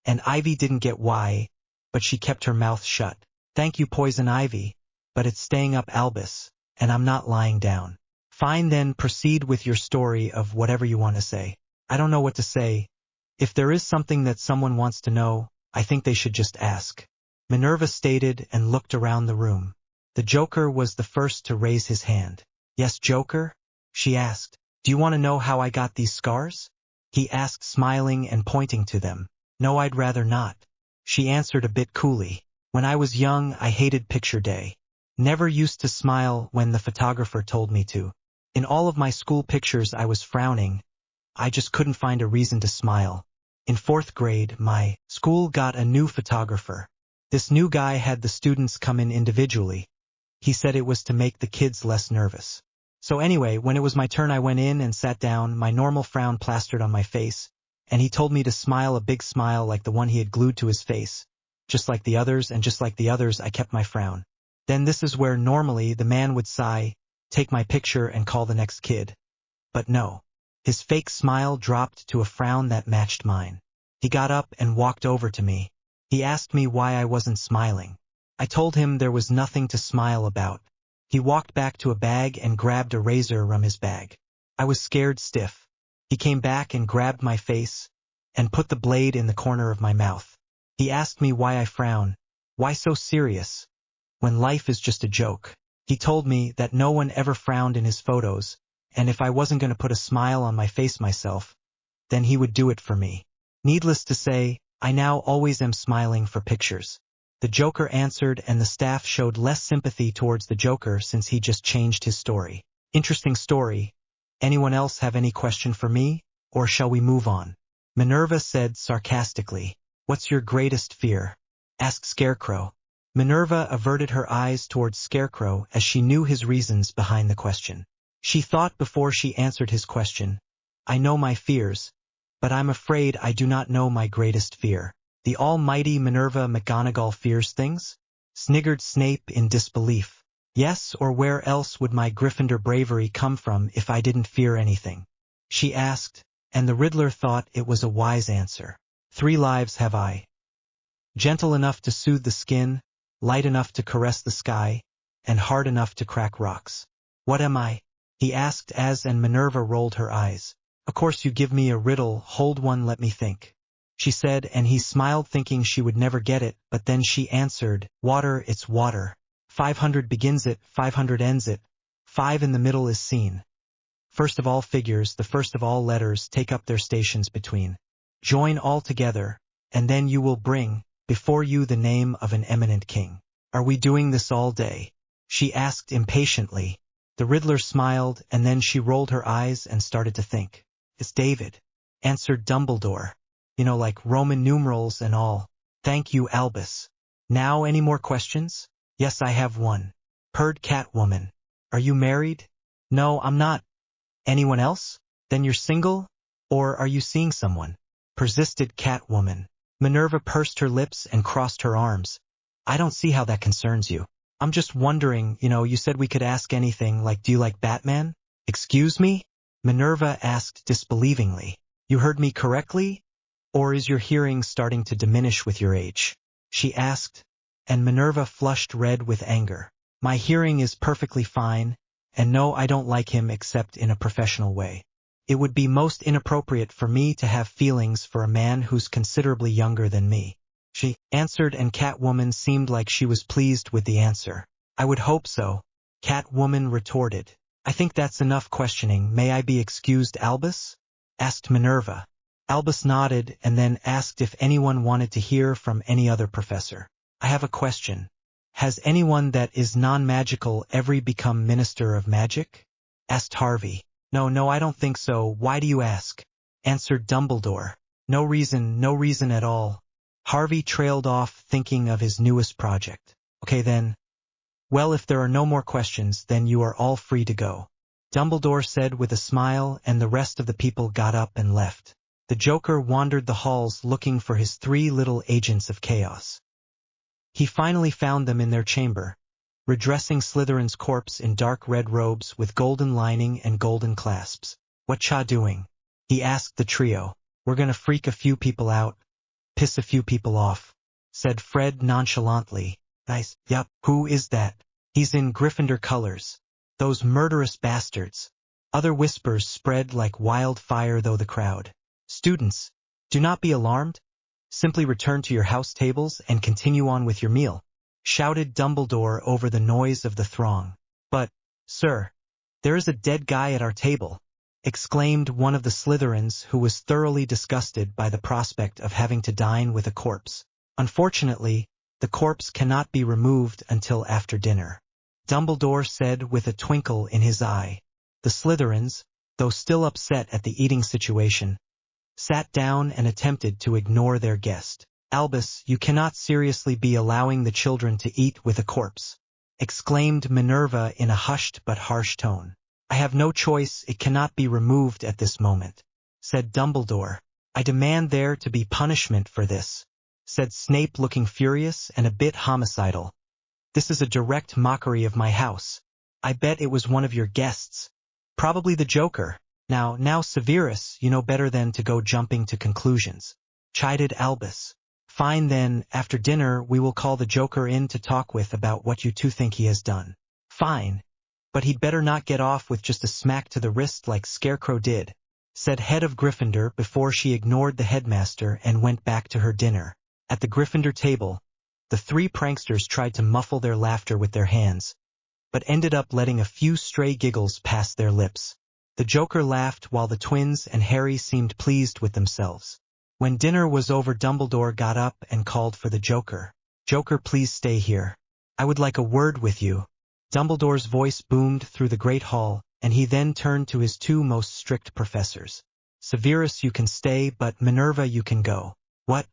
and Ivy didn't get why, but she kept her mouth shut. "Thank you, Poison Ivy, but it's staying up, Albus, and I'm not lying down." "Fine, then proceed with your story of whatever you want to say." "I don't know what to say. If there is something that someone wants to know, I think they should just ask," Minerva stated and looked around the room. The Joker was the first to raise his hand. "Yes, Joker?" she asked. "Do you want to know how I got these scars?" he asked, smiling and pointing to them. "No, I'd rather not," she answered a bit coolly. "When I was young, I hated picture day. Never used to smile when the photographer told me to. In all of my school pictures I was frowning. I just couldn't find a reason to smile. In 4th grade, my school got a new photographer. This new guy had the students come in individually. He said it was to make the kids less nervous. So anyway, when it was my turn, I went in and sat down, my normal frown plastered on my face, and he told me to smile, a big smile like the one he had glued to his face. Just like the others, and just like the others, I kept my frown. Then this is where normally the man would sigh, take my picture and call the next kid. But no. His fake smile dropped to a frown that matched mine. He got up and walked over to me. He asked me why I wasn't smiling. I told him there was nothing to smile about. He walked back to a bag and grabbed a razor from his bag. I was scared stiff. He came back and grabbed my face and put the blade in the corner of my mouth. He asked me why I frown, why so serious, when life is just a joke. He told me that no one ever frowned in his photos, and if I wasn't going to put a smile on my face myself, then he would do it for me. Needless to say, I now always am smiling for pictures. The Joker answered, and the staff showed less sympathy towards the Joker since he just changed his story. Interesting story. Anyone else have any question for me, or shall we move on? Minerva said sarcastically. What's your greatest fear? Asked Scarecrow. Minerva averted her eyes towards Scarecrow as she knew his reasons behind the question. She thought before she answered his question. I know my fears, but I'm afraid I do not know my greatest fear. The almighty Minerva McGonagall fears things? Sniggered Snape in disbelief. Yes, or where else would my Gryffindor bravery come from if I didn't fear anything? She asked, and the Riddler thought it was a wise answer. 3 lives have I. Gentle enough to soothe the skin, light enough to caress the sky, and hard enough to crack rocks. What am I? He asked and Minerva rolled her eyes. Of course you give me a riddle, hold one, let me think. She said, and he smiled thinking she would never get it, but then she answered, water, it's water. 500 begins it, 500 ends it. 5 in the middle is seen. First of all figures, the first of all letters take up their stations between. Join all together, and then you will bring before you the name of an eminent king. Are we doing this all day? She asked impatiently. The Riddler smiled, and then she rolled her eyes and started to think. It's David, answered Dumbledore. You know, like Roman numerals and all. Thank you, Albus. Now any more questions? Yes, I have one. Purred Catwoman. Are you married? No, I'm not. Anyone else? Then you're single? Or are you seeing someone? Persisted Catwoman. Minerva pursed her lips and crossed her arms. I don't see how that concerns you. I'm just wondering, you said we could ask anything, like do you like Batman? Excuse me? Minerva asked disbelievingly. You heard me correctly? Or is your hearing starting to diminish with your age? She asked, and Minerva flushed red with anger. My hearing is perfectly fine, and no, I don't like him except in a professional way. It would be most inappropriate for me to have feelings for a man who's considerably younger than me. She answered, and Catwoman seemed like she was pleased with the answer. I would hope so, Catwoman retorted. I think that's enough questioning. May I be excused, Albus? Asked Minerva. Albus nodded and then asked if anyone wanted to hear from any other professor. I have a question. Has anyone that is non-magical ever become Minister of Magic? Asked Harvey. No, I don't think so. Why do you ask? Answered Dumbledore. No reason at all. Harvey trailed off, thinking of his newest project. Okay then. Well, if there are no more questions, then you are all free to go. Dumbledore said with a smile, and the rest of the people got up and left. The Joker wandered the halls looking for his 3 little agents of chaos. He finally found them in their chamber, redressing Slytherin's corpse in dark red robes with golden lining and golden clasps. What cha doing? He asked the trio. We're gonna freak a few people out, piss a few people off, said Fred nonchalantly. Nice, yup, who is that? He's in Gryffindor colors. Those murderous bastards. Other whispers spread like wildfire though the crowd. Students, do not be alarmed. Simply return to your house tables and continue on with your meal, shouted Dumbledore over the noise of the throng. But, sir, there is a dead guy at our table, exclaimed one of the Slytherins who was thoroughly disgusted by the prospect of having to dine with a corpse. Unfortunately, the corpse cannot be removed until after dinner, Dumbledore said with a twinkle in his eye. The Slytherins, though still upset at the eating situation, sat down and attempted to ignore their guest. Albus, you cannot seriously be allowing the children to eat with a corpse, exclaimed Minerva in a hushed but harsh tone. I have no choice, it cannot be removed at this moment, said Dumbledore. I demand there to be punishment for this, said Snape looking furious and a bit homicidal. This is a direct mockery of my house. I bet it was one of your guests. Probably the Joker. Now, Severus, you know better than to go jumping to conclusions, chided Albus. Fine then, after dinner we will call the Joker in to talk with about what you two think he has done. Fine. But he'd better not get off with just a smack to the wrist like Scarecrow did, said Head of Gryffindor before she ignored the headmaster and went back to her dinner. At the Gryffindor table, the 3 pranksters tried to muffle their laughter with their hands, but ended up letting a few stray giggles pass their lips. The Joker laughed while the twins and Harry seemed pleased with themselves. When dinner was over, Dumbledore got up and called for the Joker. Joker, please stay here. I would like a word with you. Dumbledore's voice boomed through the great hall, and he then turned to his 2 most strict professors. Severus, you can stay, but Minerva, you can go. What?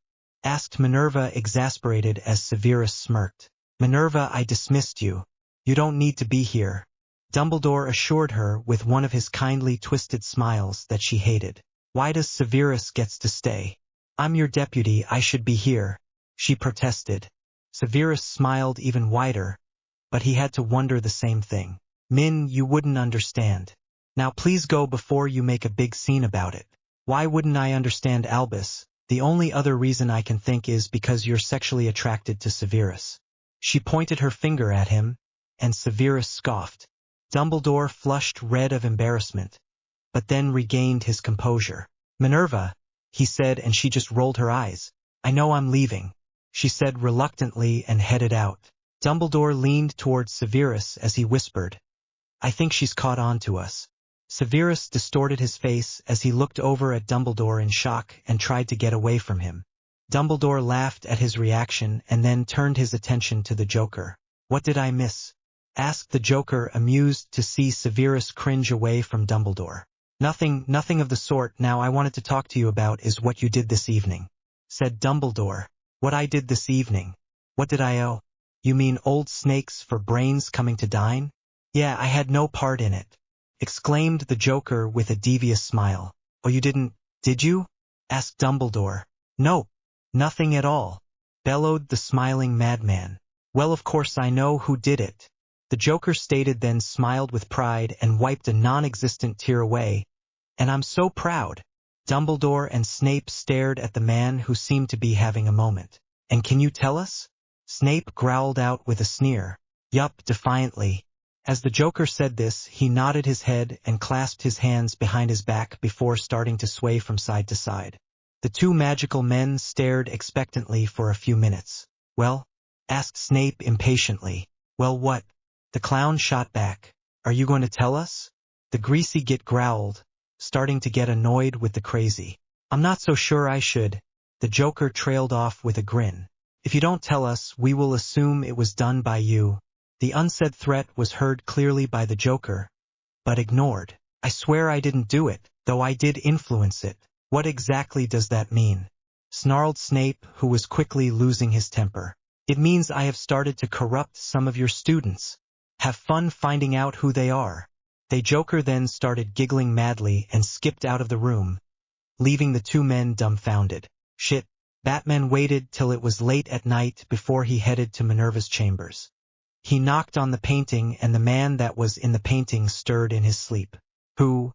Asked Minerva, exasperated as Severus smirked. Minerva, I dismissed you. You don't need to be here. Dumbledore assured her with one of his kindly twisted smiles that she hated. Why does Severus gets to stay? I'm your deputy, I should be here, she protested. Severus smiled even wider, but he had to wonder the same thing. Min, you wouldn't understand. Now please go before you make a big scene about it. Why wouldn't I understand, Albus? The only other reason I can think is because you're sexually attracted to Severus. She pointed her finger at him, and Severus scoffed. Dumbledore flushed red of embarrassment, but then regained his composure. "Minerva," he said, and she just rolled her eyes. "I know I'm leaving," she said reluctantly and headed out. Dumbledore leaned towards Severus as he whispered, "I think she's caught on to us." Severus distorted his face as he looked over at Dumbledore in shock and tried to get away from him. Dumbledore laughed at his reaction and then turned his attention to the Joker. "What did I miss?" asked the Joker, amused to see Severus cringe away from Dumbledore. Nothing of the sort. Now I wanted to talk to you about is what you did this evening," said Dumbledore. "What I did this evening? What did I owe? You mean old snakes for brains coming to dine?" "Yeah, I had no part in it," exclaimed the Joker with a devious smile. "Oh, you didn't, did you?" asked Dumbledore. "Nope, nothing at all," bellowed the smiling madman. "Well, of course I know who did it," the Joker stated, then smiled with pride and wiped a non-existent tear away. "And I'm so proud." Dumbledore and Snape stared at the man who seemed to be having a moment. "And can you tell us?" Snape growled out with a sneer. "Yup," defiantly. As the Joker said this, he nodded his head and clasped his hands behind his back before starting to sway from side to side. The two magical men stared expectantly for a few minutes. "Well?" asked Snape impatiently. "Well, what?" the clown shot back. "Are you going to tell us?" the greasy git growled, starting to get annoyed with the crazy. "I'm not so sure I should," the Joker trailed off with a grin. "If you don't tell us, we will assume it was done by you." The unsaid threat was heard clearly by the Joker, but ignored. "I swear I didn't do it, though I did influence it." "What exactly does that mean?" snarled Snape, who was quickly losing his temper. "It means I have started to corrupt some of your students. Have fun finding out who they are." The Joker then started giggling madly and skipped out of the room, leaving the two men dumbfounded. "Shit." Batman waited till it was late at night before he headed to Minerva's chambers. He knocked on the painting, and the man that was in the painting stirred in his sleep. Who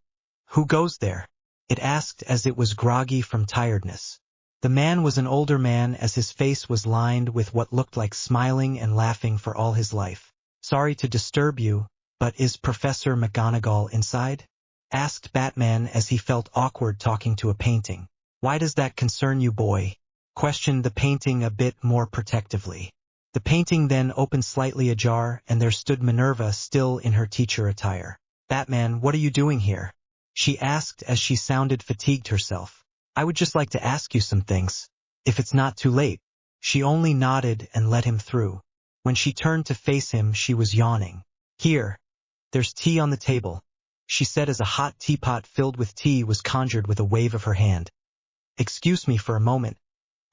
goes there?" it asked as it was groggy from tiredness. The man was an older man, as his face was lined with what looked like smiling and laughing for all his life. "Sorry to disturb you, but is Professor McGonagall inside?" asked Batman as he felt awkward talking to a painting. "Why does that concern you, boy?" questioned the painting a bit more protectively. The painting then opened slightly ajar, and there stood Minerva, still in her teacher attire. "Batman, what are you doing here?" she asked as she sounded fatigued herself. "I would just like to ask you some things, if it's not too late." She only nodded and let him through. When she turned to face him, she was yawning. "Here, there's tea on the table," she said as a hot teapot filled with tea was conjured with a wave of her hand. "Excuse me for a moment,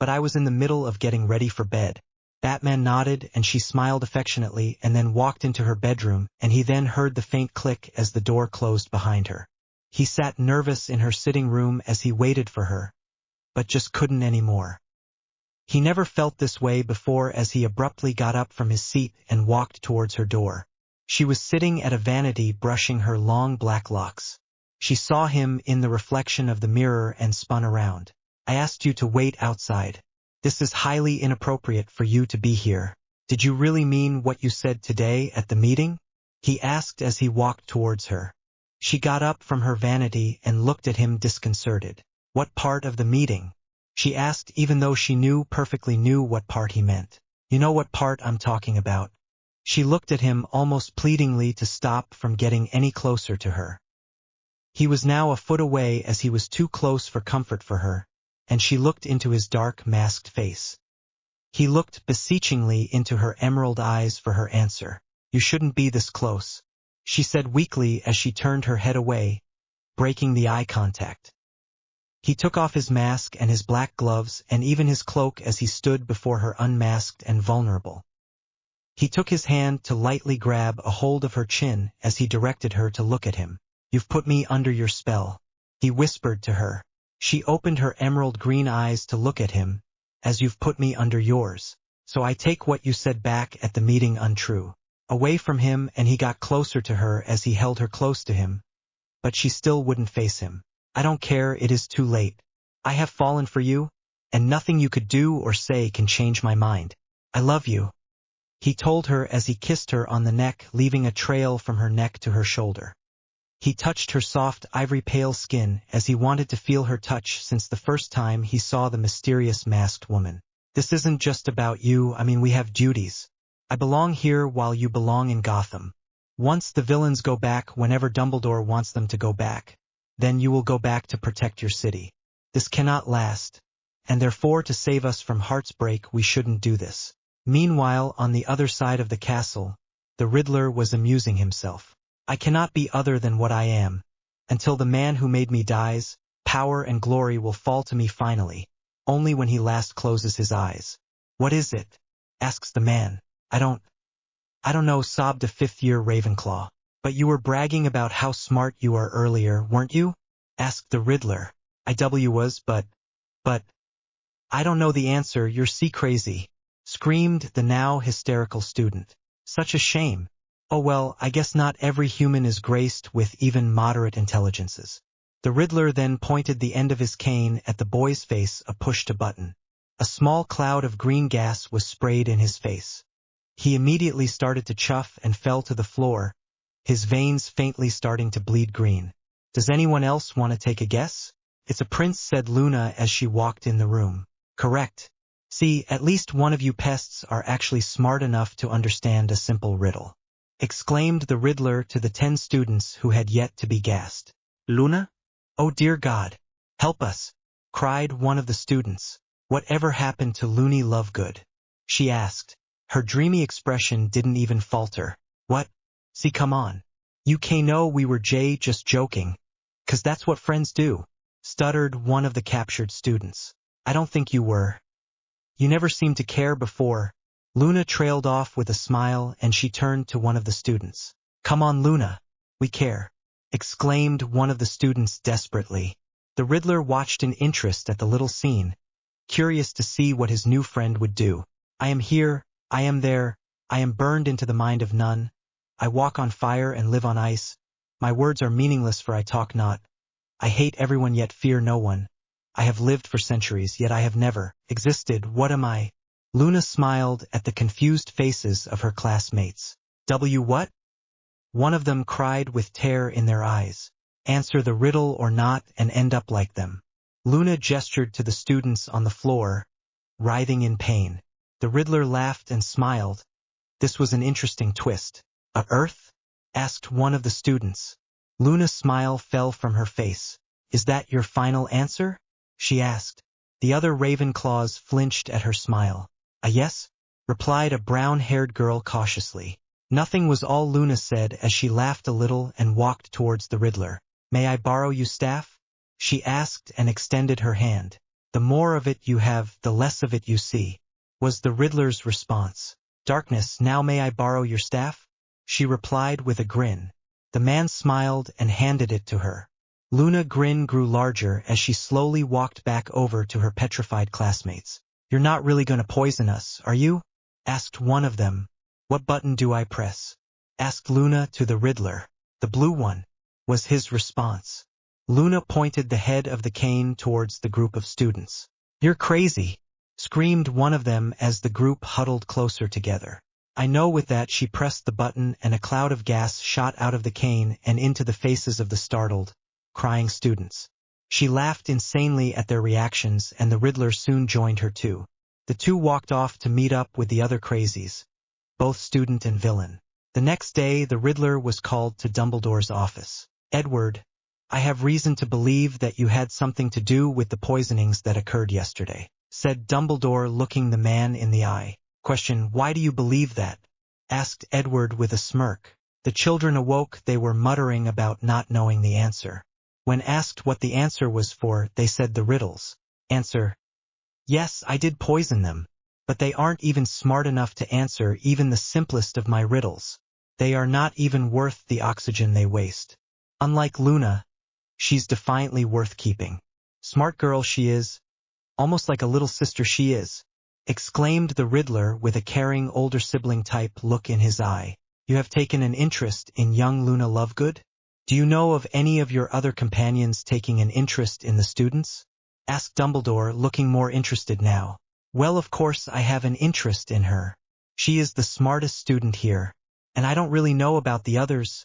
but I was in the middle of getting ready for bed." Batman nodded, and she smiled affectionately and then walked into her bedroom, and he then heard the faint click as the door closed behind her. He sat nervous in her sitting room as he waited for her, but just couldn't anymore. He never felt this way before as he abruptly got up from his seat and walked towards her door. She was sitting at a vanity brushing her long black locks. She saw him in the reflection of the mirror and spun around. "I asked you to wait outside. This is highly inappropriate for you to be here. Did you really mean what you said today at the meeting?" he asked as he walked towards her. She got up from her vanity and looked at him disconcerted. "What part of the meeting?" she asked, even though she perfectly knew what part he meant. "You know what part I'm talking about." She looked at him almost pleadingly to stop from getting any closer to her. He was now a foot away as he was too close for comfort for her, and she looked into his dark, masked face. He looked beseechingly into her emerald eyes for her answer. "You shouldn't be this close," she said weakly as she turned her head away, breaking the eye contact. He took off his mask and his black gloves and even his cloak as he stood before her unmasked and vulnerable. He took his hand to lightly grab a hold of her chin as he directed her to look at him. "You've put me under your spell," he whispered to her. She opened her emerald green eyes to look at him, "As you've put me under yours. So I take what you said back at the meeting untrue." Away from him, and he got closer to her as he held her close to him, but she still wouldn't face him. "I don't care, it is too late. I have fallen for you, and nothing you could do or say can change my mind. I love you." he told her as he kissed her on the neck, leaving a trail from her neck to her shoulder. He touched her soft, ivory-pale skin as he wanted to feel her touch since the first time he saw the mysterious masked woman. This isn't just about you, we have duties. I belong here while you belong in Gotham. Once the villains go back whenever Dumbledore wants them to go back, then you will go back to protect your city. This cannot last, and therefore to save us from heart's break we shouldn't do this. Meanwhile, on the other side of the castle, the Riddler was amusing himself. I cannot be other than what I am. Until the man who made me dies, power and glory will fall to me finally, only when he last closes his eyes. What is it? Asks the man. I don't know, sobbed a fifth-year Ravenclaw. But you were bragging about how smart you are earlier, weren't you? Asked the Riddler. I was, but I don't know the answer, you're crazy, screamed the now hysterical student. Such a shame. Oh well, I guess not every human is graced with even moderate intelligences. The Riddler then pointed the end of his cane at the boy's face, pushed a button. A small cloud of green gas was sprayed in his face. He immediately started to chuff and fell to the floor, his veins faintly starting to bleed green. Does anyone else want to take a guess? It's a prince, said Luna as she walked in the room. Correct. See, at least one of you pests are actually smart enough to understand a simple riddle, exclaimed the Riddler to the 10 students who had yet to be gassed. Luna? Oh dear God, help us, cried one of the students. Whatever happened to Loony Lovegood? She asked. Her dreamy expression didn't even falter. What? See, come on. You know we were just joking. 'Cause that's what friends do, stuttered one of the captured students. I don't think you were. You never seemed to care before. Luna trailed off with a smile and she turned to one of the students. Come on, Luna. We care, exclaimed one of the students desperately. The Riddler watched in interest at the little scene, curious to see what his new friend would do. I am here, I am there, I am burned into the mind of none. I walk on fire and live on ice. My words are meaningless for I talk not. I hate everyone yet fear no one. I have lived for centuries yet I have never existed. What am I? Luna smiled at the confused faces of her classmates. What? One of them cried with terror in their eyes. Answer the riddle or not and end up like them. Luna gestured to the students on the floor, writhing in pain. The Riddler laughed and smiled. This was an interesting twist. A Earth? Asked one of the students. Luna's smile fell from her face. Is that your final answer? She asked. The other Ravenclaws flinched at her smile. A yes? Replied a brown-haired girl cautiously. Nothing was all Luna said as she laughed a little and walked towards the Riddler. May I borrow your staff? She asked and extended her hand. The more of it you have, the less of it you see, was the Riddler's response. Darkness, now may I borrow your staff? She replied with a grin. The man smiled and handed it to her. Luna's grin grew larger as she slowly walked back over to her petrified classmates. You're not really going to poison us, are you? Asked one of them. What button do I press? Asked Luna to the Riddler. The blue one, was his response. Luna pointed the head of the cane towards the group of students. You're crazy, screamed one of them as the group huddled closer together. I know. With that she pressed the button and a cloud of gas shot out of the cane and into the faces of the startled, crying students. She laughed insanely at their reactions and the Riddler soon joined her too. The two walked off to meet up with the other crazies, both student and villain. The next day the Riddler was called to Dumbledore's office. Edward, I have reason to believe that you had something to do with the poisonings that occurred yesterday, said Dumbledore looking the man in the eye. Question, why do you believe that? Asked Edward with a smirk. The children awoke. They were muttering about not knowing the answer. When asked what the answer was for, they said the riddles. Answer, yes, I did poison them, but they aren't even smart enough to answer even the simplest of my riddles. They are not even worth the oxygen they waste. Unlike Luna, she's defiantly worth keeping. Smart girl she is. Almost like a little sister she is, exclaimed the Riddler with a caring older sibling type look in his eye. You have taken an interest in young Luna Lovegood? Do you know of any of your other companions taking an interest in the students? Asked Dumbledore, looking more interested now. Well, of course I have an interest in her. She is the smartest student here, and I don't really know about the others.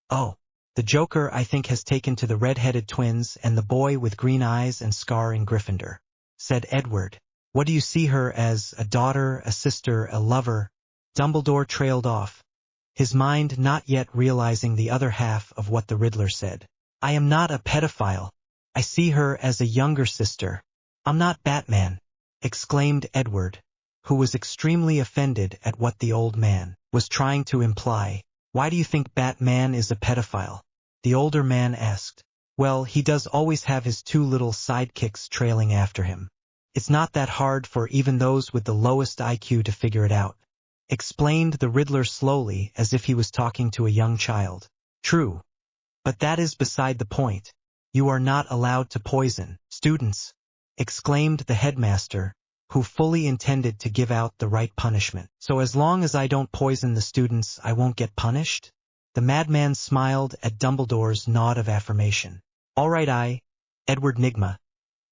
Oh, the Joker I think has taken to the red-headed twins and the boy with green eyes and scar in Gryffindor, said Edward. What do you see her as, a daughter, a sister, a lover? Dumbledore trailed off, his mind not yet realizing the other half of what the Riddler said. I am not a pedophile. I see her as a younger sister. I'm not Batman, exclaimed Edward, who was extremely offended at what the old man was trying to imply. Why do you think Batman is a pedophile? The older man asked. Well, he does always have his two little sidekicks trailing after him. It's not that hard for even those with the lowest IQ to figure it out, explained the Riddler slowly as if he was talking to a young child. True. But that is beside the point. You are not allowed to poison students, exclaimed the headmaster, who fully intended to give out the right punishment. So as long as I don't poison the students, I won't get punished? The madman smiled at Dumbledore's nod of affirmation. All right, Edward Nigma,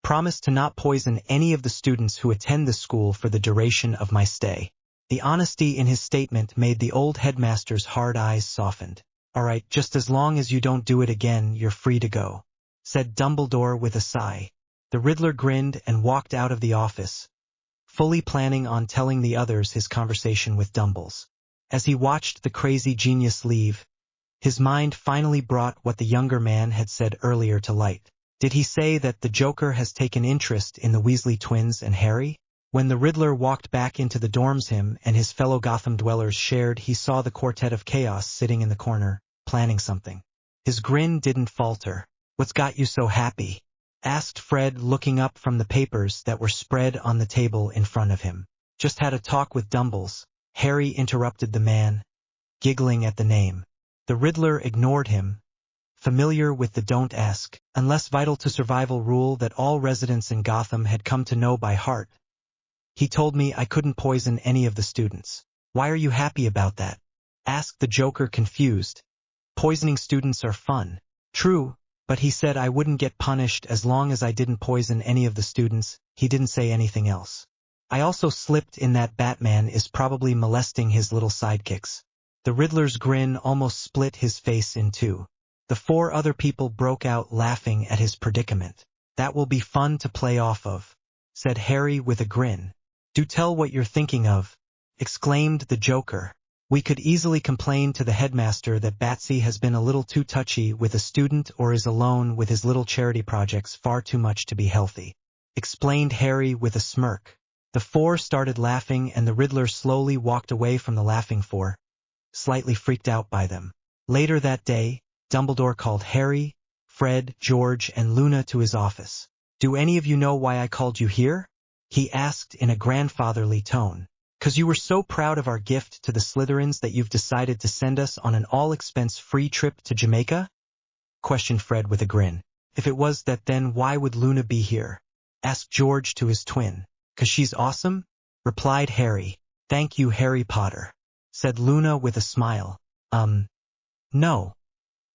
promise to not poison any of the students who attend the school for the duration of my stay. The honesty in his statement made the old headmaster's hard eyes softened. All right, just as long as you don't do it again, you're free to go, said Dumbledore with a sigh. The Riddler grinned and walked out of the office, fully planning on telling the others his conversation with Dumbles. As he watched the crazy genius leave, his mind finally brought what the younger man had said earlier to light. Did he say that the Joker has taken interest in the Weasley twins and Harry? When the Riddler walked back into the dorms him and his fellow Gotham dwellers shared, he saw the quartet of chaos sitting in the corner, planning something. His grin didn't falter. What's got you so happy? Asked Fred, looking up from the papers that were spread on the table in front of him. Just had a talk with Dumbles, Harry interrupted the man, giggling at the name. The Riddler ignored him, familiar with the don't ask, unless vital to survival rule that all residents in Gotham had come to know by heart. He told me I couldn't poison any of the students. Why are you happy about that? Asked the Joker, confused. Poisoning students are fun. True, but he said I wouldn't get punished as long as I didn't poison any of the students. He didn't say anything else. I also slipped in that Batman is probably molesting his little sidekicks. The Riddler's grin almost split his face in two. The four other people broke out laughing at his predicament. That will be fun to play off of, said Harry with a grin. Do tell what you're thinking of, exclaimed the Joker. We could easily complain to the headmaster that Batsy has been a little too touchy with a student or is alone with his little charity projects far too much to be healthy, explained Harry with a smirk. The four started laughing and the Riddler slowly walked away from the laughing four, slightly freaked out by them. Later that day, Dumbledore called Harry, Fred, George, and Luna to his office. Do any of you know why I called you here? He asked in a grandfatherly tone. 'Cause you were so proud of our gift to the Slytherins that you've decided to send us on an all-expense-free trip to Jamaica? Questioned Fred with a grin. If it was that, then why would Luna be here? Asked George to his twin. 'Cause she's awesome? Replied Harry. Thank you, Harry Potter, said Luna with a smile. No.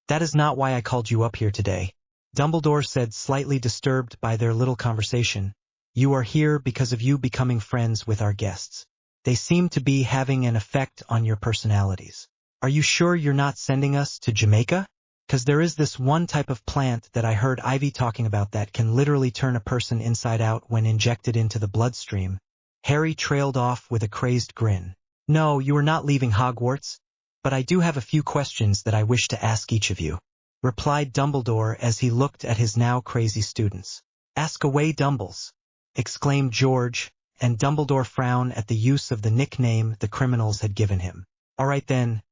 That is not why I called you up here today, Dumbledore said, slightly disturbed by their little conversation. You are here because of you becoming friends with our guests. They seem to be having an effect on your personalities. Are you sure you're not sending us to Jamaica? 'Cause there is this one type of plant that I heard Ivy talking about that can literally turn a person inside out when injected into the bloodstream. Harry trailed off with a crazed grin. No, you are not leaving Hogwarts, but I do have a few questions that I wish to ask each of you, replied Dumbledore as he looked at his now crazy students. Ask away, Dumbles, exclaimed George, and Dumbledore frowned at the use of the nickname the criminals had given him. All right then.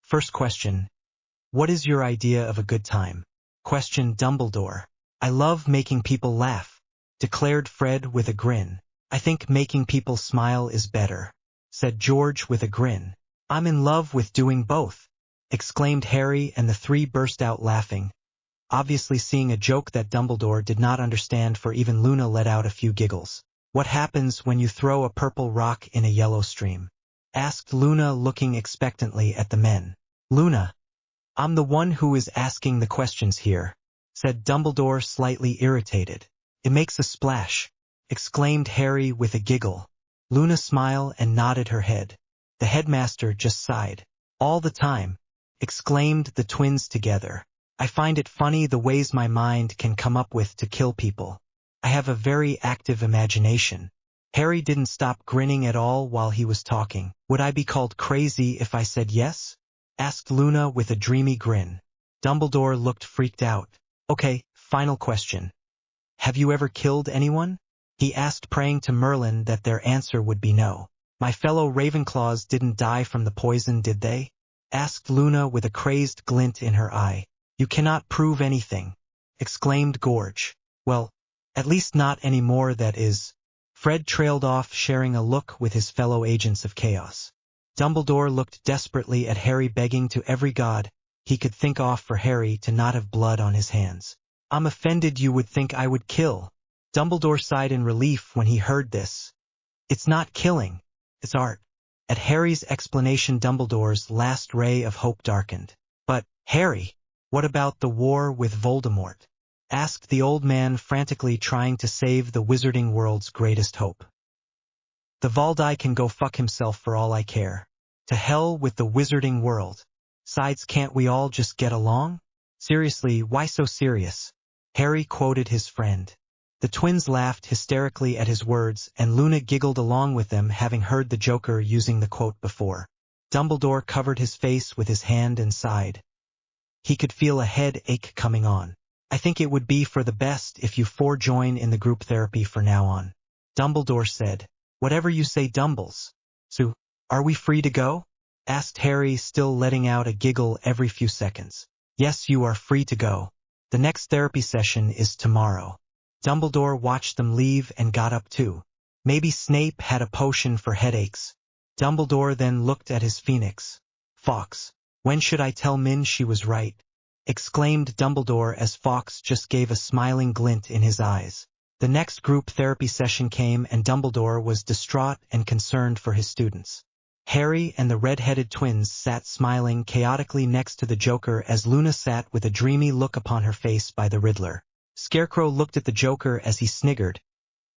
First question. What is your idea of a good time? Questioned Dumbledore. I love making people laugh, declared Fred with a grin. I think making people smile is better, said George with a grin. I'm in love with doing both, exclaimed Harry, and the three burst out laughing, obviously seeing a joke that Dumbledore did not understand, for even Luna let out a few giggles. What happens when you throw a purple rock in a yellow stream? Asked Luna, looking expectantly at the men. Luna, I'm the one who is asking the questions here, said Dumbledore, slightly irritated. It makes a splash, exclaimed Harry with a giggle. Luna smiled and nodded her head. The headmaster just sighed. All the time, exclaimed the twins together. I find it funny the ways my mind can come up with to kill people. I have a very active imagination. Harry didn't stop grinning at all while he was talking. Would I be called crazy if I said yes? Asked Luna with a dreamy grin. Dumbledore looked freaked out. Okay, final question. Have you ever killed anyone? He asked, praying to Merlin that their answer would be no. My fellow Ravenclaws didn't die from the poison, did they? Asked Luna with a crazed glint in her eye. You cannot prove anything, exclaimed Gorge. Well, at least not any more, that is. Fred trailed off, sharing a look with his fellow agents of chaos. Dumbledore looked desperately at Harry, begging to every god he could think of for Harry to not have blood on his hands. I'm offended you would think I would kill. Dumbledore sighed in relief when he heard this. It's not killing, it's art. At Harry's explanation, Dumbledore's last ray of hope darkened. But, Harry, what about the war with Voldemort? Asked the old man, frantically trying to save the wizarding world's greatest hope. The Valdi can go fuck himself for all I care. To hell with the wizarding world. Sides, can't we all just get along? Seriously, why so serious? Harry quoted his friend. The twins laughed hysterically at his words, and Luna giggled along with them, having heard the Joker using the quote before. Dumbledore covered his face with his hand and sighed. He could feel a headache coming on. I think it would be for the best if you four join in the group therapy for now on. Dumbledore said. Whatever you say, Dumbles. So, are we free to go? Asked Harry, still letting out a giggle every few seconds. Yes, you are free to go. The next therapy session is tomorrow. Dumbledore watched them leave and got up too. Maybe Snape had a potion for headaches. Dumbledore then looked at his phoenix. Fawkes, when should I tell Min she was right? Exclaimed Dumbledore as Fawkes just gave a smiling glint in his eyes. The next group therapy session came, and Dumbledore was distraught and concerned for his students. Harry and the red-headed twins sat smiling chaotically next to the Joker as Luna sat with a dreamy look upon her face by the Riddler. Scarecrow looked at the Joker as he sniggered.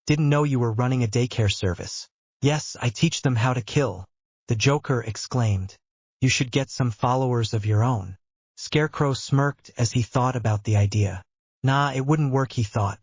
Didn't know you were running a daycare service. Yes, I teach them how to kill. The Joker exclaimed. You should get some followers of your own. Scarecrow smirked as he thought about the idea. Nah, it wouldn't work, he thought.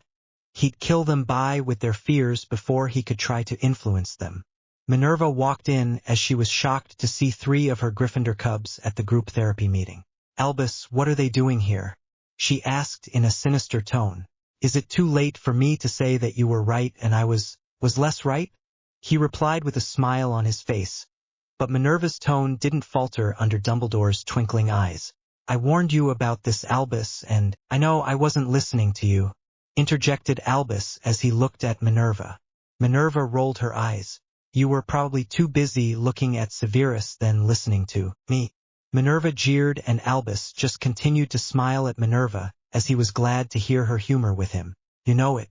He'd kill them with their fears before he could try to influence them. Minerva walked in as she was shocked to see 3 of her Gryffindor cubs at the group therapy meeting. Albus, what are they doing here? She asked in a sinister tone. Is it too late for me to say that you were right and I was less right? He replied with a smile on his face. But Minerva's tone didn't falter under Dumbledore's twinkling eyes. I warned you about this, Albus, and I know I wasn't listening to you, interjected Albus as he looked at Minerva. Minerva rolled her eyes. You were probably too busy looking at Sirius than listening to me. Minerva jeered, and Albus just continued to smile at Minerva as he was glad to hear her humor with him. You know it,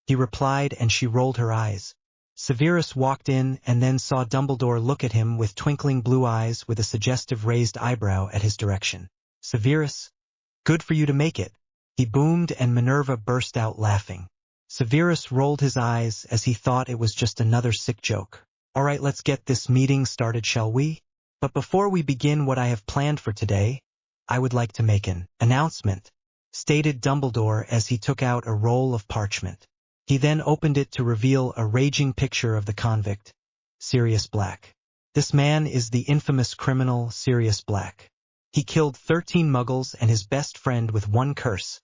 he replied, and she rolled her eyes. Sirius walked in and then saw Dumbledore look at him with twinkling blue eyes with a suggestive raised eyebrow at his direction. Sirius, good for you to make it, he boomed, and Minerva burst out laughing. Sirius rolled his eyes as he thought it was just another sick joke. All right, let's get this meeting started, shall we? But before we begin what I have planned for today, I would like to make an announcement, stated Dumbledore as he took out a roll of parchment. He then opened it to reveal a raging picture of the convict, Sirius Black. This man is the infamous criminal Sirius Black. He killed 13 Muggles and his best friend with one curse,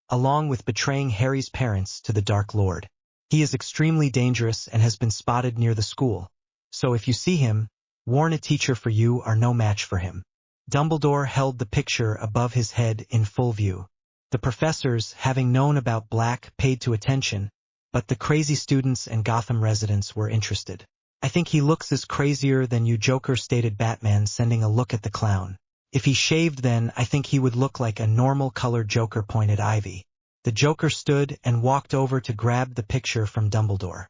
along with betraying Harry's parents to the Dark Lord. He is extremely dangerous and has been spotted near the school. So if you see him, warn a teacher, for you are no match for him. Dumbledore held the picture above his head in full view. The professors, having known about Black, paid to attention, but the crazy students and Gotham residents were interested. I think he looks as crazier than you, Joker, stated Batman, sending a look at the clown. If he shaved, then I think he would look like a normal-colored Joker, pointed Ivy. The Joker stood and walked over to grab the picture from Dumbledore.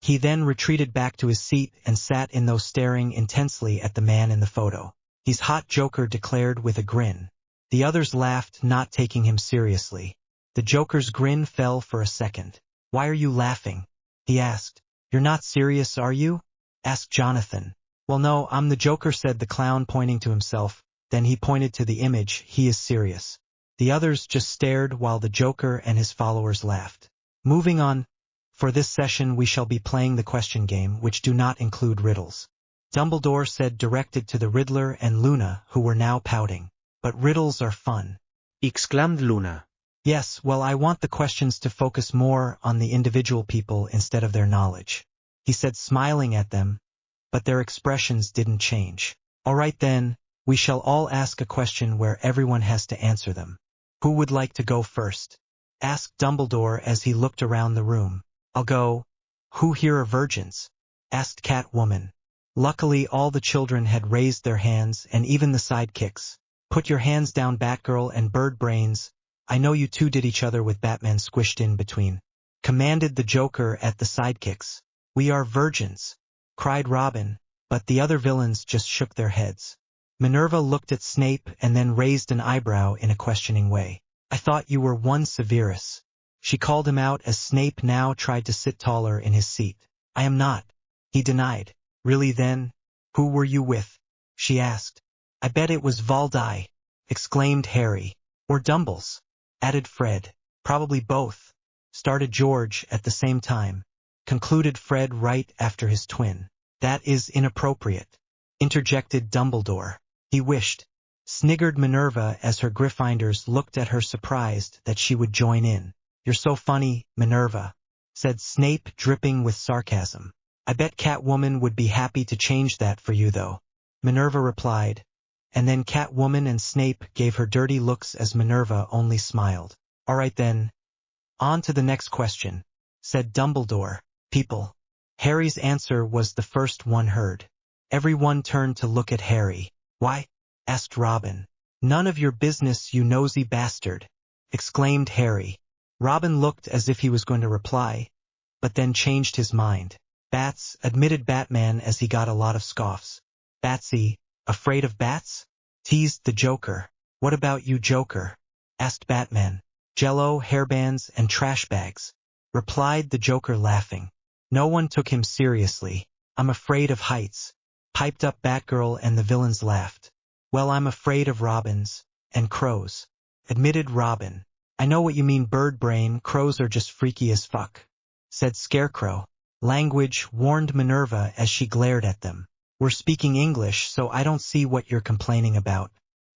He then retreated back to his seat and sat in those staring intensely at the man in the photo. He's hot, Joker declared with a grin. The others laughed, not taking him seriously. The Joker's grin fell for a second. Why are you laughing? He asked. You're not serious, are you? Asked Jonathan. Well no, I'm the Joker, said the clown pointing to himself, then he pointed to the image. He is Sirius. The others just stared while the Joker and his followers laughed. Moving on, for this session we shall be playing the question game, which do not include riddles. Dumbledore said, directed to the Riddler and Luna, who were now pouting. But riddles are fun. Exclaimed Luna. Yes, well I want the questions to focus more on the individual people instead of their knowledge. He said, smiling at them, but their expressions didn't change. All right then, we shall all ask a question where everyone has to answer them. Who would like to go first? Asked Dumbledore as he looked around the room. I'll go. Who here are virgins? Asked Catwoman. Luckily all the children had raised their hands, and even the sidekicks. Put your hands down, Batgirl and Bird Brains. I know you two did each other with Batman squished in between. Commanded the Joker at the sidekicks. We are virgins, cried Robin, but the other villains just shook their heads. Minerva looked at Snape and then raised an eyebrow in a questioning way. I thought you were one Severus. She called him out as Snape now tried to sit taller in his seat. I am not, he denied. Really then? Who were you with? She asked. I bet it was Valdi, exclaimed Harry. Or Dumbles, added Fred. Probably both, started George at the same time. Concluded Fred right after his twin. That is inappropriate, interjected Dumbledore. He wished, sniggered Minerva as her Gryffindors looked at her surprised that she would join in. You're so funny, Minerva, said Snape, dripping with sarcasm. I bet Catwoman would be happy to change that for you though, Minerva replied, and then Catwoman and Snape gave her dirty looks as Minerva only smiled. All right then. On to the next question, said Dumbledore. People. Harry's answer was the first one heard. Everyone turned to look at Harry. Why? Asked Robin. None of your business, you nosy bastard, exclaimed Harry. Robin looked as if he was going to reply, but then changed his mind. Bats, admitted Batman as he got a lot of scoffs. Batsy, afraid of bats? Teased the Joker. What about you, Joker? Asked Batman. Jello, hairbands, and trash bags, replied the Joker, laughing. No one took him seriously. I'm afraid of heights, piped up Batgirl, and the villains laughed. Well, I'm afraid of robins and crows, admitted Robin. I know what you mean, Bird Brain. Crows are just freaky as fuck, said Scarecrow. Language, warned Minerva as she glared at them. We're speaking English, so I don't see what you're complaining about,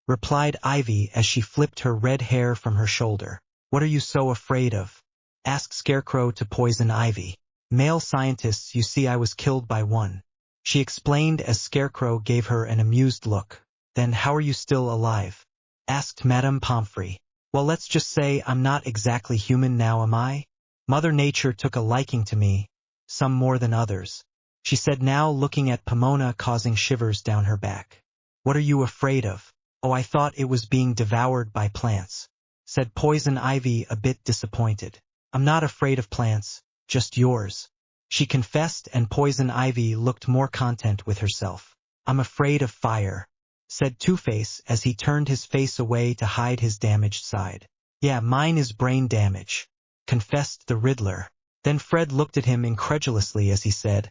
replied Ivy as she flipped her red hair from her shoulder. What are you so afraid of? Asked Scarecrow to Poison Ivy. Male scientists, you see, I was killed by one, she explained as Scarecrow gave her an amused look. Then how are you still alive? Asked Madame Pomfrey. Well, let's just say I'm not exactly human now, am I? Mother Nature took a liking to me, some more than others, she said, now looking at Pomona, causing shivers down her back. What are you afraid of? Oh, I thought it was being devoured by plants, said Poison Ivy, a bit disappointed. I'm not afraid of plants, just yours, she confessed, and Poison Ivy looked more content with herself. I'm afraid of fire, said Two-Face as he turned his face away to hide his damaged side. Yeah, mine is brain damage, confessed the Riddler. Then Fred looked at him incredulously as he said,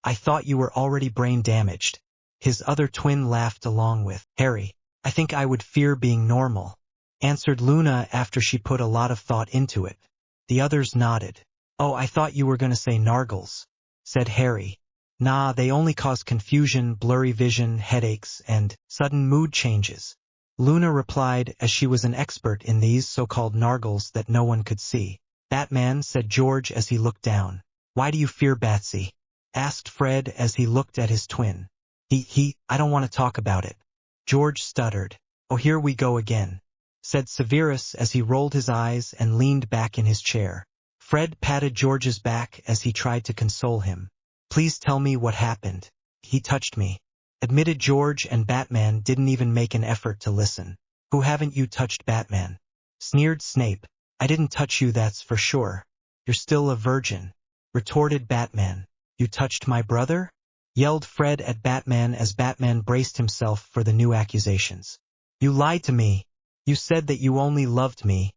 I thought you were already brain damaged. His other twin laughed along with, Harry, I think I would fear being normal, answered Luna after she put a lot of thought into it. The others nodded. Oh, I thought you were going to say nargles, said Harry. Nah, they only cause confusion, blurry vision, headaches, and sudden mood changes, Luna replied, as she was an expert in these so-called nargles that no one could see. Batman, said George as he looked down. Why do you fear Batsy? Asked Fred as he looked at his twin. I don't want to talk about it, George stuttered. Oh, here we go again, said Severus as he rolled his eyes and leaned back in his chair. Fred patted George's back as he tried to console him. Please tell me what happened. He touched me, admitted George, and Batman didn't even make an effort to listen. Who haven't you touched, Batman? Sneered Snape. I didn't touch you, that's for sure. You're still a virgin, retorted Batman. You touched my brother? Yelled Fred at Batman as Batman braced himself for the new accusations. You lied to me. You said that you only loved me.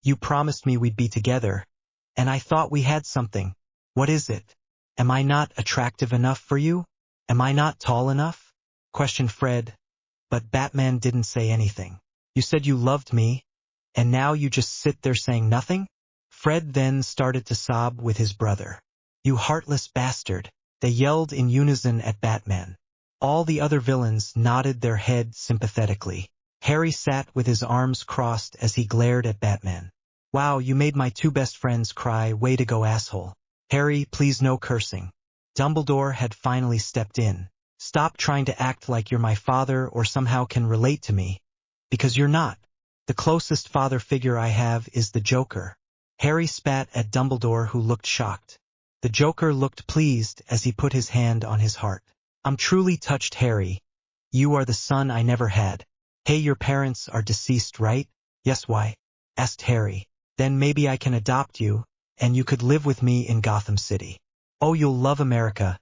You promised me we'd be together. And I thought we had something. What is it? Am I not attractive enough for you? Am I not tall enough? Questioned Fred, but Batman didn't say anything. You said you loved me, and now you just sit there saying nothing? Fred then started to sob with his brother. You heartless bastard, they yelled in unison at Batman. All the other villains nodded their heads sympathetically. Harry sat with his arms crossed as he glared at Batman. Wow, you made my two best friends cry, way to go asshole. Harry, please no cursing. Dumbledore had finally stepped in. Stop trying to act like you're my father or somehow can relate to me. Because you're not. The closest father figure I have is the Joker. Harry spat at Dumbledore, who looked shocked. The Joker looked pleased as he put his hand on his heart. I'm truly touched, Harry. You are the son I never had. Hey, your parents are deceased, right? Yes, why? Asked Harry. Then maybe I can adopt you, and you could live with me in Gotham City. Oh, you'll love America,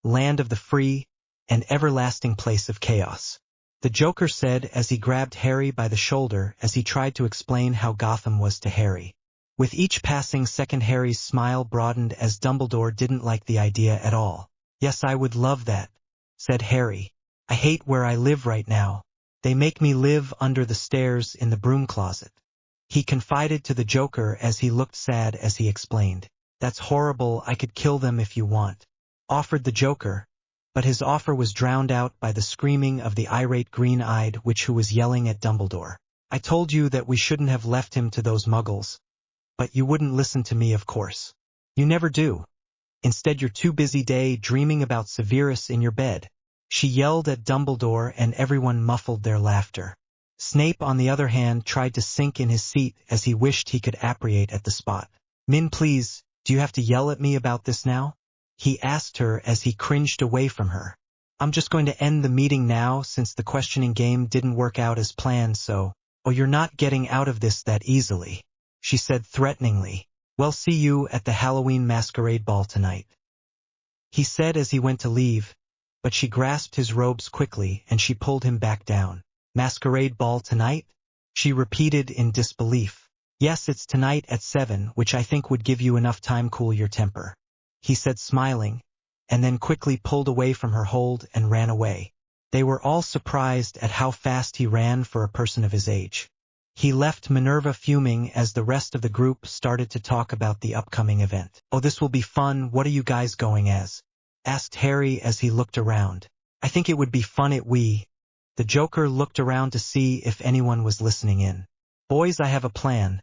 land of the free, and everlasting place of chaos. The Joker said as he grabbed Harry by the shoulder as he tried to explain how Gotham was to Harry. With each passing second, Harry's smile broadened as Dumbledore didn't like the idea at all. Yes, I would love that, said Harry. I hate where I live right now. They make me live under the stairs in the broom closet. He confided to the Joker as he looked sad as he explained. That's horrible, I could kill them if you want, offered the Joker, but his offer was drowned out by the screaming of the irate green-eyed witch who was yelling at Dumbledore. I told you that we shouldn't have left him to those muggles. But you wouldn't listen to me, of course. You never do. Instead, you're too busy dreaming about Sirius in your bed. She yelled at Dumbledore and everyone muffled their laughter. Snape, on the other hand, tried to sink in his seat as he wished he could appreciate at the spot. Min, please, do you have to yell at me about this now? He asked her as he cringed away from her. I'm just going to end the meeting now since the questioning game didn't work out as planned, so, oh, you're not getting out of this that easily, she said threateningly. Well, see you at the Halloween masquerade ball tonight, he said as he went to leave, but she grasped his robes quickly and she pulled him back down. Masquerade ball tonight? She repeated in disbelief. Yes, it's tonight at 7, which I think would give you enough time cool your temper, he said smiling, and then quickly pulled away from her hold and ran away. They were all surprised at how fast he ran for a person of his age. He left Minerva fuming as the rest of the group started to talk about the upcoming event. Oh, this will be fun. What are you guys going as? Asked Harry as he looked around. I think it would be fun at we. The Joker looked around to see if anyone was listening in. Boys, I have a plan.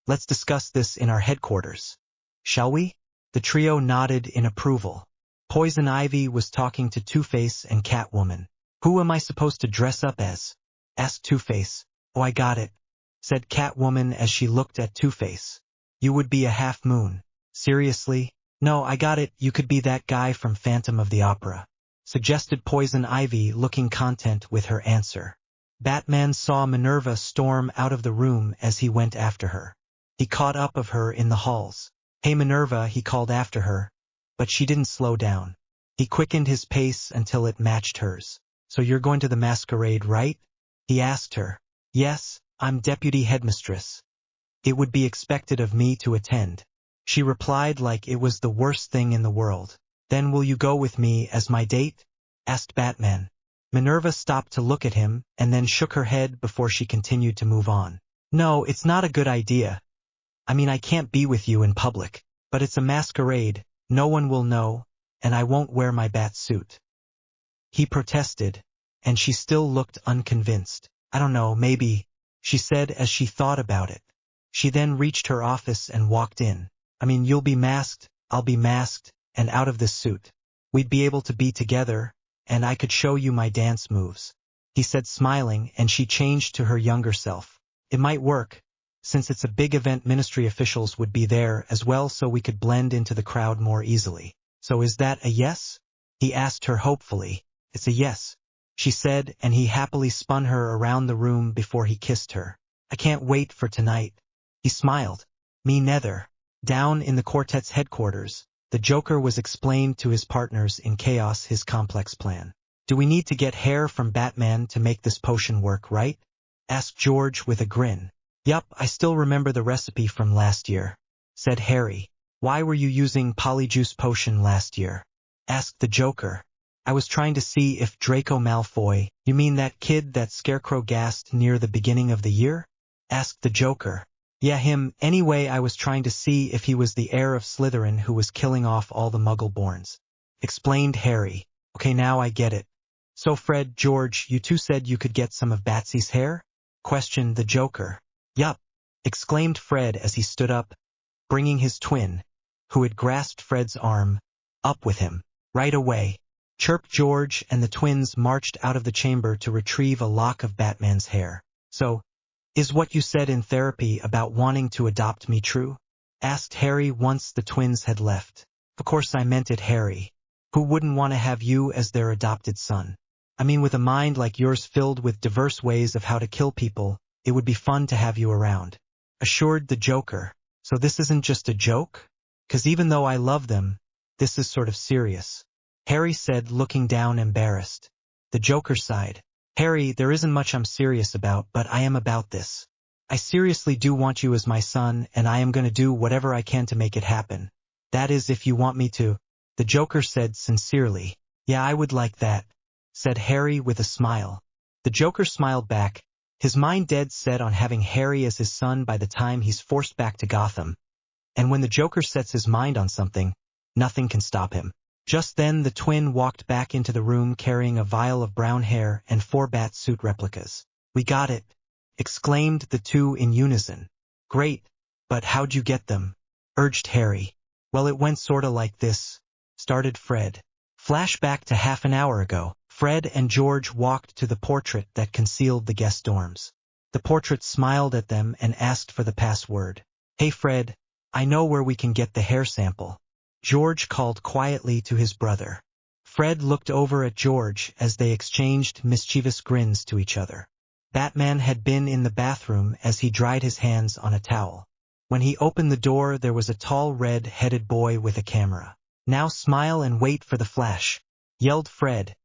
Let's discuss this in our headquarters. Shall we? The trio nodded in approval. Poison Ivy was talking to Two-Face and Catwoman. Who am I supposed to dress up as? Asked Two-Face. Oh, I got it, said Catwoman as she looked at Two-Face. You would be a half-moon. Seriously? No, I got it, you could be that guy from Phantom of the Opera, suggested Poison Ivy, looking content with her answer. Batman saw Minerva storm out of the room as he went after her. He caught up of her in the halls. Hey Minerva, he called after her, but she didn't slow down. He quickened his pace until it matched hers. So you're going to the masquerade, right? He asked her. Yes, I'm deputy headmistress. It would be expected of me to attend. She replied like it was the worst thing in the world. Then will you go with me as my date? Asked Batman. Minerva stopped to look at him and then shook her head before she continued to move on. No, it's not a good idea. I mean, I can't be with you in public, but it's a masquerade, no one will know, and I won't wear my bat suit. He protested, and she still looked unconvinced. I don't know, maybe, she said as she thought about it. She then reached her office and walked in. I mean, you'll be masked, I'll be masked, and out of this suit. We'd be able to be together, and I could show you my dance moves, he said smiling, and she changed to her younger self. It might work. Since it's a big event, ministry officials would be there as well, so we could blend into the crowd more easily. So is that a yes? He asked her hopefully. It's a yes, she said, and he happily spun her around the room before he kissed her. I can't wait for tonight. He smiled. Me neither. Down in the quartet's headquarters, the Joker was explained to his partners in chaos his complex plan. Do we need to get hair from Batman to make this potion work, right? Asked George with a grin. Yup, I still remember the recipe from last year, said Harry. Why were you using polyjuice potion last year? Asked the Joker. I was trying to see if Draco Malfoy— You mean that kid that Scarecrow gassed near the beginning of the year? Asked the Joker. Yeah, him. Anyway, I was trying to see if he was the heir of Slytherin who was killing off all the Muggle-borns. Explained Harry. Okay, now I get it. So Fred, George, you two said you could get some of Batsy's hair? Questioned the Joker. Yup, exclaimed Fred as he stood up, bringing his twin, who had grasped Fred's arm, up with him. Right away, chirped George, and the twins marched out of the chamber to retrieve a lock of Batman's hair. So, is what you said in therapy about wanting to adopt me true? Asked Harry once the twins had left. Of course I meant it, Harry. Who wouldn't want to have you as their adopted son? I mean, with a mind like yours filled with diverse ways of how to kill people, it would be fun to have you around. Assured the Joker. So this isn't just a joke? 'Cause even though I love them, this is sort of serious. Harry said, looking down embarrassed. The Joker sighed. Harry, there isn't much I'm serious about, but I am about this. I seriously do want you as my son, and I am going to do whatever I can to make it happen. That is, if you want me to. The Joker said sincerely. Yeah, I would like that, said Harry with a smile. The Joker smiled back, his mind dead set on having Harry as his son by the time he's forced back to Gotham. And when the Joker sets his mind on something, nothing can stop him. Just then the twin walked back into the room carrying a vial of brown hair and 4 bat suit replicas. We got it, exclaimed the two in unison. Great, but how'd you get them? Urged Harry. Well, it went sorta like this, started Fred. Flashback to half an hour ago. Fred and George walked to the portrait that concealed the guest dorms. The portrait smiled at them and asked for the password. Hey Fred, I know where we can get the hair sample. George called quietly to his brother. Fred looked over at George as they exchanged mischievous grins to each other. Batman had been in the bathroom as he dried his hands on a towel. When he opened the door, there was a tall red-headed boy with a camera. Now smile and wait for the flash, yelled Fred.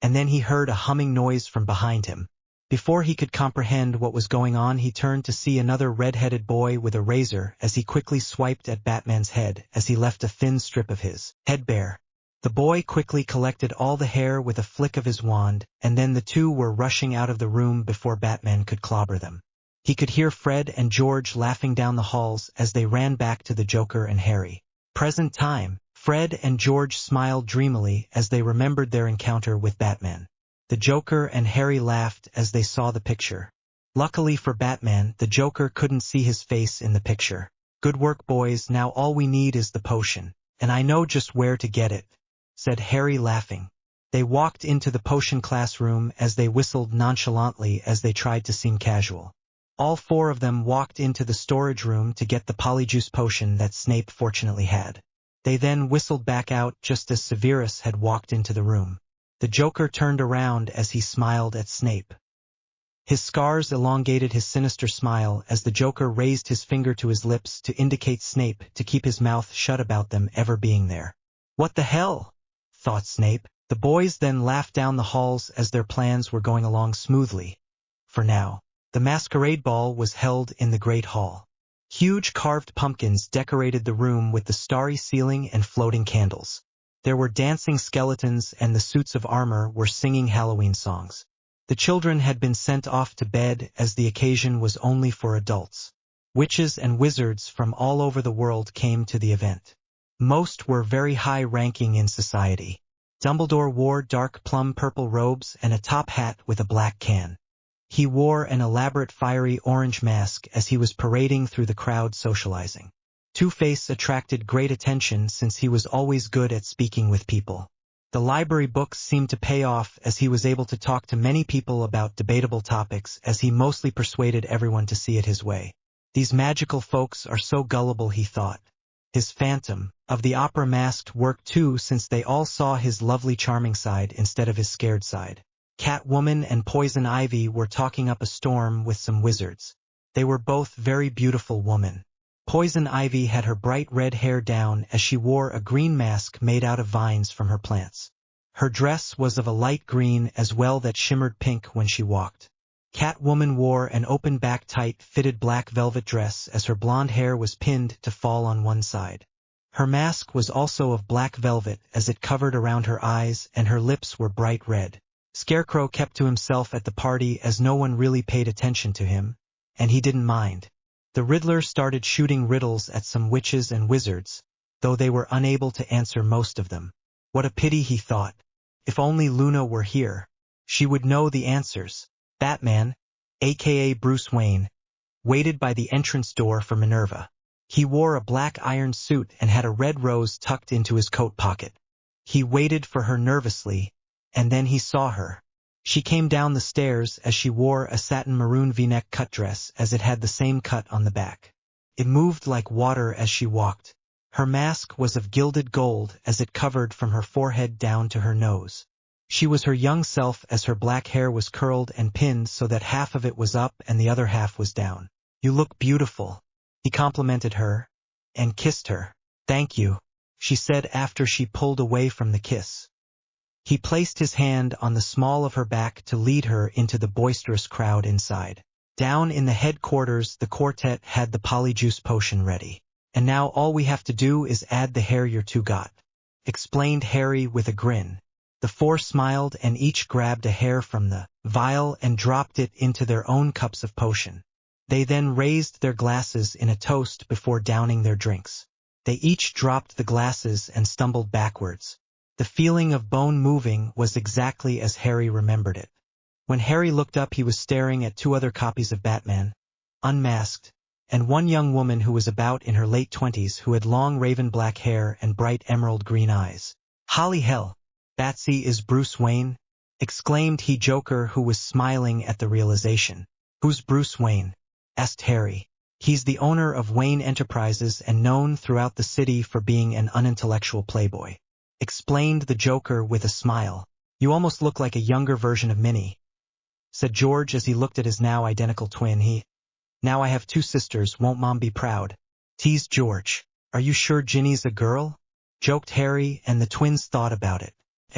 And then he heard a humming noise from behind him. Before he could comprehend what was going on, he turned to see another red-headed boy with a razor as he quickly swiped at Batman's head as he left a thin strip of his head bare. The boy quickly collected all the hair with a flick of his wand, and then the two were rushing out of the room before Batman could clobber them. He could hear Fred and George laughing down the halls as they ran back to the Joker and Harry. Present time. Fred and George smiled dreamily as they remembered their encounter with Batman. The Joker and Harry laughed as they saw the picture. Luckily for Batman, the Joker couldn't see his face in the picture. Good work, boys, now all we need is the potion. And I know just where to get it, said Harry laughing. They walked into the potion classroom as they whistled nonchalantly as they tried to seem casual. All 4 of them walked into the storage room to get the polyjuice potion that Snape fortunately had. They then whistled back out just as Sirius had walked into the room. The Joker turned around as he smiled at Snape. His scars elongated his sinister smile as the Joker raised his finger to his lips to indicate Snape to keep his mouth shut about them ever being there. What the hell? Thought Snape. The boys then laughed down the halls as their plans were going along smoothly. For now, the masquerade ball was held in the Great Hall. Huge carved pumpkins decorated the room with the starry ceiling and floating candles. There were dancing skeletons and the suits of armor were singing Halloween songs. The children had been sent off to bed as the occasion was only for adults. Witches and wizards from all over the world came to the event. Most were very high-ranking in society. Dumbledore wore dark plum purple robes and a top hat with a black can. He wore an elaborate fiery orange mask as he was parading through the crowd socializing. Two-Face attracted great attention since he was always good at speaking with people. The library books seemed to pay off as he was able to talk to many people about debatable topics as he mostly persuaded everyone to see it his way. These magical folks are so gullible, he thought. His Phantom of the Opera mask worked too since they all saw his lovely charming side instead of his scared side. Catwoman and Poison Ivy were talking up a storm with some wizards. They were both very beautiful women. Poison Ivy had her bright red hair down as she wore a green mask made out of vines from her plants. Her dress was of a light green as well that shimmered pink when she walked. Catwoman wore an open-back tight-fitted black velvet dress as her blonde hair was pinned to fall on one side. Her mask was also of black velvet as it covered around her eyes and her lips were bright red. Scarecrow kept to himself at the party as no one really paid attention to him, and he didn't mind. The Riddler started shooting riddles at some witches and wizards, though they were unable to answer most of them. What a pity, he thought. If only Luna were here. She would know the answers. Batman, aka Bruce Wayne, waited by the entrance door for Minerva. He wore a black iron suit and had a red rose tucked into his coat pocket. He waited for her nervously, and then he saw her. She came down the stairs as she wore a satin maroon v-neck cut dress as it had the same cut on the back. It moved like water as she walked. Her mask was of gilded gold as it covered from her forehead down to her nose. She was her young self as her black hair was curled and pinned so that half of it was up and the other half was down. "You look beautiful." He complimented her and kissed her. "Thank you," she said after she pulled away from the kiss. He placed his hand on the small of her back to lead her into the boisterous crowd inside. Down in the headquarters, the quartet had the polyjuice potion ready. "And now all we have to do is add the hair you two got," explained Harry with a grin. The four smiled and each grabbed a hair from the vial and dropped it into their own cups of potion. They then raised their glasses in a toast before downing their drinks. They each dropped the glasses and stumbled backwards. The feeling of bone moving was exactly as Harry remembered it. When Harry looked up, he was staring at two other copies of Batman, unmasked, and one young woman who was about in her late 20s who had long raven black hair and bright emerald green eyes. "Holly hell, Batsy is Bruce Wayne?" exclaimed he Joker, who was smiling at the realization. "Who's Bruce Wayne?" asked Harry. "He's the owner of Wayne Enterprises and known throughout the city for being an unintellectual playboy," explained the Joker with a smile. "You almost look like a younger version of Minnie," said George as he looked at his now identical twin. "Now I have two sisters, won't Mom be proud?" teased George. "Are you sure Ginny's a girl?" joked Harry, and the twins thought about it.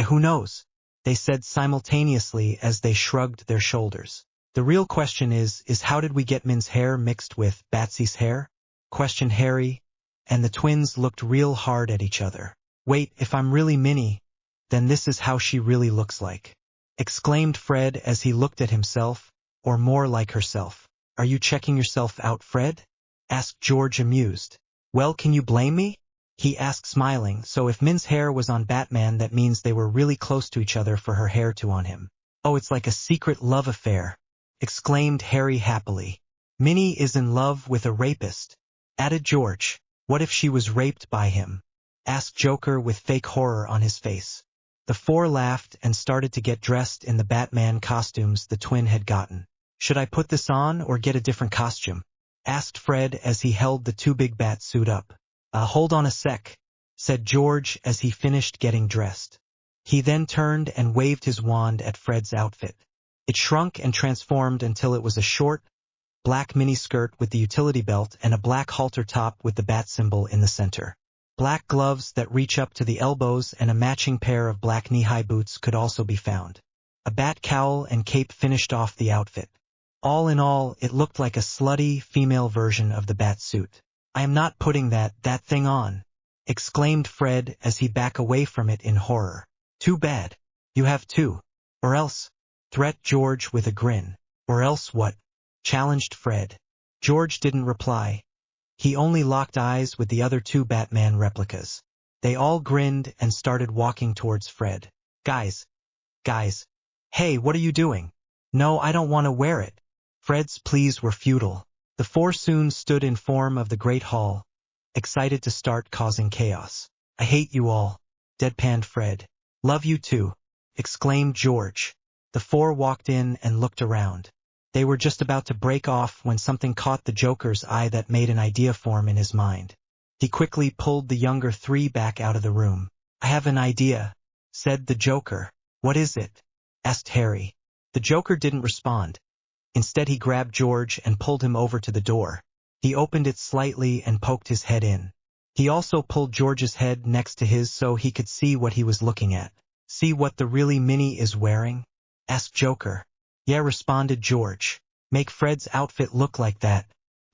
Who knows?" they said simultaneously as they shrugged their shoulders. "The real question is how did we get Min's hair mixed with Batsy's hair?" questioned Harry, and the twins looked real hard at each other. "Wait, if I'm really Minnie, then this is how she really looks like," exclaimed Fred as he looked at himself, or more like herself. "Are you checking yourself out, Fred?" asked George, amused. "Well, can you blame me?" he asked, smiling. "So if Min's hair was on Batman, that means they were really close to each other for her hair to on him." "Oh, it's like a secret love affair," exclaimed Harry happily. "Minnie is in love with a rapist," added George. "What if she was raped by him?" asked Joker with fake horror on his face. The four laughed and started to get dressed in the Batman costumes the twin had gotten. "Should I put this on or get a different costume?" asked Fred as he held the too big bat suit up. Hold on a sec," said George as he finished getting dressed. He then turned and waved his wand at Fred's outfit. It shrunk and transformed until it was a short, black miniskirt with the utility belt and a black halter top with the bat symbol in the center. Black gloves that reach up to the elbows and a matching pair of black knee-high boots could also be found. A bat cowl and cape finished off the outfit. All in all, it looked like a slutty female version of the bat suit. "I am not putting that thing on," exclaimed Fred as he backed away from it in horror. "Too bad. You have to. Or else," threatened George with a grin. "Or else what?" challenged Fred. George didn't reply. He only locked eyes with the other two Batman replicas. They all grinned and started walking towards Fred. Guys. Hey, what are you doing?" "No, I don't want to wear it." Fred's pleas were futile. The four soon stood in form of the Great Hall, excited to start causing chaos. "I hate you all," deadpanned Fred. "Love you too," exclaimed George. The four walked in and looked around. They were just about to break off when something caught the Joker's eye that made an idea form in his mind. He quickly pulled the younger three back out of the room. "I have an idea," said the Joker. "What is it?" asked Harry. The Joker didn't respond. Instead, he grabbed George and pulled him over to the door. He opened it slightly and poked his head in. He also pulled George's head next to his so he could see what he was looking at. "See what the really Minnie is wearing?" asked Joker. "Yeah," responded George. "Make Fred's outfit look like that,"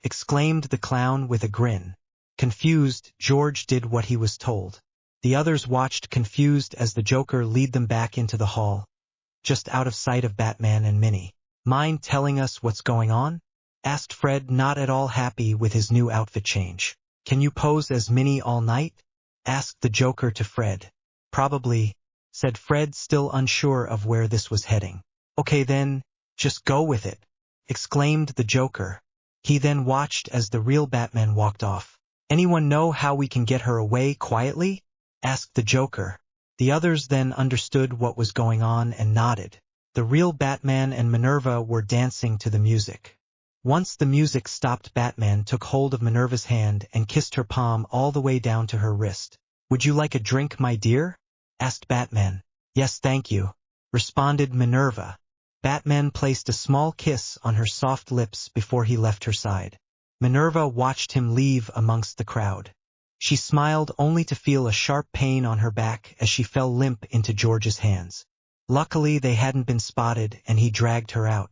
exclaimed the clown with a grin. Confused, George did what he was told. The others watched confused as the Joker lead them back into the hall, just out of sight of Batman and Minnie. Mind telling us what's going on? Asked Fred, not at all happy with his new outfit change. Can you pose as Minnie all night? Asked the Joker to Fred. Probably, said Fred, still unsure of where this was heading. Okay then, just go with it, exclaimed the Joker. He then watched as the real Batman walked off. Anyone know how we can get her away quietly? Asked the Joker. The others then understood what was going on and nodded. The real Batman and Minerva were dancing to the music. Once the music stopped, Batman took hold of Minerva's hand and kissed her palm all the way down to her wrist. Would you like a drink, my dear? Asked Batman. Yes, thank you, responded Minerva. Batman placed a small kiss on her soft lips before he left her side. Minerva watched him leave amongst the crowd. She smiled only to feel a sharp pain on her back as she fell limp into George's hands. Luckily they hadn't been spotted and he dragged her out.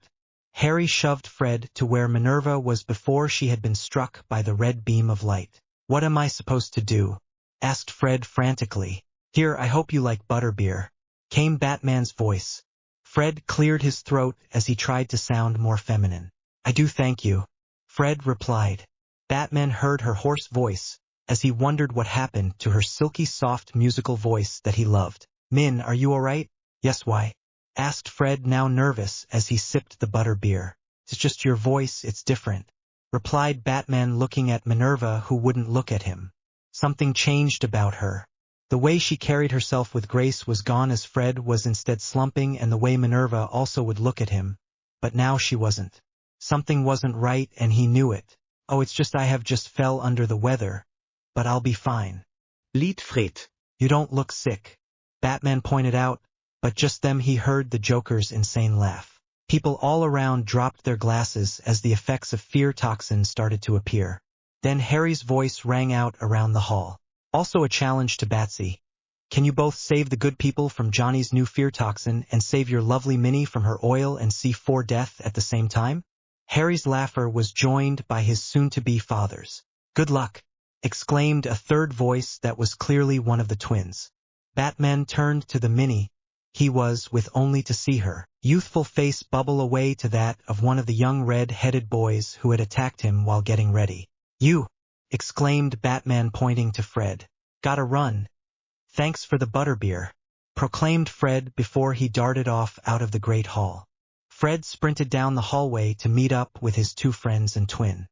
Harry shoved Fred to where Minerva was before she had been struck by the red beam of light. What am I supposed to do? Asked Fred frantically. Here, I hope you like butterbeer, came Batman's voice. Fred cleared his throat as he tried to sound more feminine. I do, thank you, Fred replied. Batman heard her hoarse voice as he wondered what happened to her silky soft musical voice that he loved. Min, are you all right? Yes, why? Asked Fred, now nervous as he sipped the butterbeer. It's just your voice, it's different, replied Batman, looking at Minerva, who wouldn't look at him. Something changed about her. The way she carried herself with grace was gone as Fred was instead slumping, and the way Minerva also would look at him. But now she wasn't. Something wasn't right and he knew it. Oh, it's just I have just fell under the weather. But I'll be fine. Lied Fred. You don't look sick, Batman pointed out, but just then he heard the Joker's insane laugh. People all around dropped their glasses as the effects of fear toxin started to appear. Then Harry's voice rang out around the hall. Also a challenge to Batsy. Can you both save the good people from Johnny's new fear toxin and save your lovely Minnie from her oil and C4 death at the same time? Harry's laughter was joined by his soon-to-be father's. Good luck, exclaimed a third voice that was clearly one of the twins. Batman turned to the Minnie he was with only to see her youthful face bubble away to that of one of the young red-headed boys who had attacked him while getting ready. You, exclaimed Batman, pointing to Fred. Gotta run. Thanks for the butterbeer, proclaimed Fred before he darted off out of the great hall. Fred sprinted down the hallway to meet up with his two friends and twin.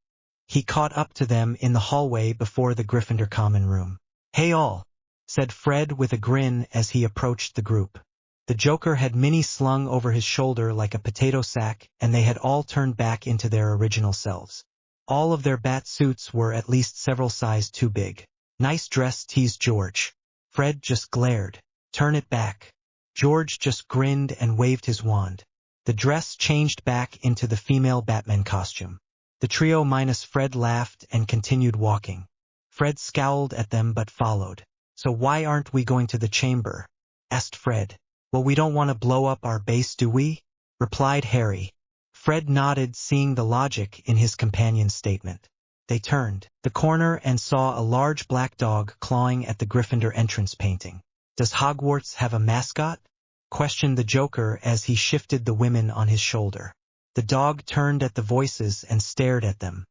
He caught up to them in the hallway before the Gryffindor common room. Hey all, said Fred with a grin as he approached the group. The Joker had Minnie slung over his shoulder like a potato sack, and they had all turned back into their original selves. All of their bat suits were at least several sizes too big. Nice dress, teased George. Fred just glared. Turn it back. George just grinned and waved his wand. The dress changed back into the female Batman costume. The trio minus Fred laughed and continued walking. Fred scowled at them but followed. So why aren't we going to the chamber? Asked Fred. Well, we don't want to blow up our base, do we? Replied Harry. Fred nodded, seeing the logic in his companion's statement. They turned the corner and saw a large black dog clawing at the Gryffindor entrance painting. Does Hogwarts have a mascot? Questioned the Joker as he shifted the women on his shoulder. The dog turned at the voices and stared at them.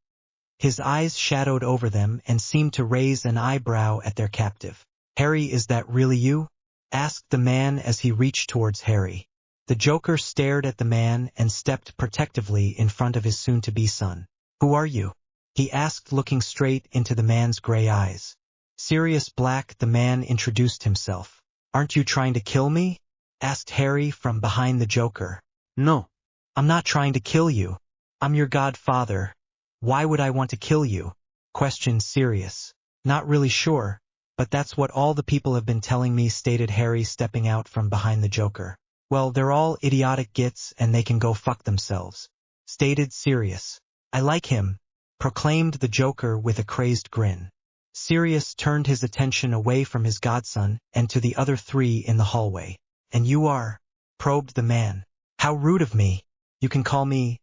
His eyes shadowed over them and seemed to raise an eyebrow at their captive. Harry, is that really you? Asked the man as he reached towards Harry. The Joker stared at the man and stepped protectively in front of his soon-to-be son. Who are you? He asked, looking straight into the man's gray eyes. Sirius Black, the man introduced himself. Aren't you trying to kill me? Asked Harry from behind the Joker. No. I'm not trying to kill you. I'm your godfather. Why would I want to kill you? Questioned Sirius. Not really sure, but that's what all the people have been telling me, stated Harry, stepping out from behind the Joker. Well, they're all idiotic gits and they can go fuck themselves, stated Sirius. I like him, proclaimed the Joker with a crazed grin. Sirius turned his attention away from his godson and to the other three in the hallway. And you are? Probed the man. How rude of me. You can call me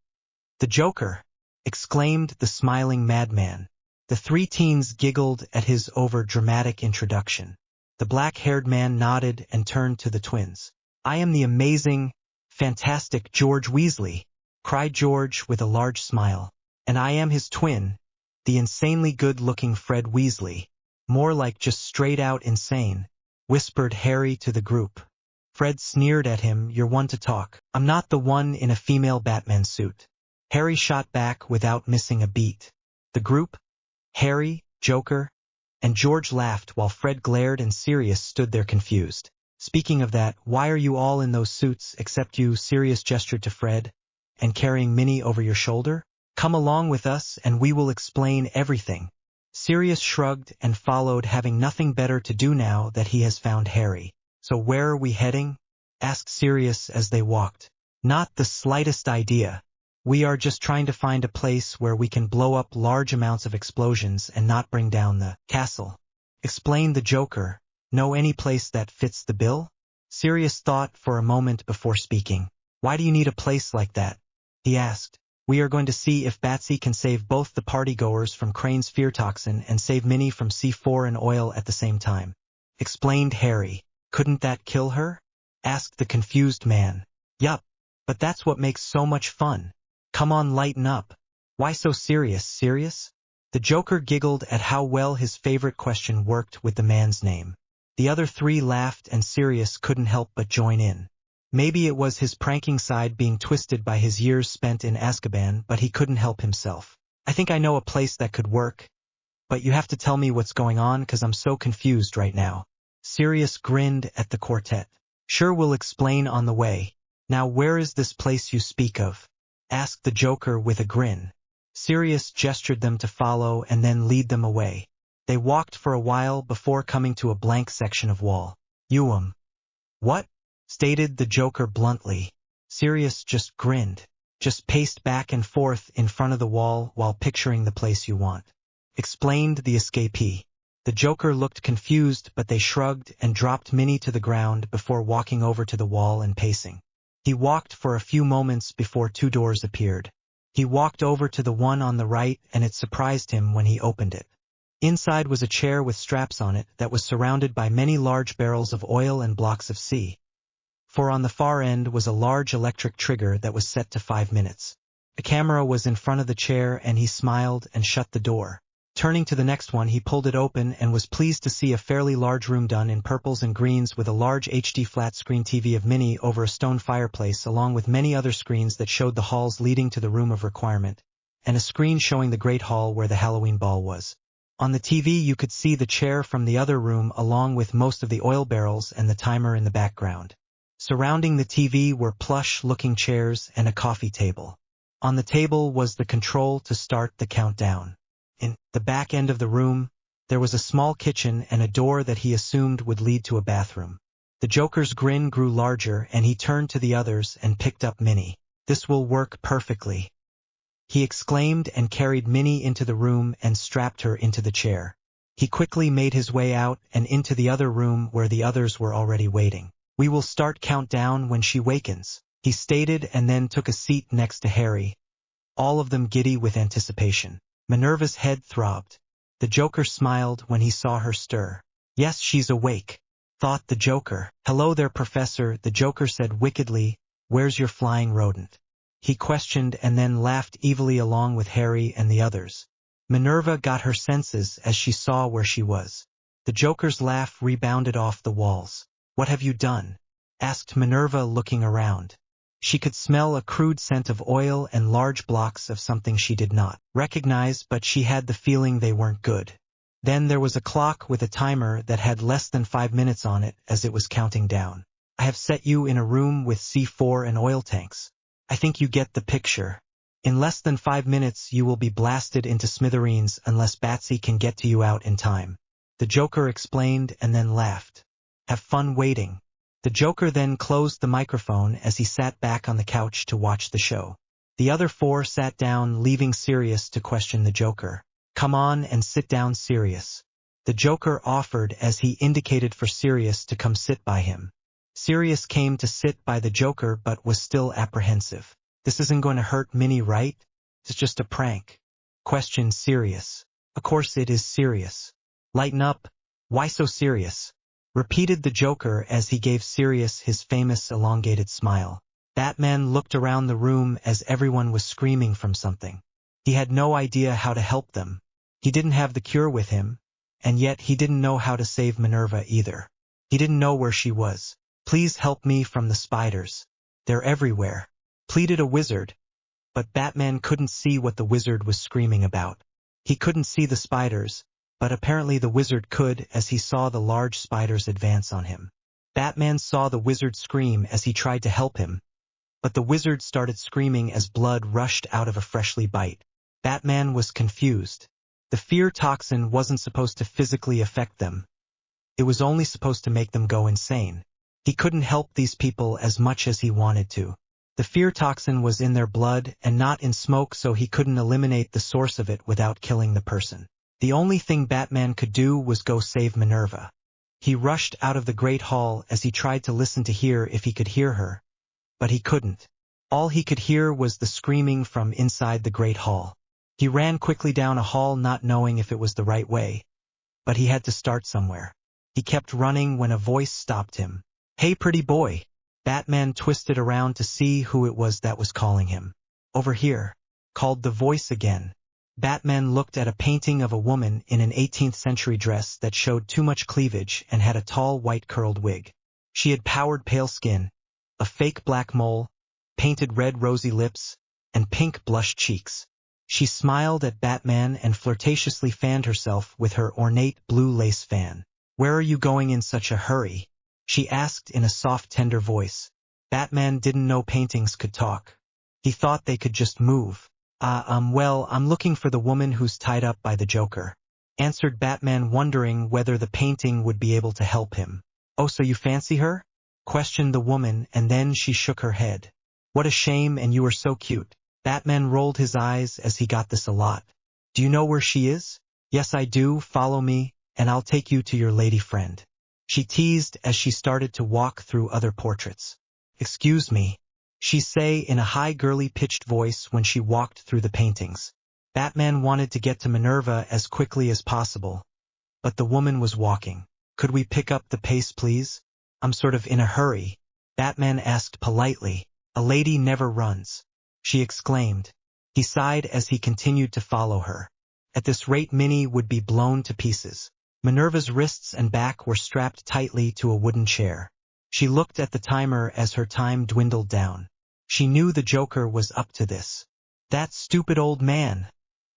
the Joker, exclaimed the smiling madman. The three teens giggled at his over-dramatic introduction. The black-haired man nodded and turned to the twins. "I am the amazing, fantastic George Weasley," cried George with a large smile. "And I am his twin, the insanely good-looking Fred Weasley." "More like just straight-out insane," whispered Harry to the group. Fred sneered at him. "You're one to talk. I'm not the one in a female Batman suit." Harry shot back without missing a beat. The group, Harry, Joker, and George laughed while Fred glared and Sirius stood there confused. "Speaking of that, why are you all in those suits except you?" Sirius gestured to Fred. "And carrying Minnie over your shoulder? Come along with us and we will explain everything." Sirius shrugged and followed, having nothing better to do now that he has found Harry. "So where are we heading?" asked Sirius as they walked. "Not the slightest idea. We are just trying to find a place where we can blow up large amounts of explosions and not bring down the castle," explained the Joker. "Know any place that fits the bill?" Sirius thought for a moment before speaking. "Why do you need a place like that?" he asked. "We are going to see if Batsy can save both the partygoers from Crane's fear toxin and save Minnie from C4 and oil at the same time," explained Harry. "Couldn't that kill her?" asked the confused man. "Yup, but that's what makes so much fun. Come on, lighten up. Why so serious, Sirius?" The Joker giggled at how well his favorite question worked with the man's name. The other three laughed and Sirius couldn't help but join in. Maybe it was his pranking side being twisted by his years spent in Azkaban, but he couldn't help himself. "I think I know a place that could work, but you have to tell me what's going on because I'm so confused right now." Sirius grinned at the quartet. "Sure, we'll explain on the way. Now where is this place you speak of?" asked the Joker with a grin. Sirius gestured them to follow and then lead them away. They walked for a while before coming to a blank section of wall. "What?" stated the Joker bluntly. Sirius just grinned. "Just paced back and forth in front of the wall while picturing the place you want," explained the escapee. The Joker looked confused, but they shrugged and dropped Minnie to the ground before walking over to the wall and pacing. He walked for a few moments before two doors appeared. He walked over to the one on the right and it surprised him when he opened it. Inside was a chair with straps on it that was surrounded by many large barrels of oil and blocks of C4. On the far end was a large electric trigger that was set to 5 minutes. A camera was in front of the chair and he smiled and shut the door. Turning to the next one, he pulled it open and was pleased to see a fairly large room done in purples and greens with a large HD flat-screen TV of Minnie over a stone fireplace along with many other screens that showed the halls leading to the room of requirement, and a screen showing the Great Hall where the Halloween ball was. On the TV you could see the chair from the other room along with most of the oil barrels and the timer in the background. Surrounding the TV were plush-looking chairs and a coffee table. On the table was the control to start the countdown. In the back end of the room, there was a small kitchen and a door that he assumed would lead to a bathroom. The Joker's grin grew larger and he turned to the others and picked up Minnie. "This will work perfectly," he exclaimed and carried Minnie into the room and strapped her into the chair. He quickly made his way out and into the other room where the others were already waiting. "We will start countdown when she wakens," he stated and then took a seat next to Harry, all of them giddy with anticipation. Minerva's head throbbed. The Joker smiled when he saw her stir. "Yes, she's awake," thought the Joker. "Hello there, Professor," the Joker said wickedly. "Where's your flying rodent?" he questioned and then laughed evilly along with Harry and the others. Minerva got her senses as she saw where she was. The Joker's laugh rebounded off the walls. "What have you done?" asked Minerva, looking around. She could smell a crude scent of oil and large blocks of something she did not recognize, but she had the feeling they weren't good. Then there was a clock with a timer that had less than 5 minutes on it as it was counting down. "I have set you in a room with C4 and oil tanks. I think you get the picture. In less than 5 minutes you will be blasted into smithereens unless Batsy can get to you out in time," the Joker explained and then laughed. "Have fun waiting." The Joker then closed the microphone as he sat back on the couch to watch the show. The other four sat down, leaving Sirius to question the Joker. "Come on and sit down, Sirius," the Joker offered as he indicated for Sirius to come sit by him. Sirius came to sit by the Joker but was still apprehensive. "This isn't going to hurt Minnie, right? It's just a prank," questioned Sirius. Of course it is Sirius. Lighten up. Why so serious? Repeated the Joker as he gave Sirius his famous elongated smile. Batman looked around the room as everyone was screaming from something. He had no idea how to help them. He didn't have the cure with him, and yet he didn't know how to save Minerva either. He didn't know where she was. Please help me from the spiders. They're everywhere, pleaded a wizard. But Batman couldn't see what the wizard was screaming about. He couldn't see the spiders, but apparently the wizard could as he saw the large spiders advance on him. Batman saw the wizard scream as he tried to help him, but the wizard started screaming as blood rushed out of a freshly bite. Batman was confused. The fear toxin wasn't supposed to physically affect them. It was only supposed to make them go insane. He couldn't help these people as much as he wanted to. The fear toxin was in their blood and not in smoke, so he couldn't eliminate the source of it without killing the person. The only thing Batman could do was go save Minerva. He rushed out of the Great Hall as he tried to listen to hear if he could hear her, but he couldn't. All he could hear was the screaming from inside the Great Hall. He ran quickly down a hall not knowing if it was the right way, but he had to start somewhere. He kept running when a voice stopped him. "Hey, pretty boy." Batman twisted around to see who it was that was calling him. "Over here," called the voice again. Batman looked at a painting of a woman in an 18th century dress that showed too much cleavage and had a tall white curled wig. She had powdered pale skin, a fake black mole, painted red rosy lips, and pink blushed cheeks. She smiled at Batman and flirtatiously fanned herself with her ornate blue lace fan. "Where are you going in such a hurry?" she asked in a soft, tender voice. Batman didn't know paintings could talk. He thought they could just move. Well, I'm looking for the woman who's tied up by the Joker," answered Batman, wondering whether the painting would be able to help him. "Oh, so you fancy her?" questioned the woman, and then she shook her head. "What a shame, and you are so cute." Batman rolled his eyes as he got this a lot. "Do you know where she is?" "Yes, I do. Follow me, and I'll take you to your lady friend," she teased as she started to walk through other portraits. "Excuse me," she say in a high girly pitched voice when she walked through the paintings. Batman wanted to get to Minerva as quickly as possible, but the woman was walking. "Could we pick up the pace, please? I'm sort of in a hurry," Batman asked politely. "A lady never runs," she exclaimed. He sighed as he continued to follow her. At this rate, Minnie would be blown to pieces. Minerva's wrists and back were strapped tightly to a wooden chair. She looked at the timer as her time dwindled down. She knew the Joker was up to this. "That stupid old man,"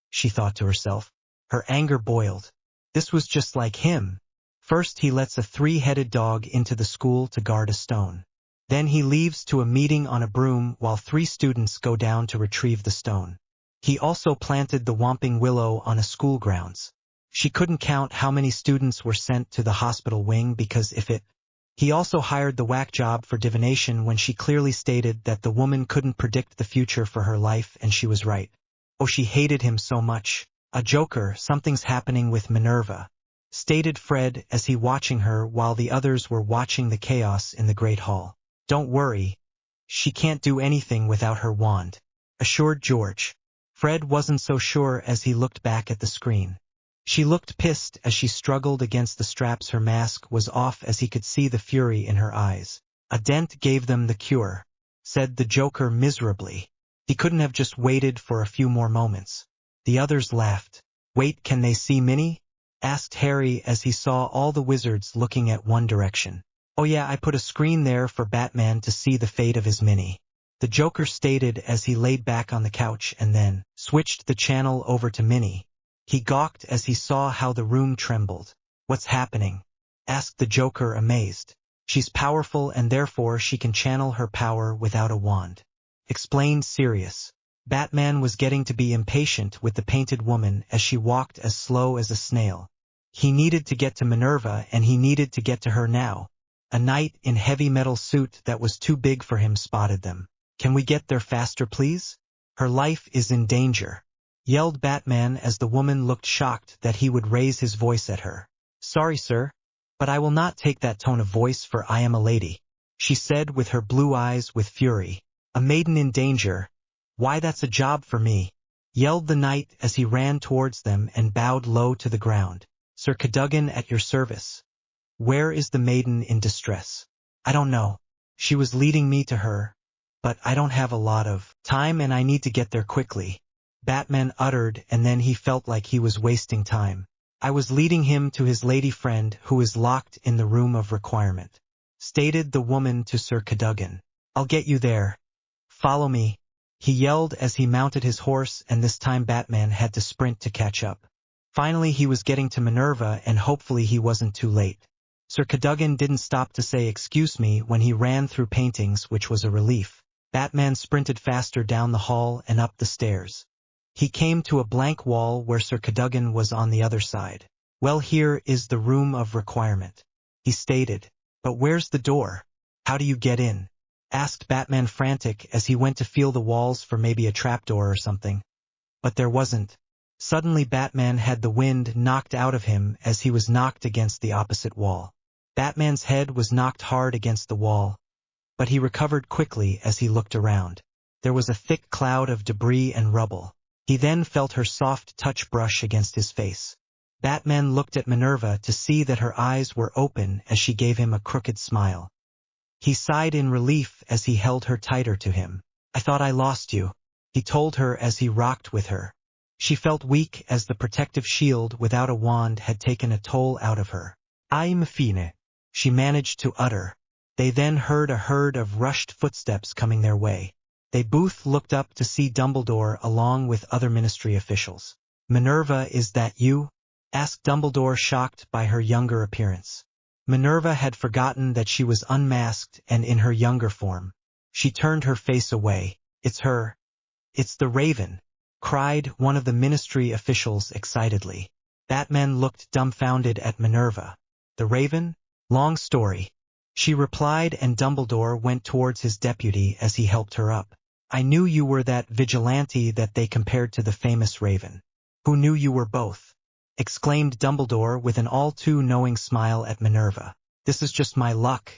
she thought to herself. Her anger boiled. This was just like him. First he lets a three-headed dog into the school to guard a stone. Then he leaves to a meeting on a broom while 3 students go down to retrieve the stone. He also planted the Whomping Willow on a school grounds. She couldn't count how many students were sent to the hospital wing because he also hired the whack job for divination when she clearly stated that the woman couldn't predict the future for her life, and she was right. Oh, she hated him so much. "A Joker, something's happening with Minerva," stated Fred as he watching her while the others were watching the chaos in the Great Hall. "Don't worry. She can't do anything without her wand," assured George. Fred wasn't so sure as he looked back at the screen. She looked pissed as she struggled against the straps. Her mask was off as he could see the fury in her eyes. "A dent gave them the cure," said the Joker miserably. "He couldn't have just waited for a few more moments." The others laughed. "Wait, can they see Minnie?" asked Harry as he saw all the wizards looking at one direction. "Oh yeah, I put a screen there for Batman to see the fate of his Minnie," the Joker stated as he laid back on the couch and then switched the channel over to Minnie. He gawked as he saw how the room trembled. "What's happening?" asked the Joker, amazed. "She's powerful and therefore she can channel her power without a wand," explained Sirius. Batman was getting to be impatient with the painted woman as she walked as slow as a snail. He needed to get to Minerva, and he needed to get to her now. A knight in heavy metal suit that was too big for him spotted them. "Can we get there faster, please? Her life is in danger," yelled Batman as the woman looked shocked that he would raise his voice at her. "Sorry, sir, but I will not take that tone of voice, for I am a lady," she said with her blue eyes with fury. "A maiden in danger? Why, that's a job for me." yelled the knight as he ran towards them and bowed low to the ground. Sir Cadogan, at your service. Where is the maiden in distress? I don't know. She was leading me to her, but I don't have a lot of time and I need to get there quickly. Batman uttered, and then he felt like he was wasting time. I was leading him to his lady friend who is locked in the room of requirement, stated the woman to Sir Cadogan. I'll get you there. Follow me, he yelled as he mounted his horse, and this time Batman had to sprint to catch up. Finally he was getting to Minerva, and hopefully he wasn't too late. Sir Cadogan didn't stop to say excuse me when he ran through paintings, which was a relief. Batman sprinted faster down the hall and up the stairs. He came to a blank wall where Sir Cadogan was on the other side. Well, here is the room of requirement, he stated. But where's the door? How do you get in? Asked Batman, frantic as he went to feel the walls for maybe a trapdoor or something. But there wasn't. Suddenly Batman had the wind knocked out of him as he was knocked against the opposite wall. Batman's head was knocked hard against the wall, but he recovered quickly as he looked around. There was a thick cloud of debris and rubble. He then felt her soft touch brush against his face. Batman looked at Minerva to see that her eyes were open as she gave him a crooked smile. He sighed in relief as he held her tighter to him. I thought I lost you, he told her as he rocked with her. She felt weak as the protective shield without a wand had taken a toll out of her. I'm fine, she managed to utter. They then heard a herd of rushed footsteps coming their way. They both looked up to see Dumbledore along with other ministry officials. Minerva, is that you? Asked Dumbledore, shocked by her younger appearance. Minerva had forgotten that she was unmasked and in her younger form. She turned her face away. It's her. It's the Raven, cried one of the ministry officials excitedly. Batman looked dumbfounded at Minerva. The Raven? Long story, she replied, and Dumbledore went towards his deputy as he helped her up. I knew you were that vigilante that they compared to the famous Raven. Who knew you were both? Exclaimed Dumbledore with an all-too-knowing smile at Minerva. This is just my luck.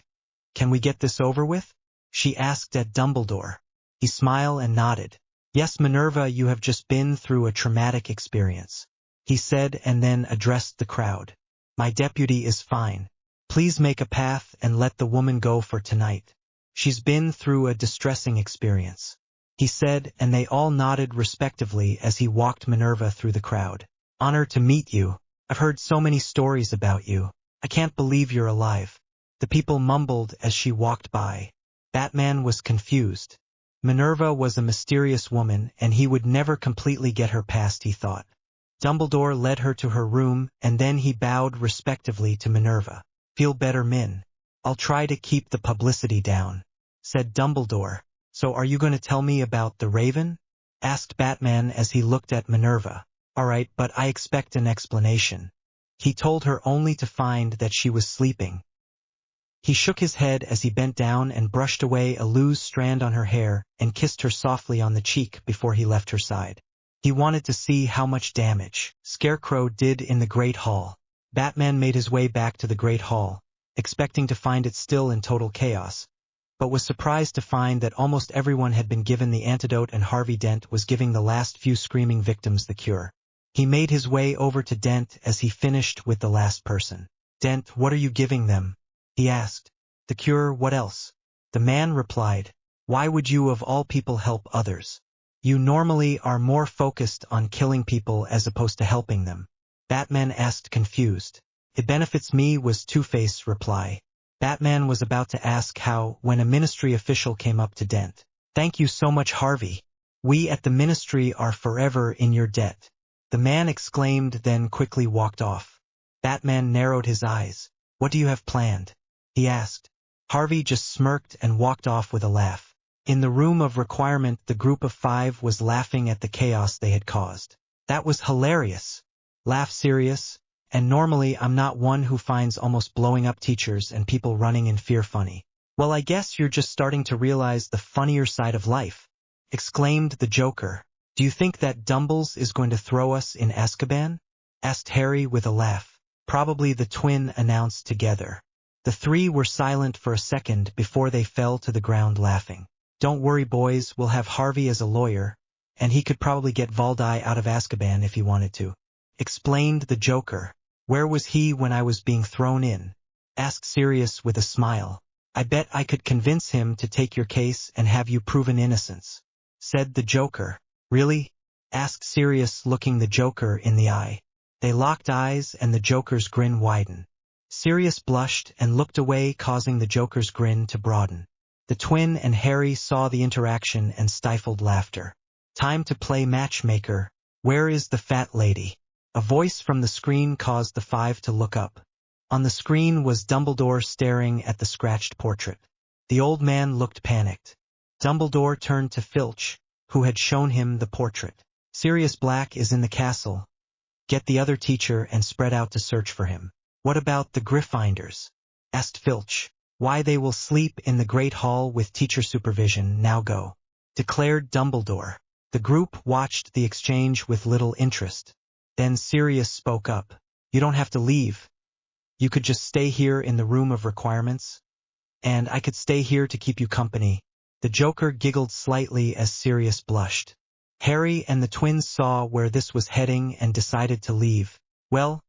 Can we get this over with? She asked at Dumbledore. He smiled and nodded. Yes, Minerva, you have just been through a traumatic experience, he said, and then addressed the crowd. My deputy is fine. Please make a path and let the woman go for tonight. She's been through a distressing experience, he said, and they all nodded respectively as he walked Minerva through the crowd. Honor to meet you. I've heard so many stories about you. I can't believe you're alive, the people mumbled as she walked by. Batman was confused. Minerva was a mysterious woman, and he would never completely get her past, he thought. Dumbledore led her to her room, and then he bowed respectively to Minerva. Feel better, Min? I'll try to keep the publicity down, said Dumbledore. So are you going to tell me about the Raven? Asked Batman as he looked at Minerva. All right, but I expect an explanation. He told her, only to find that she was sleeping. He shook his head as he bent down and brushed away a loose strand on her hair and kissed her softly on the cheek before he left her side. He wanted to see how much damage Scarecrow did in the Great Hall. Batman made his way back to the Great Hall, expecting to find it still in total chaos, but was surprised to find that almost everyone had been given the antidote and Harvey Dent was giving the last few screaming victims the cure. He made his way over to Dent as he finished with the last person. Dent, what are you giving them? He asked. The cure, what else? The man replied. Why would you of all people help others? You normally are more focused on killing people as opposed to helping them. Batman asked, confused. It benefits me, was Two-Face's reply. Batman was about to ask how when a ministry official came up to Dent. Thank you so much, Harvey. We at the ministry are forever in your debt, the man exclaimed, then quickly walked off. Batman narrowed his eyes. What do you have planned? He asked. Harvey just smirked and walked off with a laugh. In the room of requirement, the group of 5 was laughing at the chaos they had caused. That was hilarious, laughed Sirius, and normally I'm not one who finds almost blowing up teachers and people running in fear funny. Well, I guess you're just starting to realize the funnier side of life, exclaimed the Joker. Do you think that Dumbles is going to throw us in Azkaban? Asked Harry with a laugh. Probably, the twin announced together. The 3 were silent for a second before they fell to the ground laughing. Don't worry, boys, we'll have Harvey as a lawyer. and he could probably get Valdi out of Azkaban if he wanted to. Explained the Joker. Where was he when I was being thrown in? Asked Sirius with a smile. I bet I could convince him to take your case and have you proven innocence. Said the Joker. Really? Asked Sirius, looking the Joker in the eye. They locked eyes and the Joker's grin widened. Sirius blushed and looked away, causing the Joker's grin to broaden. The twin and Harry saw the interaction and stifled laughter. Time to play matchmaker. Where is the fat lady? A voice from the screen caused the five to look up. On the screen was Dumbledore staring at the scratched portrait. The old man looked panicked. Dumbledore turned to Filch, who had shown him the portrait. Sirius Black is in the castle. Get the other teacher and spread out to search for him. What about the Gryffindors? Asked Filch. Why, they will sleep in the Great Hall with teacher supervision. Now go. Declared Dumbledore. The group watched the exchange with little interest. Then Sirius spoke up. You don't have to leave. You could just stay here in the room of requirements. And I could stay here to keep you company. The Joker giggled slightly as Sirius blushed. Harry and the twins saw where this was heading and decided to leave. Well,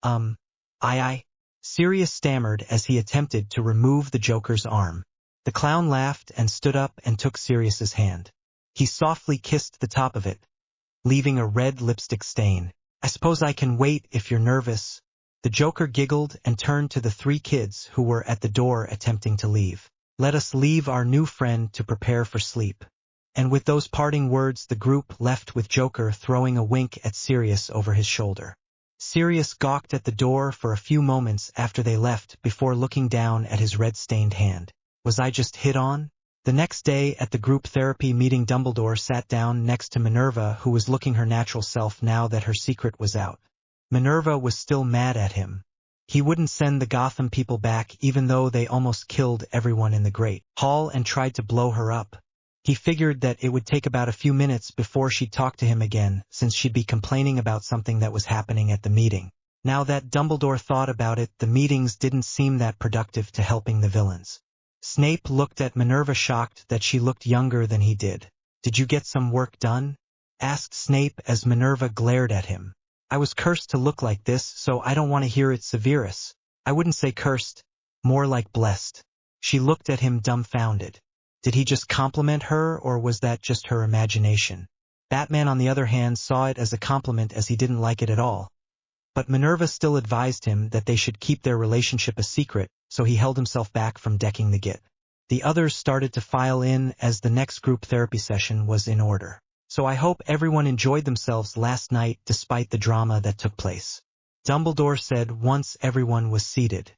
I. Sirius stammered as he attempted to remove the Joker's arm. The clown laughed and stood up and took Sirius's hand. He softly kissed the top of it, leaving a red lipstick stain. I suppose I can wait if you're nervous. The Joker giggled and turned to the three kids who were at the door attempting to leave. Let us leave our new friend to prepare for sleep. And with those parting words, the group left with Joker throwing a wink at Sirius over his shoulder. Sirius gawked at the door for a few moments after they left before looking down at his red-stained hand. Was I just hit on? The next day at the group therapy meeting, Dumbledore sat down next to Minerva, who was looking her natural self now that her secret was out. Minerva was still mad at him. He wouldn't send the Gotham people back even though they almost killed everyone in the Great Hall and tried to blow her up. He figured that it would take about a few minutes before she'd talk to him again, since she'd be complaining about something that was happening at the meeting. Now that Dumbledore thought about it, the meetings didn't seem that productive to helping the villains. Snape looked at Minerva, shocked that she looked younger than he did. Did you get some work done? Asked Snape as Minerva glared at him. I was cursed to look like this, so I don't want to hear it. Severus. I wouldn't say cursed, more like blessed. She looked at him dumbfounded. Did he just compliment her, or was that just her imagination? Batman, on the other hand, saw it as a compliment, as he didn't like it at all. But Minerva still advised him that they should keep their relationship a secret, so he held himself back from decking the git. The others started to file in as the next group therapy session was in order. So I hope everyone enjoyed themselves last night despite the drama that took place. Dumbledore said once everyone was seated.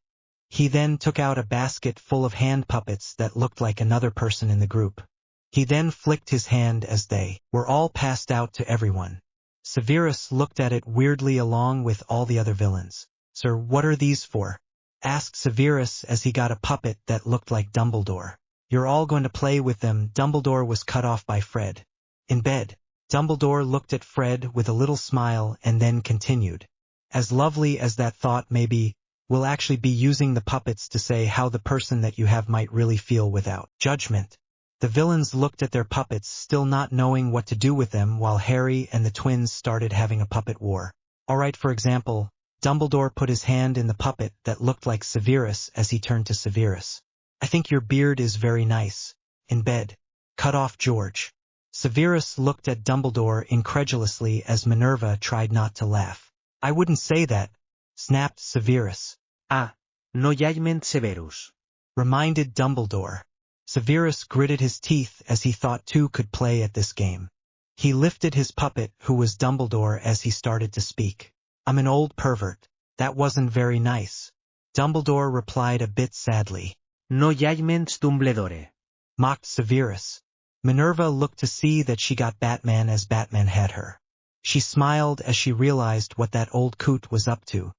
He then took out a basket full of hand puppets that looked like another person in the group. He then flicked his hand as they were all passed out to everyone. Severus looked at it weirdly along with all the other villains. Sir, what are these for? Asked Severus as he got a puppet that looked like Dumbledore. You're all going to play with them. Dumbledore was cut off by Fred. In bed, Dumbledore looked at Fred with a little smile and then continued. As lovely as that thought may be, we'll actually be using the puppets to say how the person that you have might really feel without judgment. The villains looked at their puppets, still not knowing what to do with them, while Harry and the twins started having a puppet war. Alright, for example, Dumbledore put his hand in the puppet that looked like Severus as he turned to Severus. I think your beard is very nice. In bed. Cut off George. Severus looked at Dumbledore incredulously as Minerva tried not to laugh. I wouldn't say that, snapped Severus. Ah, no judgment Severus. Reminded Dumbledore. Severus gritted his teeth as he thought two could play at this game. He lifted his puppet, who was Dumbledore, as he started to speak. I'm an old pervert. That wasn't very nice. Dumbledore replied a bit sadly. No judgments Dumbledore. Mocked Severus. Minerva looked to see that she got Batman as Batman had her. She smiled as she realized what that old coot was up to.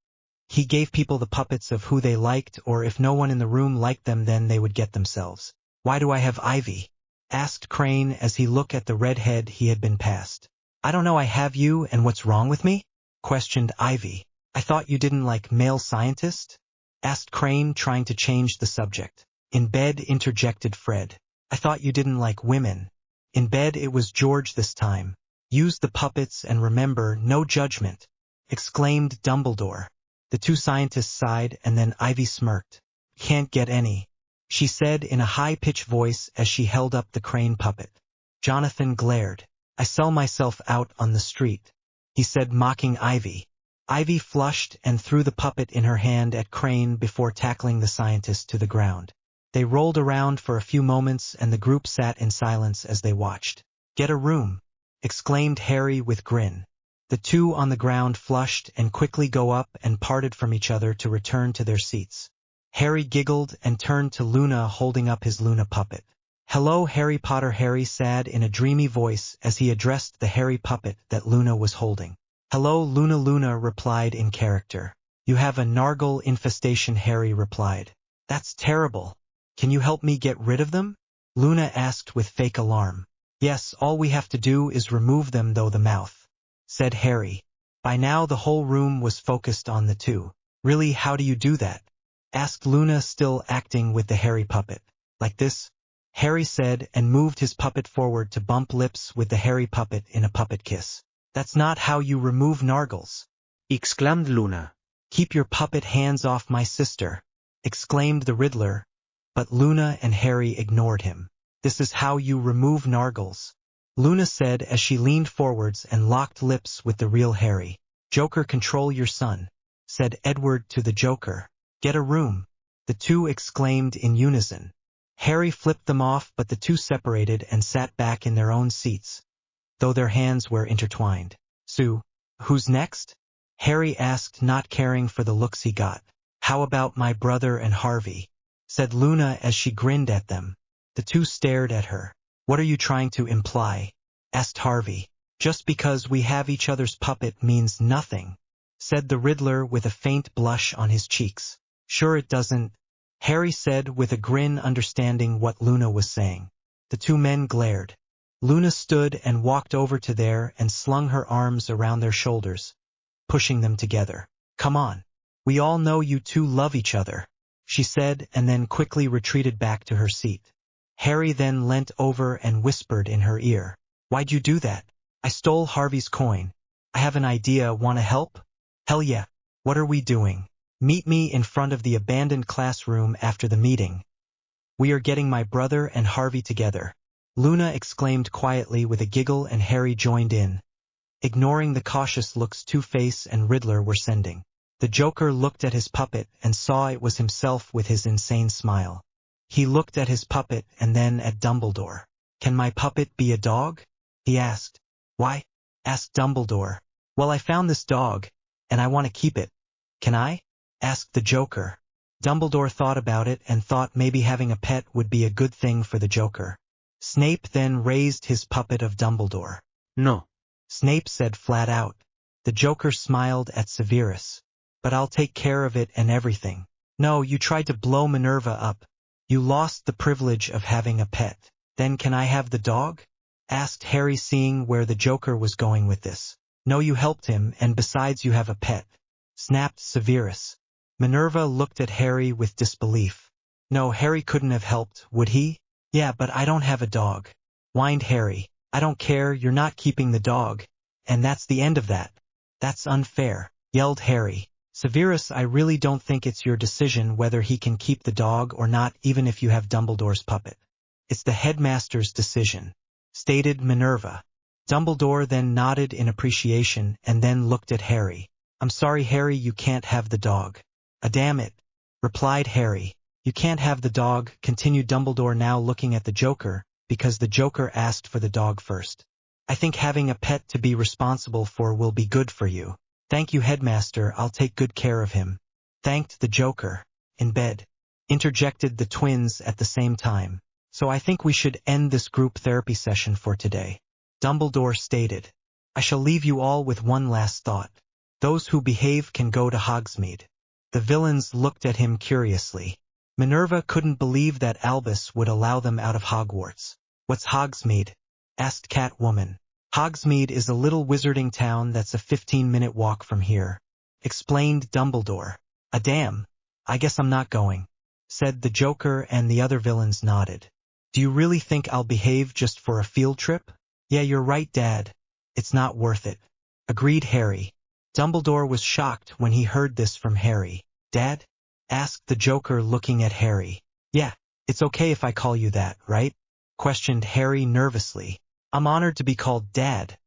He gave people the puppets of who they liked, or if no one in the room liked them, then they would get themselves. Why do I have Ivy? Asked Crane as he looked at the redhead he had been passed. I don't know, I have you, and what's wrong with me? Questioned Ivy. I thought you didn't like male scientist? Asked Crane, trying to change the subject. In bed, interjected Fred. I thought you didn't like women. In bed it was George this time. Use the puppets and remember, no judgment, exclaimed Dumbledore. The two scientists sighed and then Ivy smirked. Can't get any, she said in a high-pitched voice as she held up the crane puppet. Jonathan glared. I sell myself out on the street, he said, mocking Ivy. Ivy flushed and threw the puppet in her hand at Crane before tackling the scientist to the ground. They rolled around for a few moments and the group sat in silence as they watched. Get a room, exclaimed Harry with grin. The two on the ground flushed and quickly go up and parted from each other to return to their seats. Harry giggled and turned to Luna holding up his Luna puppet. Hello, Harry Potter, Harry said in a dreamy voice as he addressed the hairy puppet that Luna was holding. Hello, Luna. Luna replied in character. You have a Nargle infestation, Harry replied. That's terrible. Can you help me get rid of them? Luna asked with fake alarm. Yes, all we have to do is remove them though the mouth, said Harry. By now the whole room was focused on the two. Really, how do you do that? Asked Luna, still acting with the hairy puppet. Like this? Harry said and moved his puppet forward to bump lips with the hairy puppet in a puppet kiss. That's not how you remove Nargles, exclaimed Luna. Keep your puppet hands off my sister, exclaimed the Riddler, but Luna and Harry ignored him. This is how you remove Nargles, Luna said as she leaned forwards and locked lips with the real Harry. Joker, control your son, said Edward to the Joker. Get a room, the two exclaimed in unison. Harry flipped them off, but the two separated and sat back in their own seats, though their hands were intertwined. Sue, who's next? Harry asked, not caring for the looks he got. How about my brother and Harvey? Said Luna as she grinned at them. The two stared at her. What are you trying to imply? Asked Harvey. Just because we have each other's puppet means nothing, said the Riddler with a faint blush on his cheeks. Sure it doesn't, Harry said with a grin, understanding what Luna was saying. The two men glared. Luna stood and walked over to there and slung her arms around their shoulders, pushing them together. Come on. We all know you two love each other, she said, and then quickly retreated back to her seat. Harry then leant over and whispered in her ear. Why'd you do that? I stole Harvey's coin. I have an idea. Wanna help? Hell yeah. What are we doing? Meet me in front of the abandoned classroom after the meeting. We are getting my brother and Harvey together, Luna exclaimed quietly with a giggle, and Harry joined in, ignoring the cautious looks Two-Face and Riddler were sending. The Joker looked at his puppet and saw it was himself with his insane smile. He looked at his puppet and then at Dumbledore. Can my puppet be a dog? He asked. Why? Asked Dumbledore. Well, I found this dog, and I want to keep it. Can I? Asked the Joker. Dumbledore thought about it and thought maybe having a pet would be a good thing for the Joker. Snape then raised his puppet of Dumbledore. No, Snape said flat out. The Joker smiled at Sirius. But I'll take care of it and everything. No, you tried to blow Minerva up. You lost the privilege of having a pet. Then can I have the dog? Asked Harry, seeing where the Joker was going with this. No, you helped him, and besides you have a pet, snapped Sirius. Minerva looked at Harry with disbelief. No, Harry couldn't have helped, would he? Yeah, but I don't have a dog, whined Harry. I don't care, you're not keeping the dog. And that's the end of that. That's unfair, yelled Harry. Sirius, I really don't think it's your decision whether he can keep the dog or not, even if you have Dumbledore's puppet. It's the headmaster's decision, stated Minerva. Dumbledore then nodded in appreciation and then looked at Harry. I'm sorry, Harry, you can't have the dog. Damn it, replied Harry. You can't have the dog, continued Dumbledore, now looking at the Joker, because the Joker asked for the dog first. I think having a pet to be responsible for will be good for you. Thank you, Headmaster, I'll take good care of him. Thanked the Joker. In bed, interjected the twins at the same time. So I think we should end this group therapy session for today. Dumbledore stated. I shall leave you all with one last thought. Those who behave can go to Hogsmeade. The villains looked at him curiously. Minerva couldn't believe that Albus would allow them out of Hogwarts. What's Hogsmeade? Asked Catwoman. Hogsmeade is a little wizarding town that's a 15-minute walk from here, explained Dumbledore. Damn, I guess I'm not going, said the Joker, and the other villains nodded. Do you really think I'll behave just for a field trip? Yeah, you're right, Dad. It's not worth it. Agreed Harry. Dumbledore was shocked when he heard this from Harry. Dad? Asked the Joker looking at Harry. Yeah, it's okay if I call you that, right? Questioned Harry nervously. I'm honored to be called Dad.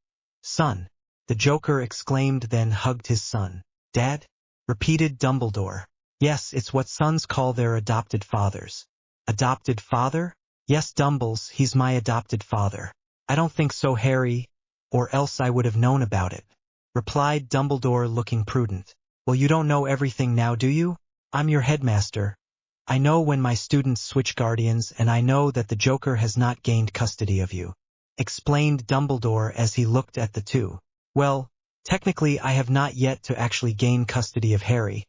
Son. The Joker exclaimed, then hugged his son. Dad? Repeated Dumbledore. Yes, it's what sons call their adopted fathers. Adopted father? Yes, Dumbles, he's my adopted father. I don't think so, Harry, or else I would have known about it. Replied Dumbledore looking prudent. Well, you don't know everything now, do you? I'm your headmaster. I know when my students switch guardians, and I know that the Joker has not gained custody of you. Explained Dumbledore as he looked at the two. Well, technically I have not yet to actually gain custody of Harry.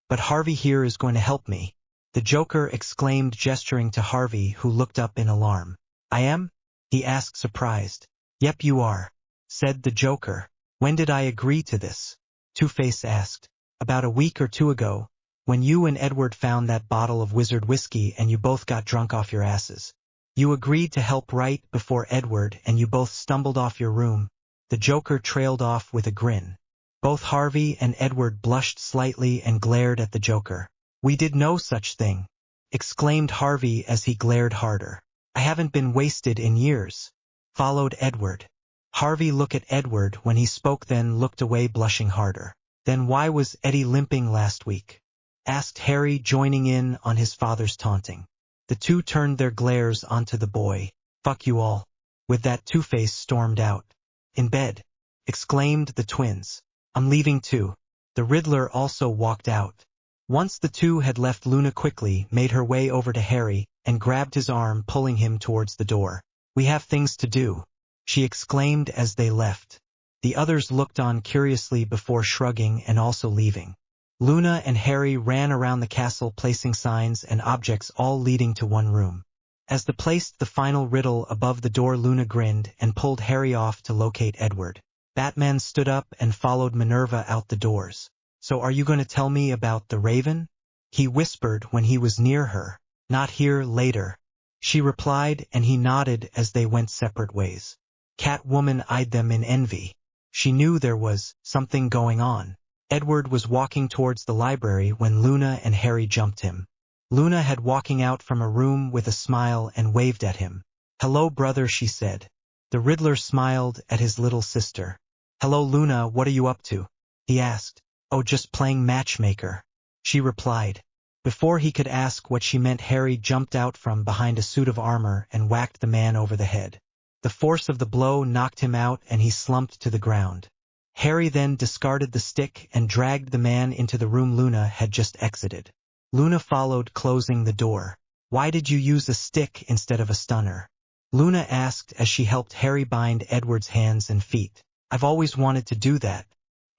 But Harvey here is going to help me. The Joker exclaimed, gesturing to Harvey, who looked up in alarm. I am? He asked, surprised. Yep, you are, said the Joker. When did I agree to this? Two-Face asked. About a week or two ago, when you and Edward found that bottle of wizard whiskey and you both got drunk off your asses. You agreed to help right before Edward and you both stumbled off your room. The Joker trailed off with a grin. Both Harvey and Edward blushed slightly and glared at the Joker. We did no such thing, exclaimed Harvey as he glared harder. I haven't been wasted in years. Followed Edward. Harvey looked at Edward when he spoke, then looked away, blushing harder. Then why was Eddie limping last week? Asked Harry, joining in on his father's taunting. The two turned their glares onto the boy. Fuck you all. With that, Two-Face stormed out. In bed, exclaimed the twins. I'm leaving too. The Riddler also walked out. Once the two had left, Luna quickly made her way over to Harry and grabbed his arm, pulling him towards the door. We have things to do, she exclaimed as they left. The others looked on curiously before shrugging and also leaving. Luna and Harry ran around the castle, placing signs and objects, all leading to one room. As they placed the final riddle above the door, Luna grinned and pulled Harry off to locate Edward. Batman stood up and followed Minerva out the doors. So are you going to tell me about the Raven? He whispered when he was near her. Not here, later, she replied, and he nodded as they went separate ways. Catwoman eyed them in envy. She knew there was something going on. Edward was walking towards the library when Luna and Harry jumped him. Luna had walking out from a room with a smile and waved at him. Hello, brother, she said. The Riddler smiled at his little sister. Hello, Luna, what are you up to? He asked. Oh, just playing matchmaker, she replied. Before he could ask what she meant, Harry jumped out from behind a suit of armor and whacked the man over the head. The force of the blow knocked him out and he slumped to the ground. Harry then discarded the stick and dragged the man into the room Luna had just exited. Luna followed, closing the door. Why did you use a stick instead of a stunner? Luna asked as she helped Harry bind Edward's hands and feet. I've always wanted to do that,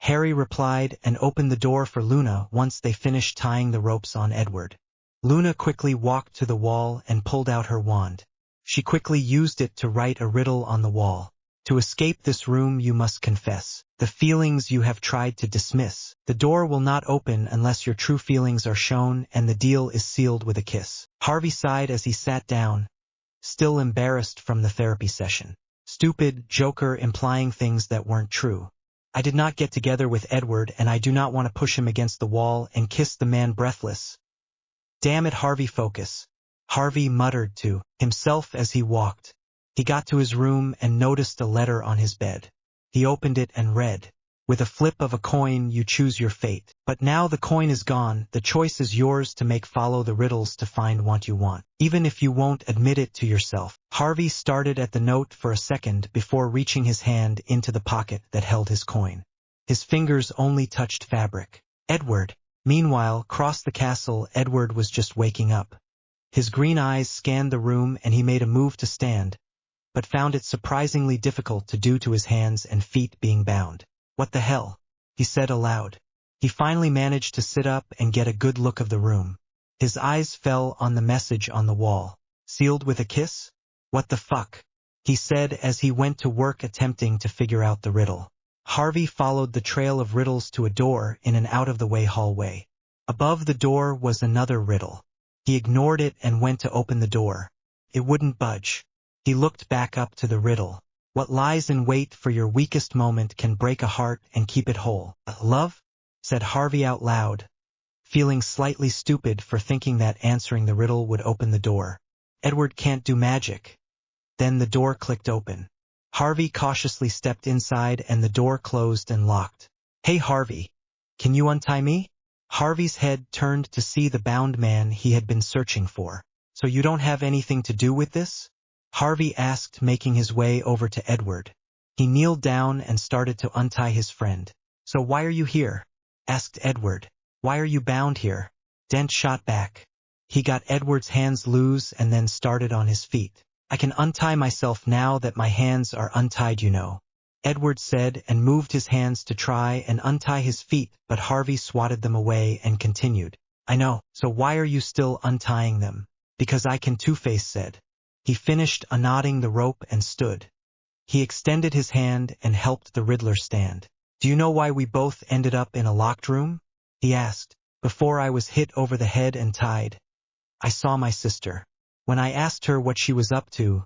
Harry replied, and opened the door for Luna once they finished tying the ropes on Edward. Luna quickly walked to the wall and pulled out her wand. She quickly used it to write a riddle on the wall. To escape this room you must confess the feelings you have tried to dismiss. The door will not open unless your true feelings are shown, and the deal is sealed with a kiss. Harvey sighed as he sat down, still embarrassed from the therapy session. Stupid Joker, implying things that weren't true. I did not get together with Edward, and I do not want to push him against the wall and kiss the man breathless. Damn it, Harvey, focus. Harvey muttered to himself as he walked. He got to his room and noticed a letter on his bed. He opened it and read, with a flip of a coin you choose your fate. But now the coin is gone, the choice is yours to make. Follow the riddles to find what you want, even if you won't admit it to yourself. Harvey started at the note for a second before reaching his hand into the pocket that held his coin. His fingers only touched fabric. Edward, meanwhile, crossed the castle. Edward was just waking up. His green eyes scanned the room and he made a move to stand, but found it surprisingly difficult to do to his hands and feet being bound. What the hell? He said aloud. He finally managed to sit up and get a good look of the room. His eyes fell on the message on the wall. Sealed with a kiss? What the fuck? He said as he went to work attempting to figure out the riddle. Harvey followed the trail of riddles to a door in an out-of-the-way hallway. Above the door was another riddle. He ignored it and went to open the door. It wouldn't budge. He looked back up to the riddle. What lies in wait for your weakest moment can break a heart and keep it whole. Love? Said Harvey out loud, feeling slightly stupid for thinking that answering the riddle would open the door. Edward can't do magic. Then the door clicked open. Harvey cautiously stepped inside and the door closed and locked. Hey Harvey, can you untie me? Harvey's head turned to see the bound man he had been searching for. So you don't have anything to do with this? Harvey asked, making his way over to Edward. He kneeled down and started to untie his friend. So why are you here? Asked Edward. Why are you bound here? Dent shot back. He got Edward's hands loose and then started on his feet. I can untie myself now that my hands are untied, you know. Edward said and moved his hands to try and untie his feet, but Harvey swatted them away and continued. I know, so why are you still untying them? Because I can, Two-Face said. He finished unknotting the rope and stood. He extended his hand and helped the Riddler stand. Do you know why we both ended up in a locked room? He asked. Before I was hit over the head and tied, I saw my sister. When I asked her what she was up to,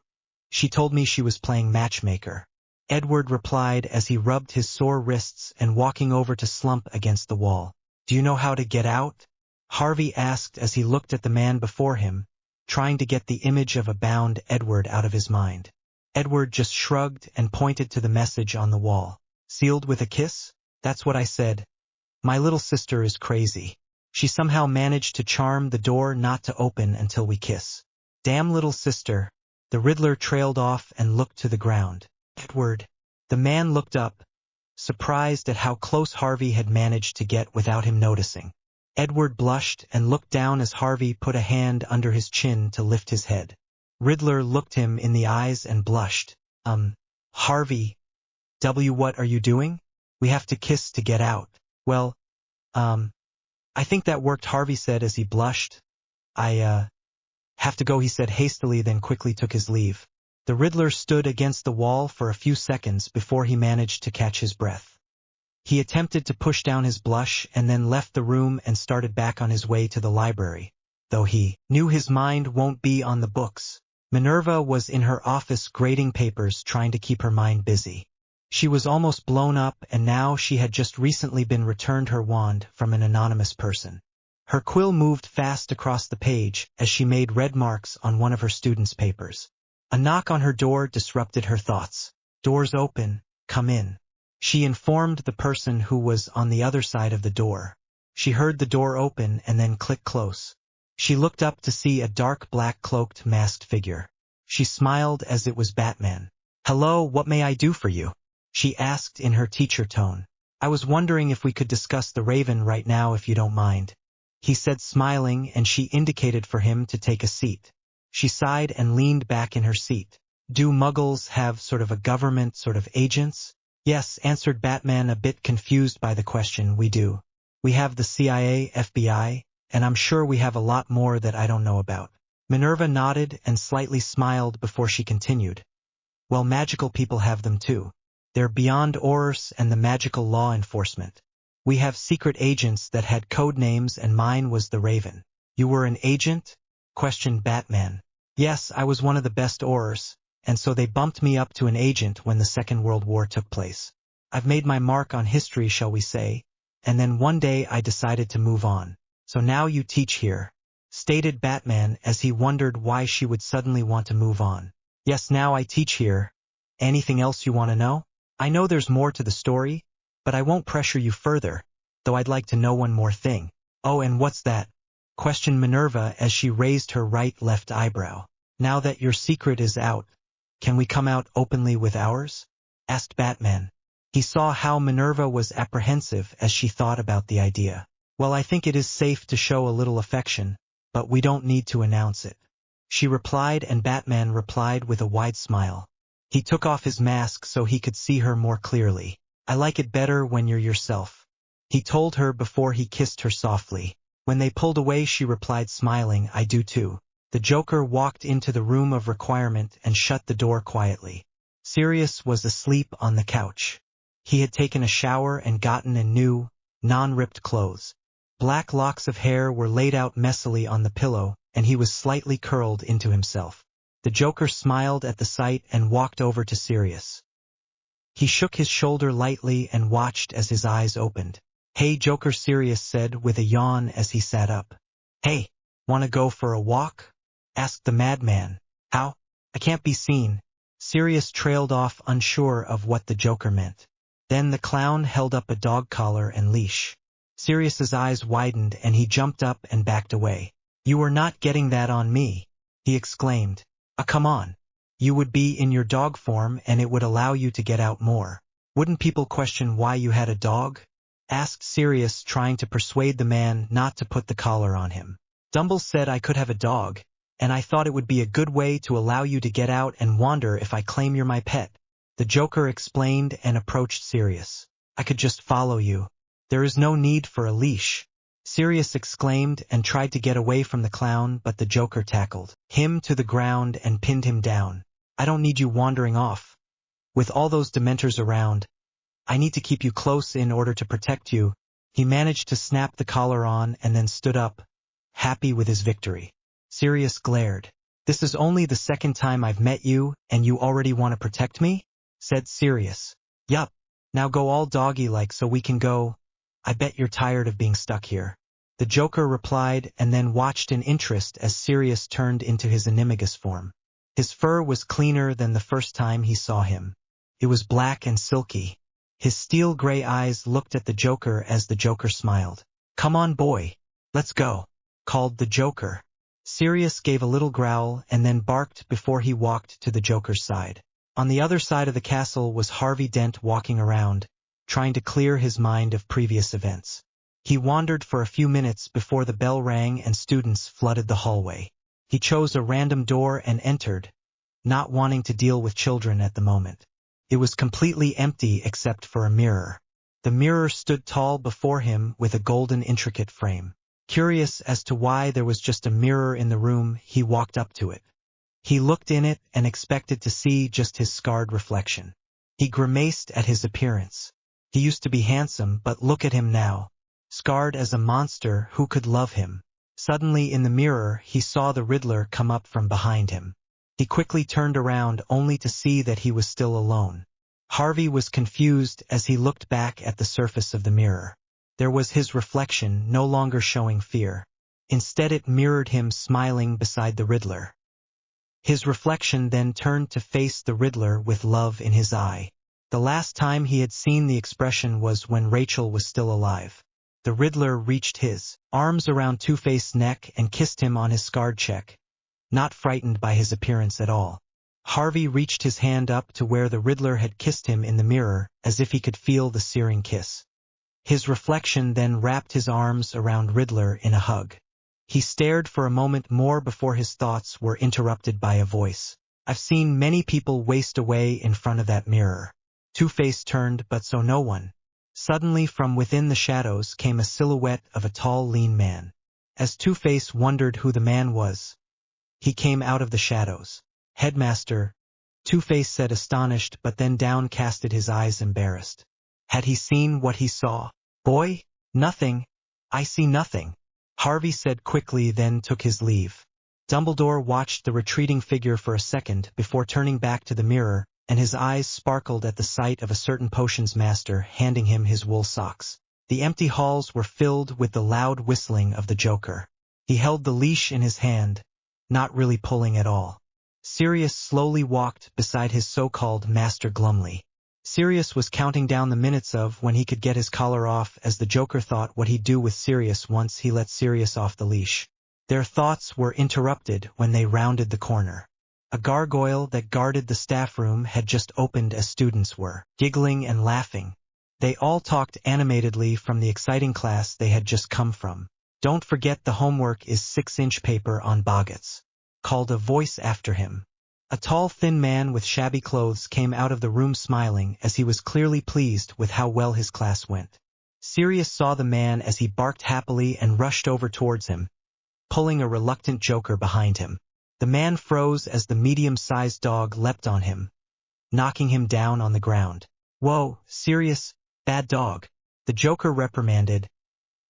she told me she was playing matchmaker. Edward replied as he rubbed his sore wrists and walking over to slump against the wall. Do you know how to get out? Harvey asked as he looked at the man before him, trying to get the image of a bound Edward out of his mind. Edward just shrugged and pointed to the message on the wall. Sealed with a kiss? That's what I said. My little sister is crazy. She somehow managed to charm the door not to open until we kiss. Damn little sister. The Riddler trailed off and looked to the ground. Edward. The man looked up, surprised at how close Harvey had managed to get without him noticing. Edward blushed and looked down as Harvey put a hand under his chin to lift his head. Riddler looked him in the eyes and blushed. Harvey. What are you doing? We have to kiss to get out. Well, I think that worked, Harvey said as he blushed. I have to go, he said hastily, then quickly took his leave. The Riddler stood against the wall for a few seconds before he managed to catch his breath. He attempted to push down his blush and then left the room and started back on his way to the library, though he knew his mind won't be on the books. Minerva was in her office grading papers, trying to keep her mind busy. She was almost blown up, and now she had just recently been returned her wand from an anonymous person. Her quill moved fast across the page as she made red marks on one of her students' papers. A knock on her door disrupted her thoughts. Doors open, come in. She informed the person who was on the other side of the door. She heard the door open and then click close. She looked up to see a dark black cloaked masked figure. She smiled as it was Batman. Hello, what may I do for you? She asked in her teacher tone. I was wondering if we could discuss the Raven right now if you don't mind. He said, smiling, and she indicated for him to take a seat. She sighed and leaned back in her seat. Do Muggles have sort of a government, sort of agents? Yes, answered Batman, a bit confused by the question. We do. We have the CIA, FBI, and I'm sure we have a lot more that I don't know about. Minerva nodded and slightly smiled before she continued. Well, magical people have them too. They're beyond Ours and the magical law enforcement. We have secret agents that had code names, and mine was the Raven. You were an agent? Questioned Batman. Yes, I was one of the best Ours, and so they bumped me up to an agent when the Second World War took place. I've made my mark on history, shall we say, and then one day I decided to move on. So now you teach here, stated Batman as he wondered why she would suddenly want to move on. Yes, now I teach here. Anything else you want to know? I know there's more to the story, but I won't pressure you further, though I'd like to know one more thing. Oh, and what's that? Questioned Minerva as she raised her right-left eyebrow. Now that your secret is out, can we come out openly with ours? Asked Batman. He saw how Minerva was apprehensive as she thought about the idea. Well, I think it is safe to show a little affection, but we don't need to announce it. She replied, and Batman replied with a wide smile. He took off his mask so he could see her more clearly. I like it better when you're yourself, he told her before he kissed her softly. When they pulled away, she replied, smiling, I do too. The Joker walked into the room of requirement and shut the door quietly. Sirius was asleep on the couch. He had taken a shower and gotten in new, non-ripped clothes. Black locks of hair were laid out messily on the pillow, and he was slightly curled into himself. The Joker smiled at the sight and walked over to Sirius. He shook his shoulder lightly and watched as his eyes opened. "Hey Joker," Sirius said with a yawn as he sat up. "Hey, wanna go for a walk?" asked the madman. "How? I can't be seen." Sirius trailed off, unsure of what the Joker meant. Then the clown held up a dog collar and leash. Sirius's eyes widened and he jumped up and backed away. "You are not getting that on me," he exclaimed. Come on. You would be in your dog form and it would allow you to get out more. Wouldn't people question why you had a dog?" asked Sirius, trying to persuade the man not to put the collar on him. "Dumble said I could have a dog, and I thought it would be a good way to allow you to get out and wander if I claim you're my pet," the Joker explained and approached Sirius. "I could just follow you. There is no need for a leash," Sirius exclaimed and tried to get away from the clown, but the Joker tackled him to the ground and pinned him down. "I don't need you wandering off. With all those dementors around, I need to keep you close in order to protect you." He managed to snap the collar on and then stood up, happy with his victory. Sirius glared. "This is only the second time I've met you, and you already want to protect me?" said Sirius. "Yup. Now go all doggy-like so we can go. I bet you're tired of being stuck here," the Joker replied, and then watched in interest as Sirius turned into his animagus form. His fur was cleaner than the first time he saw him. It was black and silky. His steel-gray eyes looked at the Joker as the Joker smiled. "Come on, boy. Let's go," called the Joker. Sirius gave a little growl and then barked before he walked to the Joker's side. On the other side of the castle was Harvey Dent walking around, trying to clear his mind of previous events. He wandered for a few minutes before the bell rang and students flooded the hallway. He chose a random door and entered, not wanting to deal with children at the moment. It was completely empty except for a mirror. The mirror stood tall before him with a golden intricate frame. Curious as to why there was just a mirror in the room, he walked up to it. He looked in it and expected to see just his scarred reflection. He grimaced at his appearance. He used to be handsome, but look at him now. Scarred as a monster, who could love him? Suddenly in the mirror, he saw the Riddler come up from behind him. He quickly turned around only to see that he was still alone. Harvey was confused as he looked back at the surface of the mirror. There was his reflection, no longer showing fear. Instead it mirrored him smiling beside the Riddler. His reflection then turned to face the Riddler with love in his eye. The last time he had seen the expression was when Rachel was still alive. The Riddler reached his arms around Two-Face's neck and kissed him on his scarred cheek, not frightened by his appearance at all. Harvey reached his hand up to where the Riddler had kissed him in the mirror, as if he could feel the searing kiss. His reflection then wrapped his arms around Riddler in a hug. He stared for a moment more before his thoughts were interrupted by a voice. "I've seen many people waste away in front of that mirror." Two-Face turned, but saw no one. Suddenly from within the shadows came a silhouette of a tall, lean man. As Two-Face wondered who the man was, he came out of the shadows. "Headmaster," Two-Face said, astonished, but then downcasted his eyes, embarrassed. Had he seen what he saw? "Boy, nothing. I see nothing," Harvey said quickly, then took his leave. Dumbledore watched the retreating figure for a second before turning back to the mirror, and his eyes sparkled at the sight of a certain potions master handing him his wool socks. The empty halls were filled with the loud whistling of the Joker. He held the leash in his hand, not really pulling at all. Sirius slowly walked beside his so-called master glumly. Sirius was counting down the minutes of when he could get his collar off, as the Joker thought what he'd do with Sirius once he let Sirius off the leash. Their thoughts were interrupted when they rounded the corner. A gargoyle that guarded the staff room had just opened as students were giggling and laughing. They all talked animatedly from the exciting class they had just come from. "Don't forget the homework is 6-inch paper on boggets," called a voice after him. A tall, thin man with shabby clothes came out of the room smiling, as he was clearly pleased with how well his class went. Sirius saw the man as he barked happily and rushed over towards him, pulling a reluctant Joker behind him. The man froze as the medium-sized dog leapt on him, knocking him down on the ground. "Whoa, Sirius, bad dog," the Joker reprimanded.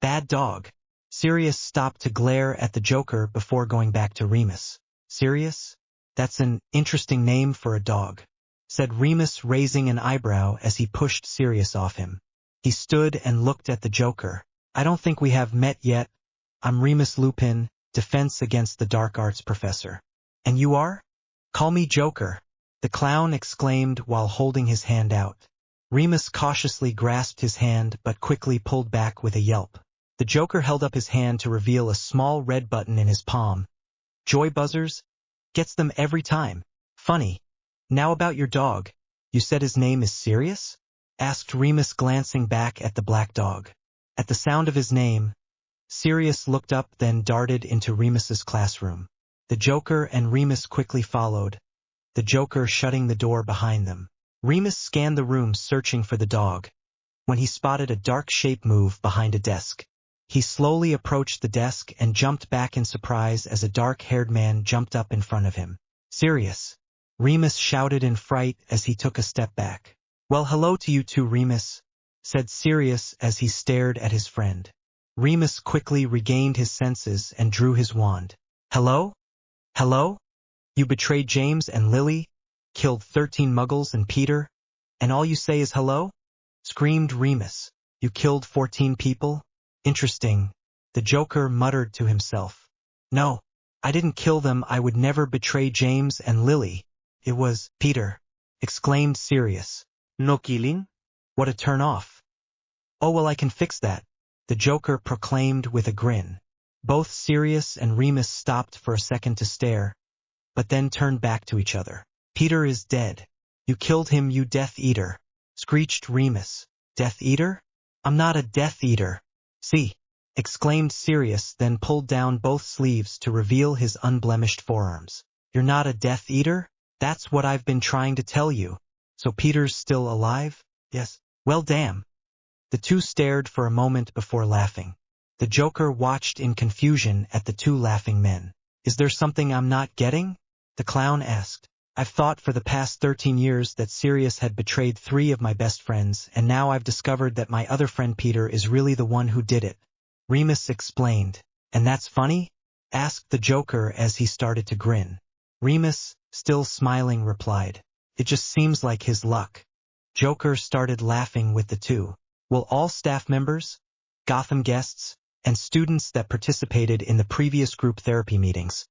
"Bad dog." Sirius stopped to glare at the Joker before going back to Remus. "Sirius?" That's an interesting name for a dog, said Remus, raising an eyebrow as he pushed Sirius off him. He stood and looked at the Joker. I don't think we have met yet. I'm Remus Lupin, Defense Against the Dark Arts Professor. And you are? Call me Joker, the clown exclaimed while holding his hand out. Remus cautiously grasped his hand but quickly pulled back with a yelp. The Joker held up his hand to reveal a small red button in his palm. Joy buzzers? Gets them every time. Funny. Now about your dog. You said his name is Sirius? Asked Remus, glancing back at the black dog. At the sound of his name, Sirius looked up, then darted into Remus's classroom. The Joker and Remus quickly followed, the Joker shutting the door behind them. Remus scanned the room searching for the dog, when he spotted a dark shape move behind a desk. He slowly approached the desk and jumped back in surprise as a dark-haired man jumped up in front of him. Sirius! Remus shouted in fright as he took a step back. Well, hello to you too, Remus, said Sirius as he stared at his friend. Remus quickly regained his senses and drew his wand. Hello? Hello? You betrayed James and Lily, killed 13 muggles and Peter, and all you say is hello? Screamed Remus. You killed 14 people? Interesting, the Joker muttered to himself. No, I didn't kill them. I would never betray James and Lily. It was Peter, exclaimed Sirius. No killing? What a turn-off. Oh well, I can fix that, the Joker proclaimed with a grin. Both Sirius and Remus stopped for a second to stare, but then turned back to each other. Peter is dead. You killed him, you Death Eater, screeched Remus. Death Eater? I'm not a Death Eater. See, exclaimed Sirius, then pulled down both sleeves to reveal his unblemished forearms. You're not a Death Eater? That's what I've been trying to tell you. So Peter's still alive? Yes. Well, damn. The two stared for a moment before laughing. The Joker watched in confusion at the two laughing men. Is there something I'm not getting? The clown asked. I've thought for the past 13 years that Sirius had betrayed 3 of my best friends, and now I've discovered that my other friend Peter is really the one who did it. Remus explained. And that's funny? Asked the Joker as he started to grin. Remus, still smiling, replied. It just seems like his luck. Joker started laughing with the two. Will all staff members, Gotham guests, and students that participated in the previous group therapy meetings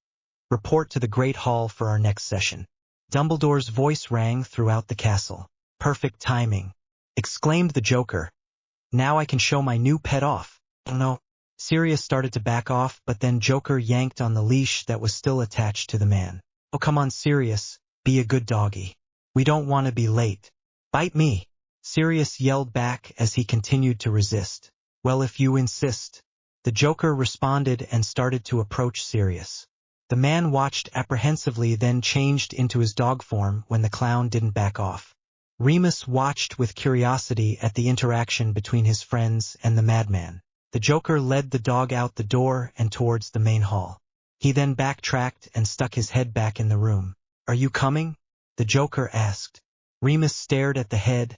report to the Great Hall for our next session? Dumbledore's voice rang throughout the castle. Perfect timing, exclaimed the Joker. Now I can show my new pet off. Oh no. Sirius started to back off, but then Joker yanked on the leash that was still attached to the man. Oh come on, Sirius, be a good doggy. We don't want to be late. Bite me, Sirius yelled back as he continued to resist. Well, if you insist. The Joker responded and started to approach Sirius. The man watched apprehensively, then changed into his dog form when the clown didn't back off. Remus watched with curiosity at the interaction between his friends and the madman. The Joker led the dog out the door and towards the main hall. He then backtracked and stuck his head back in the room. Are you coming? The Joker asked. Remus stared at the head,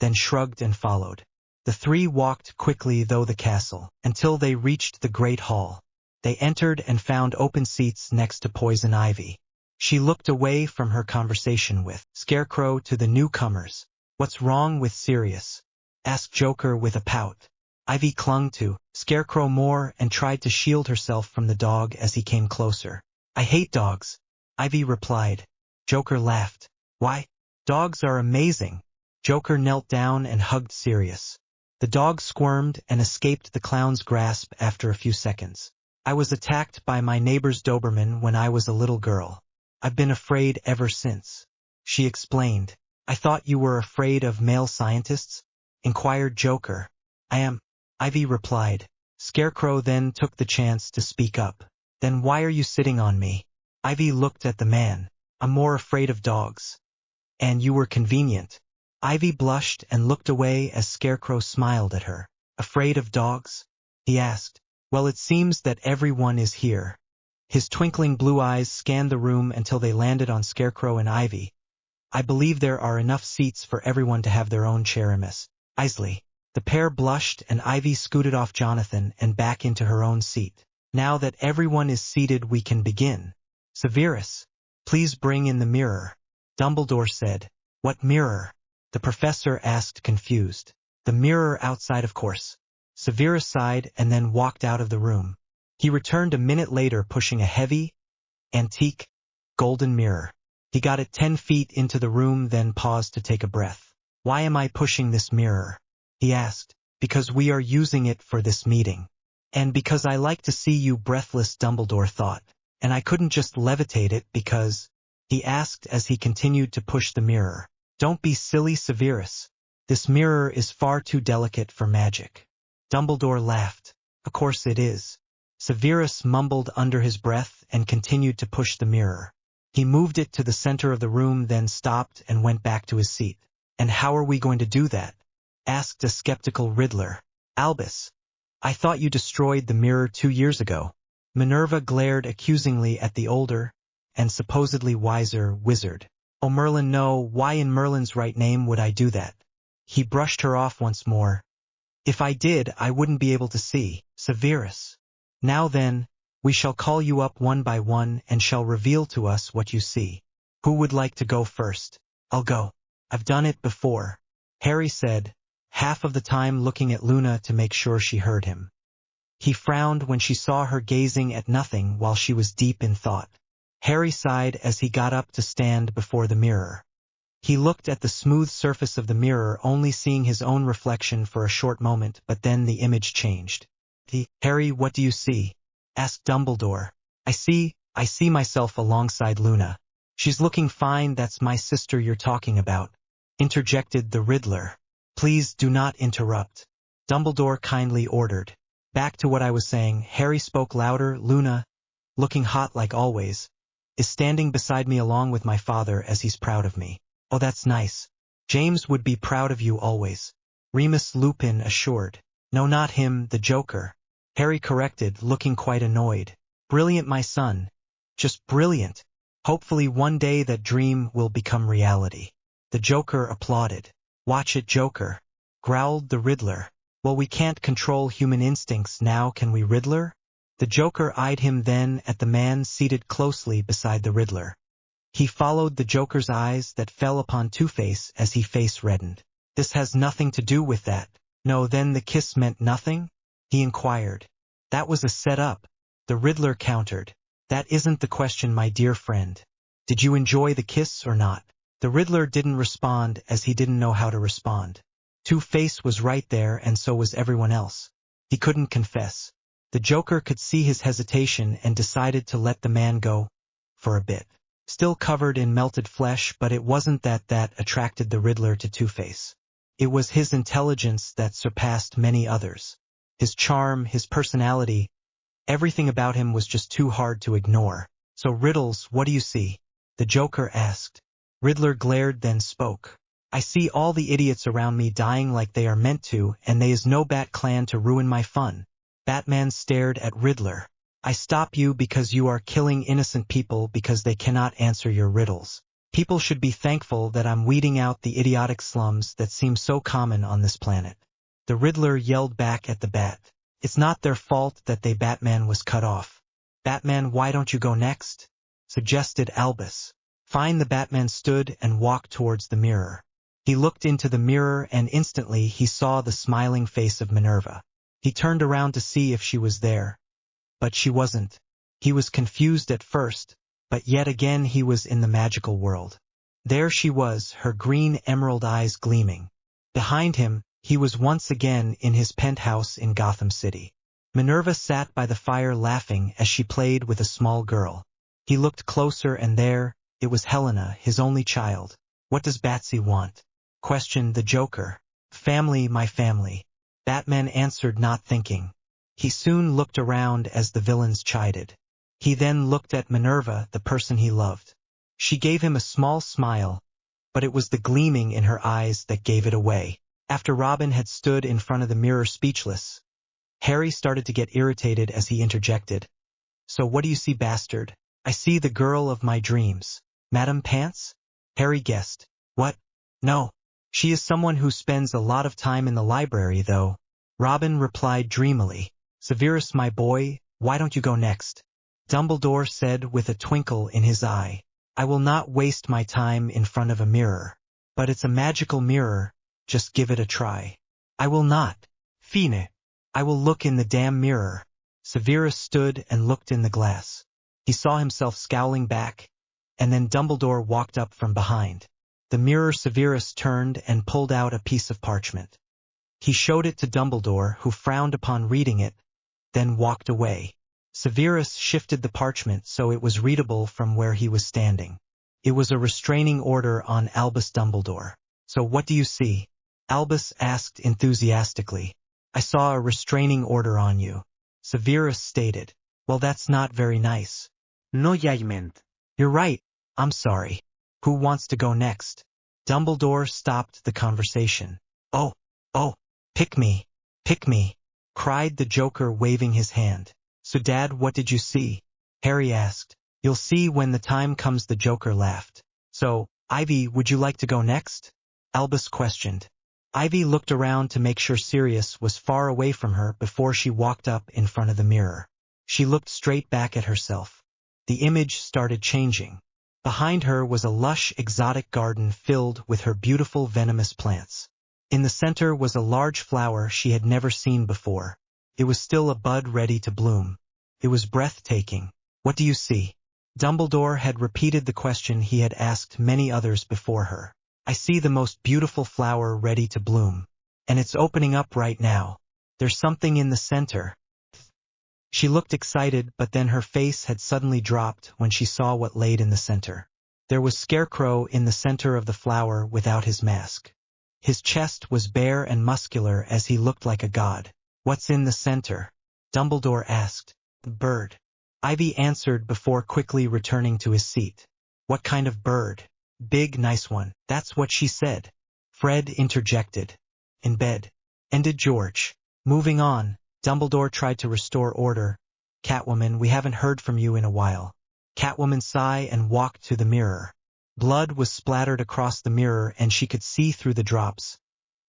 then shrugged and followed. The three walked quickly through the castle until they reached the Great Hall. They entered and found open seats next to Poison Ivy. She looked away from her conversation with Scarecrow to the newcomers. What's wrong with Sirius? Asked Joker with a pout. Ivy clung to Scarecrow more and tried to shield herself from the dog as he came closer. I hate dogs, Ivy replied. Joker laughed. Why? Dogs are amazing. Joker knelt down and hugged Sirius. The dog squirmed and escaped the clown's grasp after a few seconds. I was attacked by my neighbor's Doberman when I was a little girl. I've been afraid ever since, she explained. I thought you were afraid of male scientists? Inquired Joker. I am, Ivy replied. Scarecrow then took the chance to speak up. Then why are you sitting on me? Ivy looked at the man. I'm more afraid of dogs. And you were convenient. Ivy blushed and looked away as Scarecrow smiled at her. Afraid of dogs? He asked. Well, it seems that everyone is here. His twinkling blue eyes scanned the room until they landed on Scarecrow and Ivy. I believe there are enough seats for everyone to have their own chair, Miss Isley. The pair blushed and Ivy scooted off Jonathan and back into her own seat. Now that everyone is seated, we can begin. Severus, Please bring in the mirror. Dumbledore said. What mirror? The professor asked, confused. The mirror outside, of course. Severus sighed and then walked out of the room. He returned a minute later pushing a heavy, antique, golden mirror. He got it 10 feet into the room, then paused to take a breath. Why am I pushing this mirror? He asked. Because we are using it for this meeting. And because I like to see you breathless, Dumbledore thought. And I couldn't just levitate it because, he asked as he continued to push the mirror. Don't be silly, Severus. This mirror is far too delicate for magic. Dumbledore laughed. Of course it is. Severus mumbled under his breath and continued to push the mirror. He moved it to the center of the room, then stopped and went back to his seat. And how are we going to do that? Asked a skeptical Riddler. Albus. I thought you destroyed the mirror 2 years ago. Minerva glared accusingly at the older, and supposedly wiser, wizard. Oh Merlin, no, why in Merlin's right name would I do that? He brushed her off once more. If I did, I wouldn't be able to see. Severus. Now then, we shall call you up one by one and shall reveal to us what you see. Who would like to go first? I'll go. I've done it before, Harry said, half of the time looking at Luna to make sure she heard him. He frowned when she saw her gazing at nothing while she was deep in thought. Harry sighed as he got up to stand before the mirror. He looked at the smooth surface of the mirror, only seeing his own reflection for a short moment, but then the image changed. Harry, what do you see? Asked Dumbledore. I see myself alongside Luna. She's looking fine. That's my sister you're talking about, interjected the Riddler. Please do not interrupt, Dumbledore kindly ordered. Back to what I was saying, Harry spoke louder. Luna, looking hot like always, is standing beside me along with my father as he's proud of me. Oh, that's nice. James would be proud of you always, Remus Lupin assured. No, not him, the Joker, Harry corrected, looking quite annoyed. Brilliant, my son. Just brilliant. Hopefully one day that dream will become reality. The Joker applauded. Watch it, Joker, growled the Riddler. Well, we can't control human instincts now, can we, Riddler? The Joker eyed him, then at the man seated closely beside the Riddler. He followed the Joker's eyes that fell upon Two-Face as he face reddened. This has nothing to do with that. No, then the kiss meant nothing? He inquired. That was a set-up, the Riddler countered. That isn't the question, my dear friend. Did you enjoy the kiss or not? The Riddler didn't respond as he didn't know how to respond. Two-Face was right there, and so was everyone else. He couldn't confess. The Joker could see his hesitation and decided to let the man go. For a bit. Still covered in melted flesh, but it wasn't that attracted the Riddler to Two-Face. It was his intelligence that surpassed many others. His charm, his personality, everything about him was just too hard to ignore. So Riddles, what do you see? The Joker asked. Riddler glared, then spoke. I see all the idiots around me dying like they are meant to, and they is no Bat Clan to ruin my fun. Batman stared at Riddler. I stop you because you are killing innocent people because they cannot answer your riddles. People should be thankful that I'm weeding out the idiotic slums that seem so common on this planet. The Riddler yelled back at the Bat. It's not their fault that Batman was cut off. Batman, why don't you go next? Suggested Albus. Fine. The Batman stood and walked towards the mirror. He looked into the mirror and instantly he saw the smiling face of Minerva. He turned around to see if she was there. But she wasn't. He was confused at first, but yet again he was in the magical world. There she was, her green emerald eyes gleaming. Behind him, he was once again in his penthouse in Gotham City. Minerva sat by the fire laughing as she played with a small girl. He looked closer and there, it was Helena, his only child. What does Batsy want? Questioned the Joker. Family, my family. Batman answered, not thinking. He soon looked around as the villains chided. He then looked at Minerva, the person he loved. She gave him a small smile, but it was the gleaming in her eyes that gave it away. After Robin had stood in front of the mirror speechless, Harry started to get irritated as he interjected. So what do you see, bastard? I see the girl of my dreams. Madame Pants? Harry guessed. What? No. She is someone who spends a lot of time in the library, though. Robin replied dreamily. Severus, my boy, why don't you go next? Dumbledore said with a twinkle in his eye. I will not waste my time in front of a mirror. But it's a magical mirror, just give it a try. I will not. Fine. I will look in the damn mirror. Severus stood and looked in the glass. He saw himself scowling back, and then Dumbledore walked up from behind. The mirror Severus turned and pulled out a piece of parchment. He showed it to Dumbledore, who frowned upon reading it, then walked away. Severus shifted the parchment so it was readable from where he was standing. It was a restraining order on Albus Dumbledore. So what do you see? Albus asked enthusiastically. I saw a restraining order on you. Severus stated. Well, that's not very nice. No judgment. You're right. I'm sorry. Who wants to go next? Dumbledore stopped the conversation. Oh, pick me, cried the Joker waving his hand. So Dad, what did you see? Harry asked. You'll see when the time comes, the Joker laughed. So, Ivy, would you like to go next? Albus questioned. Ivy looked around to make sure Sirius was far away from her before she walked up in front of the mirror. She looked straight back at herself. The image started changing. Behind her was a lush, exotic garden filled with her beautiful venomous plants. In the center was a large flower she had never seen before. It was still a bud ready to bloom. It was breathtaking. What do you see? Dumbledore had repeated the question he had asked many others before her. I see the most beautiful flower ready to bloom. And it's opening up right now. There's something in the center. She looked excited, but then her face had suddenly dropped when she saw what laid in the center. There was Scarecrow in the center of the flower without his mask. His chest was bare and muscular as he looked like a god. What's in the center? Dumbledore asked. The bird. Ivy answered before quickly returning to his seat. What kind of bird? Big, nice one. That's what she said. Fred interjected. In bed. Ended George. Moving on, Dumbledore tried to restore order. Catwoman, we haven't heard from you in a while. Catwoman sighed and walked to the mirror. Blood was splattered across the mirror and she could see through the drops.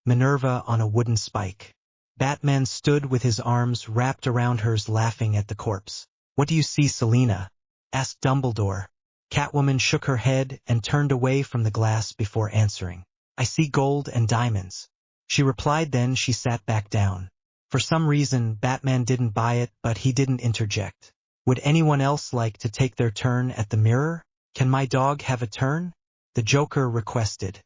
Minerva on a wooden spike. Batman stood with his arms wrapped around hers, laughing at the corpse. What do you see, Selina? Asked Dumbledore. Catwoman shook her head and turned away from the glass before answering. I see gold and diamonds. She replied, then she sat back down. For some reason, Batman didn't buy it, but he didn't interject. Would anyone else like to take their turn at the mirror? Can my dog have a turn? The Joker requested.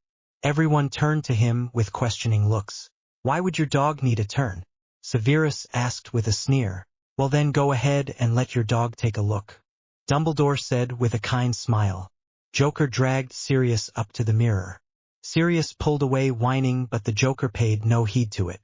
Everyone turned to him with questioning looks. Why would your dog need a turn? Severus asked with a sneer. Well then go ahead and let your dog take a look. Dumbledore said with a kind smile. Joker dragged Sirius up to the mirror. Sirius pulled away whining, but the Joker paid no heed to it.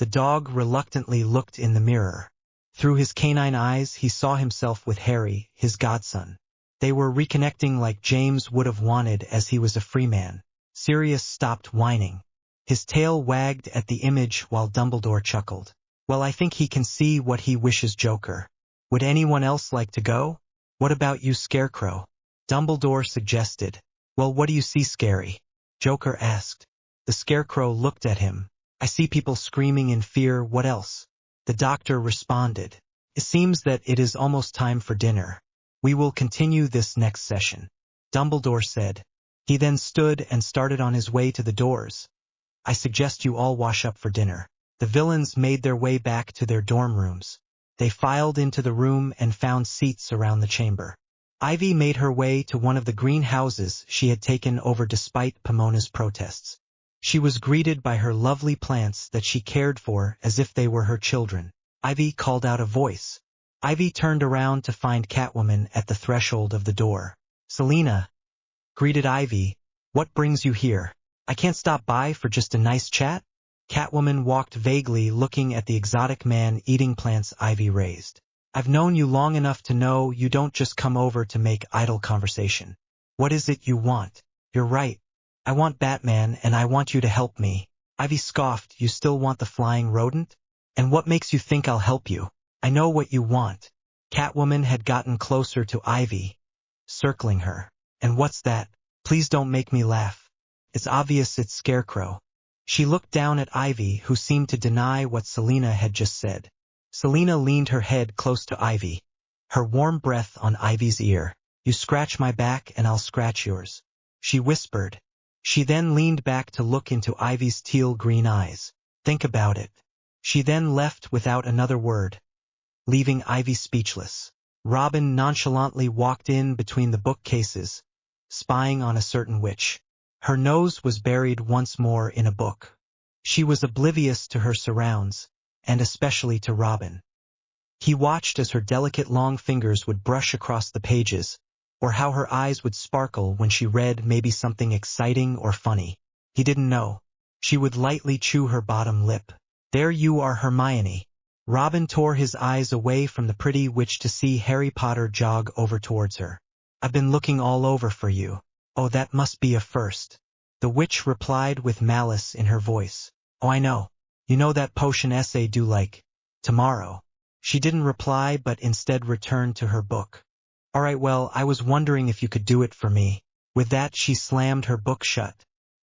The dog reluctantly looked in the mirror. Through his canine eyes he saw himself with Harry, his godson. They were reconnecting like James would have wanted as he was a free man. Sirius stopped whining. His tail wagged at the image while Dumbledore chuckled. Well, I think he can see what he wishes, Joker. Would anyone else like to go? What about you, Scarecrow? Dumbledore suggested. Well, what do you see, Scary? Joker asked. The Scarecrow looked at him. I see people screaming in fear. What else? The doctor responded. It seems that it is almost time for dinner. We will continue this next session. Dumbledore said. He then stood and started on his way to the doors. I suggest you all wash up for dinner. The villains made their way back to their dorm rooms. They filed into the room and found seats around the chamber. Ivy made her way to one of the green houses she had taken over despite Pomona's protests. She was greeted by her lovely plants that she cared for as if they were her children. Ivy called out a voice. Ivy turned around to find Catwoman at the threshold of the door. Selina, greeted Ivy. What brings you here? I can't stop by for just a nice chat? Catwoman walked vaguely, looking at the exotic man eating plants Ivy raised. I've known you long enough to know you don't just come over to make idle conversation. What is it you want? You're right. I want Batman and I want you to help me. Ivy scoffed. You still want the flying rodent? And what makes you think I'll help you? I know what you want. Catwoman had gotten closer to Ivy, circling her. And what's that? Please don't make me laugh. It's obvious it's Scarecrow. She looked down at Ivy, who seemed to deny what Selina had just said. Selina leaned her head close to Ivy, her warm breath on Ivy's ear. You scratch my back and I'll scratch yours, she whispered. She then leaned back to look into Ivy's teal-green eyes. Think about it. She then left without another word, leaving Ivy speechless. Robin nonchalantly walked in between the bookcases, spying on a certain witch. Her nose was buried once more in a book. She was oblivious to her surrounds, and especially to Robin. He watched as her delicate long fingers would brush across the pages, or how her eyes would sparkle when she read maybe something exciting or funny. He didn't know. She would lightly chew her bottom lip. There you are, Hermione. Robin tore his eyes away from the pretty witch to see Harry Potter jog over towards her. I've been looking all over for you. Oh, that must be a first. The witch replied with malice in her voice. Oh, I know. You know that potion essay due like tomorrow. She didn't reply but instead returned to her book. All right, well, I was wondering if you could do it for me. With that she slammed her book shut.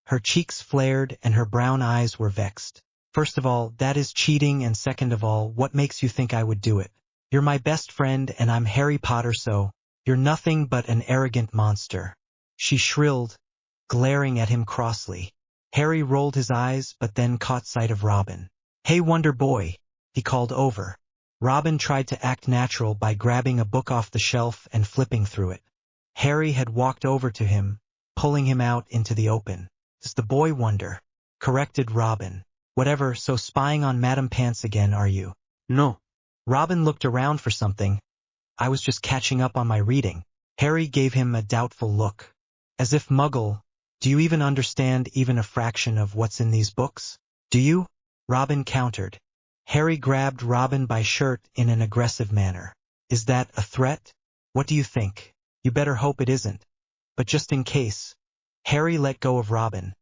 Her cheeks flared and her brown eyes were vexed. First of all, that is cheating, and second of all, what makes you think I would do it? You're my best friend and I'm Harry Potter, so you're nothing but an arrogant monster, she shrilled, glaring at him crossly. Harry rolled his eyes but then caught sight of Robin. Hey, Wonder Boy, he called over. Robin tried to act natural by grabbing a book off the shelf and flipping through it. Harry had walked over to him, pulling him out into the open. Does the boy wonder? Corrected Robin. Whatever, so spying on Madame Pants again, are you? No. Robin looked around for something. I was just catching up on my reading. Harry gave him a doubtful look. As if, Muggle, do you even understand even a fraction of what's in these books? Do you? Robin countered. Harry grabbed Robin by shirt in an aggressive manner. Is that a threat? What do you think? You better hope it isn't. But just in case. Harry let go of Robin.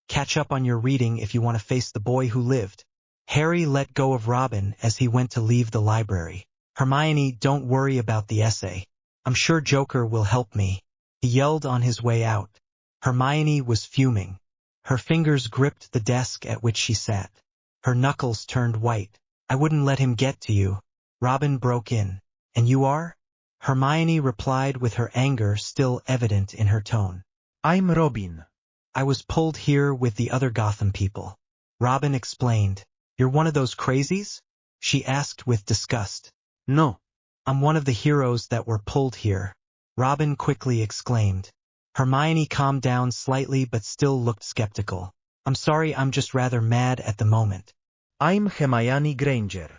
Catch up on your reading if you want to face the boy who lived. Harry let go of Robin as he went to leave the library. Hermione, don't worry about the essay. I'm sure Joker will help me, he yelled on his way out. Hermione was fuming. Her fingers gripped the desk at which she sat. Her knuckles turned white. I wouldn't let him get to you. Robin broke in. And you are? Hermione replied with her anger still evident in her tone. I'm Robin. I was pulled here with the other Gotham people. Robin explained. You're one of those crazies? She asked with disgust. No. I'm one of the heroes that were pulled here. Robin quickly exclaimed. Hermione calmed down slightly but still looked skeptical. I'm sorry, I'm just rather mad at the moment. I'm Hermione Granger.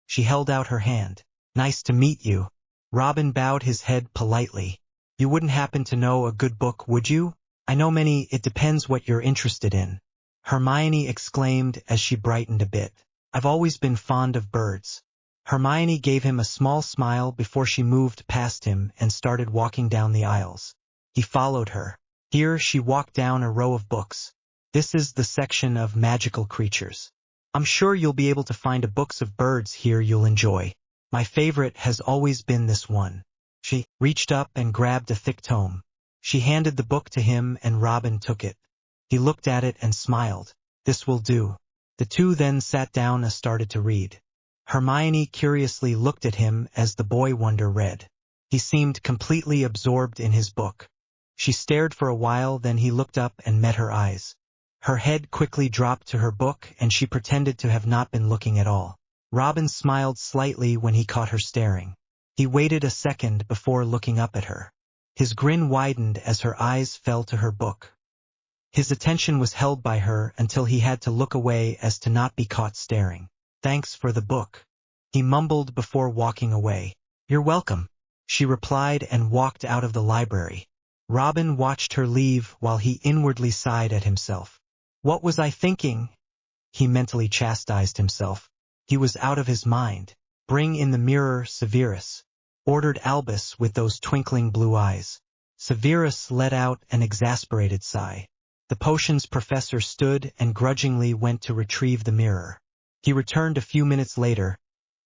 She held out her hand. Nice to meet you. Robin bowed his head politely. You wouldn't happen to know a good book, would you? I know many. It depends what you're interested in. Hermione exclaimed as she brightened a bit. I've always been fond of birds. Hermione gave him a small smile before she moved past him and started walking down the aisles. He followed her. Here she walked down a row of books. This is the section of magical creatures. I'm sure you'll be able to find a books of birds here you'll enjoy. My favorite has always been this one. She reached up and grabbed a thick tome. She handed the book to him and Robin took it. He looked at it and smiled. This will do. The two then sat down and started to read. Hermione curiously looked at him as the boy wonder read. He seemed completely absorbed in his book. She stared for a while, then he looked up and met her eyes. Her head quickly dropped to her book and she pretended to have not been looking at all. Robin smiled slightly when he caught her staring. He waited a second before looking up at her. His grin widened as her eyes fell to her book. His attention was held by her until he had to look away as to not be caught staring. Thanks for the book, he mumbled before walking away. You're welcome, she replied and walked out of the library. Robin watched her leave while he inwardly sighed at himself. What was I thinking? He mentally chastised himself. He was out of his mind. Bring in the mirror, Sirius, ordered Albus with those twinkling blue eyes. Sirius let out an exasperated sigh. The potions professor stood and grudgingly went to retrieve the mirror. He returned a few minutes later,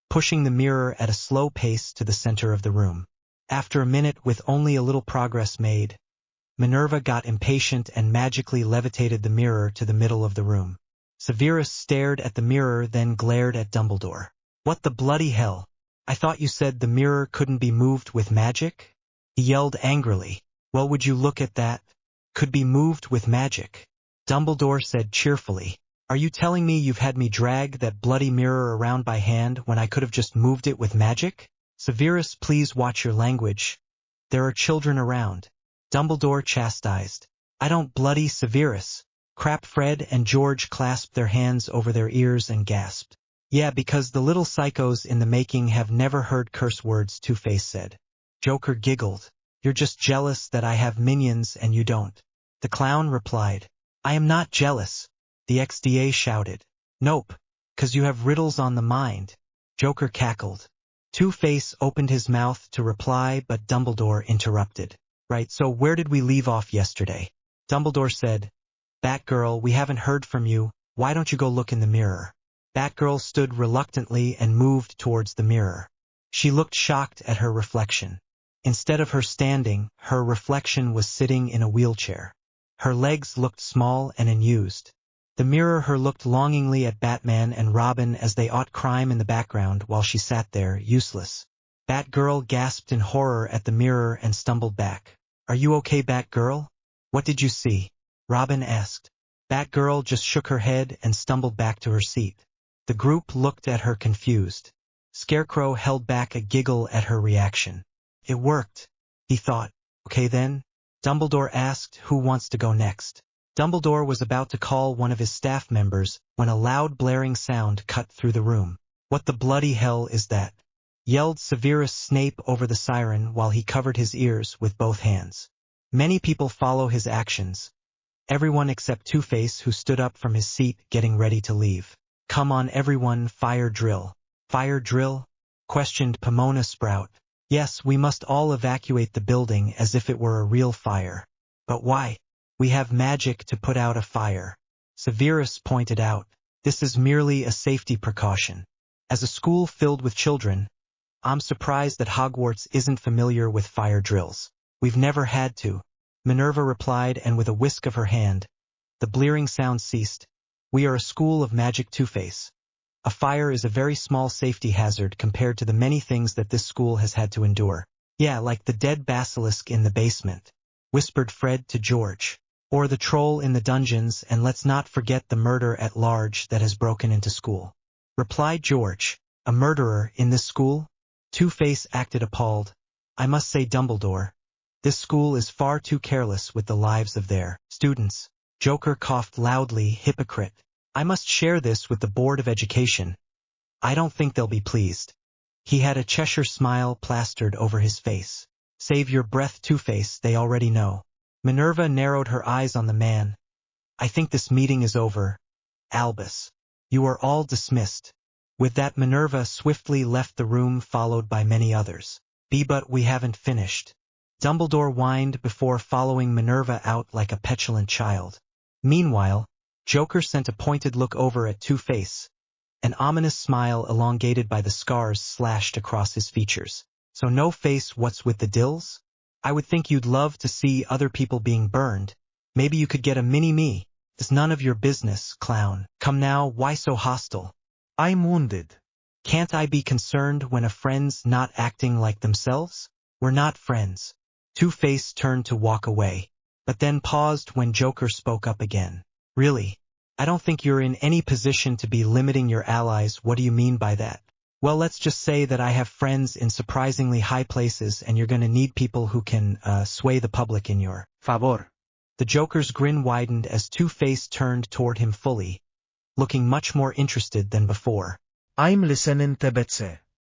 pushing the mirror at a slow pace to the center of the room. After a minute with only a little progress made, Minerva got impatient and magically levitated the mirror to the middle of the room. Sirius stared at the mirror, then glared at Dumbledore. What the bloody hell? I thought you said the mirror couldn't be moved with magic? He yelled angrily. Well, would you look at that? Could be moved with magic. Dumbledore said cheerfully. Are you telling me you've had me drag that bloody mirror around by hand when I could have just moved it with magic? Severus, please watch your language. There are children around. Dumbledore chastised. I don't bloody Severus. Crap. Fred and George clasped their hands over their ears and gasped. Yeah, because the little psychos in the making have never heard curse words, Two-Face said. Joker giggled. You're just jealous that I have minions and you don't. The clown replied. I am not jealous. The XDA shouted. Nope, 'cause you have riddles on the mind. Joker cackled. Two-Face opened his mouth to reply, but Dumbledore interrupted. Right, so where did we leave off yesterday? Dumbledore said. Batgirl, we haven't heard from you. Why don't you go look in the mirror? Batgirl stood reluctantly and moved towards the mirror. She looked shocked at her reflection. Instead of her standing, her reflection was sitting in a wheelchair. Her legs looked small and unused. The mirror her looked longingly at Batman and Robin as they aught crime in the background while she sat there, useless. Batgirl gasped in horror at the mirror and stumbled back. Are you okay, Batgirl? What did you see? Robin asked. Batgirl just shook her head and stumbled back to her seat. The group looked at her confused. Scarecrow held back a giggle at her reaction. It worked, he thought. Okay then? Dumbledore asked, who wants to go next? Dumbledore was about to call one of his staff members when a loud blaring sound cut through the room. What the bloody hell is that? Yelled Severus Snape over the siren while he covered his ears with both hands. Many people follow his actions. Everyone except Two-Face, who stood up from his seat getting ready to leave. Come on everyone, fire drill. Fire drill? Questioned Pomona Sprout. Yes, we must all evacuate the building as if it were a real fire. But why? We have magic to put out a fire. Severus pointed out. This is merely a safety precaution. As a school filled with children, I'm surprised that Hogwarts isn't familiar with fire drills. We've never had to. Minerva replied, and with a whisk of her hand, the blearing sound ceased. We are a school of magic, Two-Face. A fire is a very small safety hazard compared to the many things that this school has had to endure. Yeah, like the dead basilisk in the basement, whispered Fred to George. Or the troll in the dungeons, and let's not forget the murder at large that has broken into school. Replied George. A murderer in this school? Two-Face acted appalled. I must say, Dumbledore, this school is far too careless with the lives of their students. Joker coughed loudly. Hypocrite. I must share this with the Board of Education. I don't think they'll be pleased. He had a Cheshire smile plastered over his face. Save your breath, Two-Face, they already know. Minerva narrowed her eyes on the man. I think this meeting is over. Albus. You are all dismissed. With that, Minerva swiftly left the room, followed by many others. But we haven't finished. Dumbledore whined before following Minerva out like a petulant child. Meanwhile, Joker sent a pointed look over at Two-Face. An ominous smile elongated by the scars slashed across his features. So no face, what's with the dills? I would think you'd love to see other people being burned. Maybe you could get a mini-me. It's none of your business, clown. Come now, why so hostile? I'm wounded. Can't I be concerned when a friend's not acting like themselves? We're not friends. Two-Face turned to walk away, but then paused when Joker spoke up again. Really? I don't think you're in any position to be limiting your allies. What do you mean by that? Well, let's just say that I have friends in surprisingly high places, and you're going to need people who can sway the public in your favor. The Joker's grin widened as Two-Face turned toward him fully, looking much more interested than before. I'm listening, Tebetse.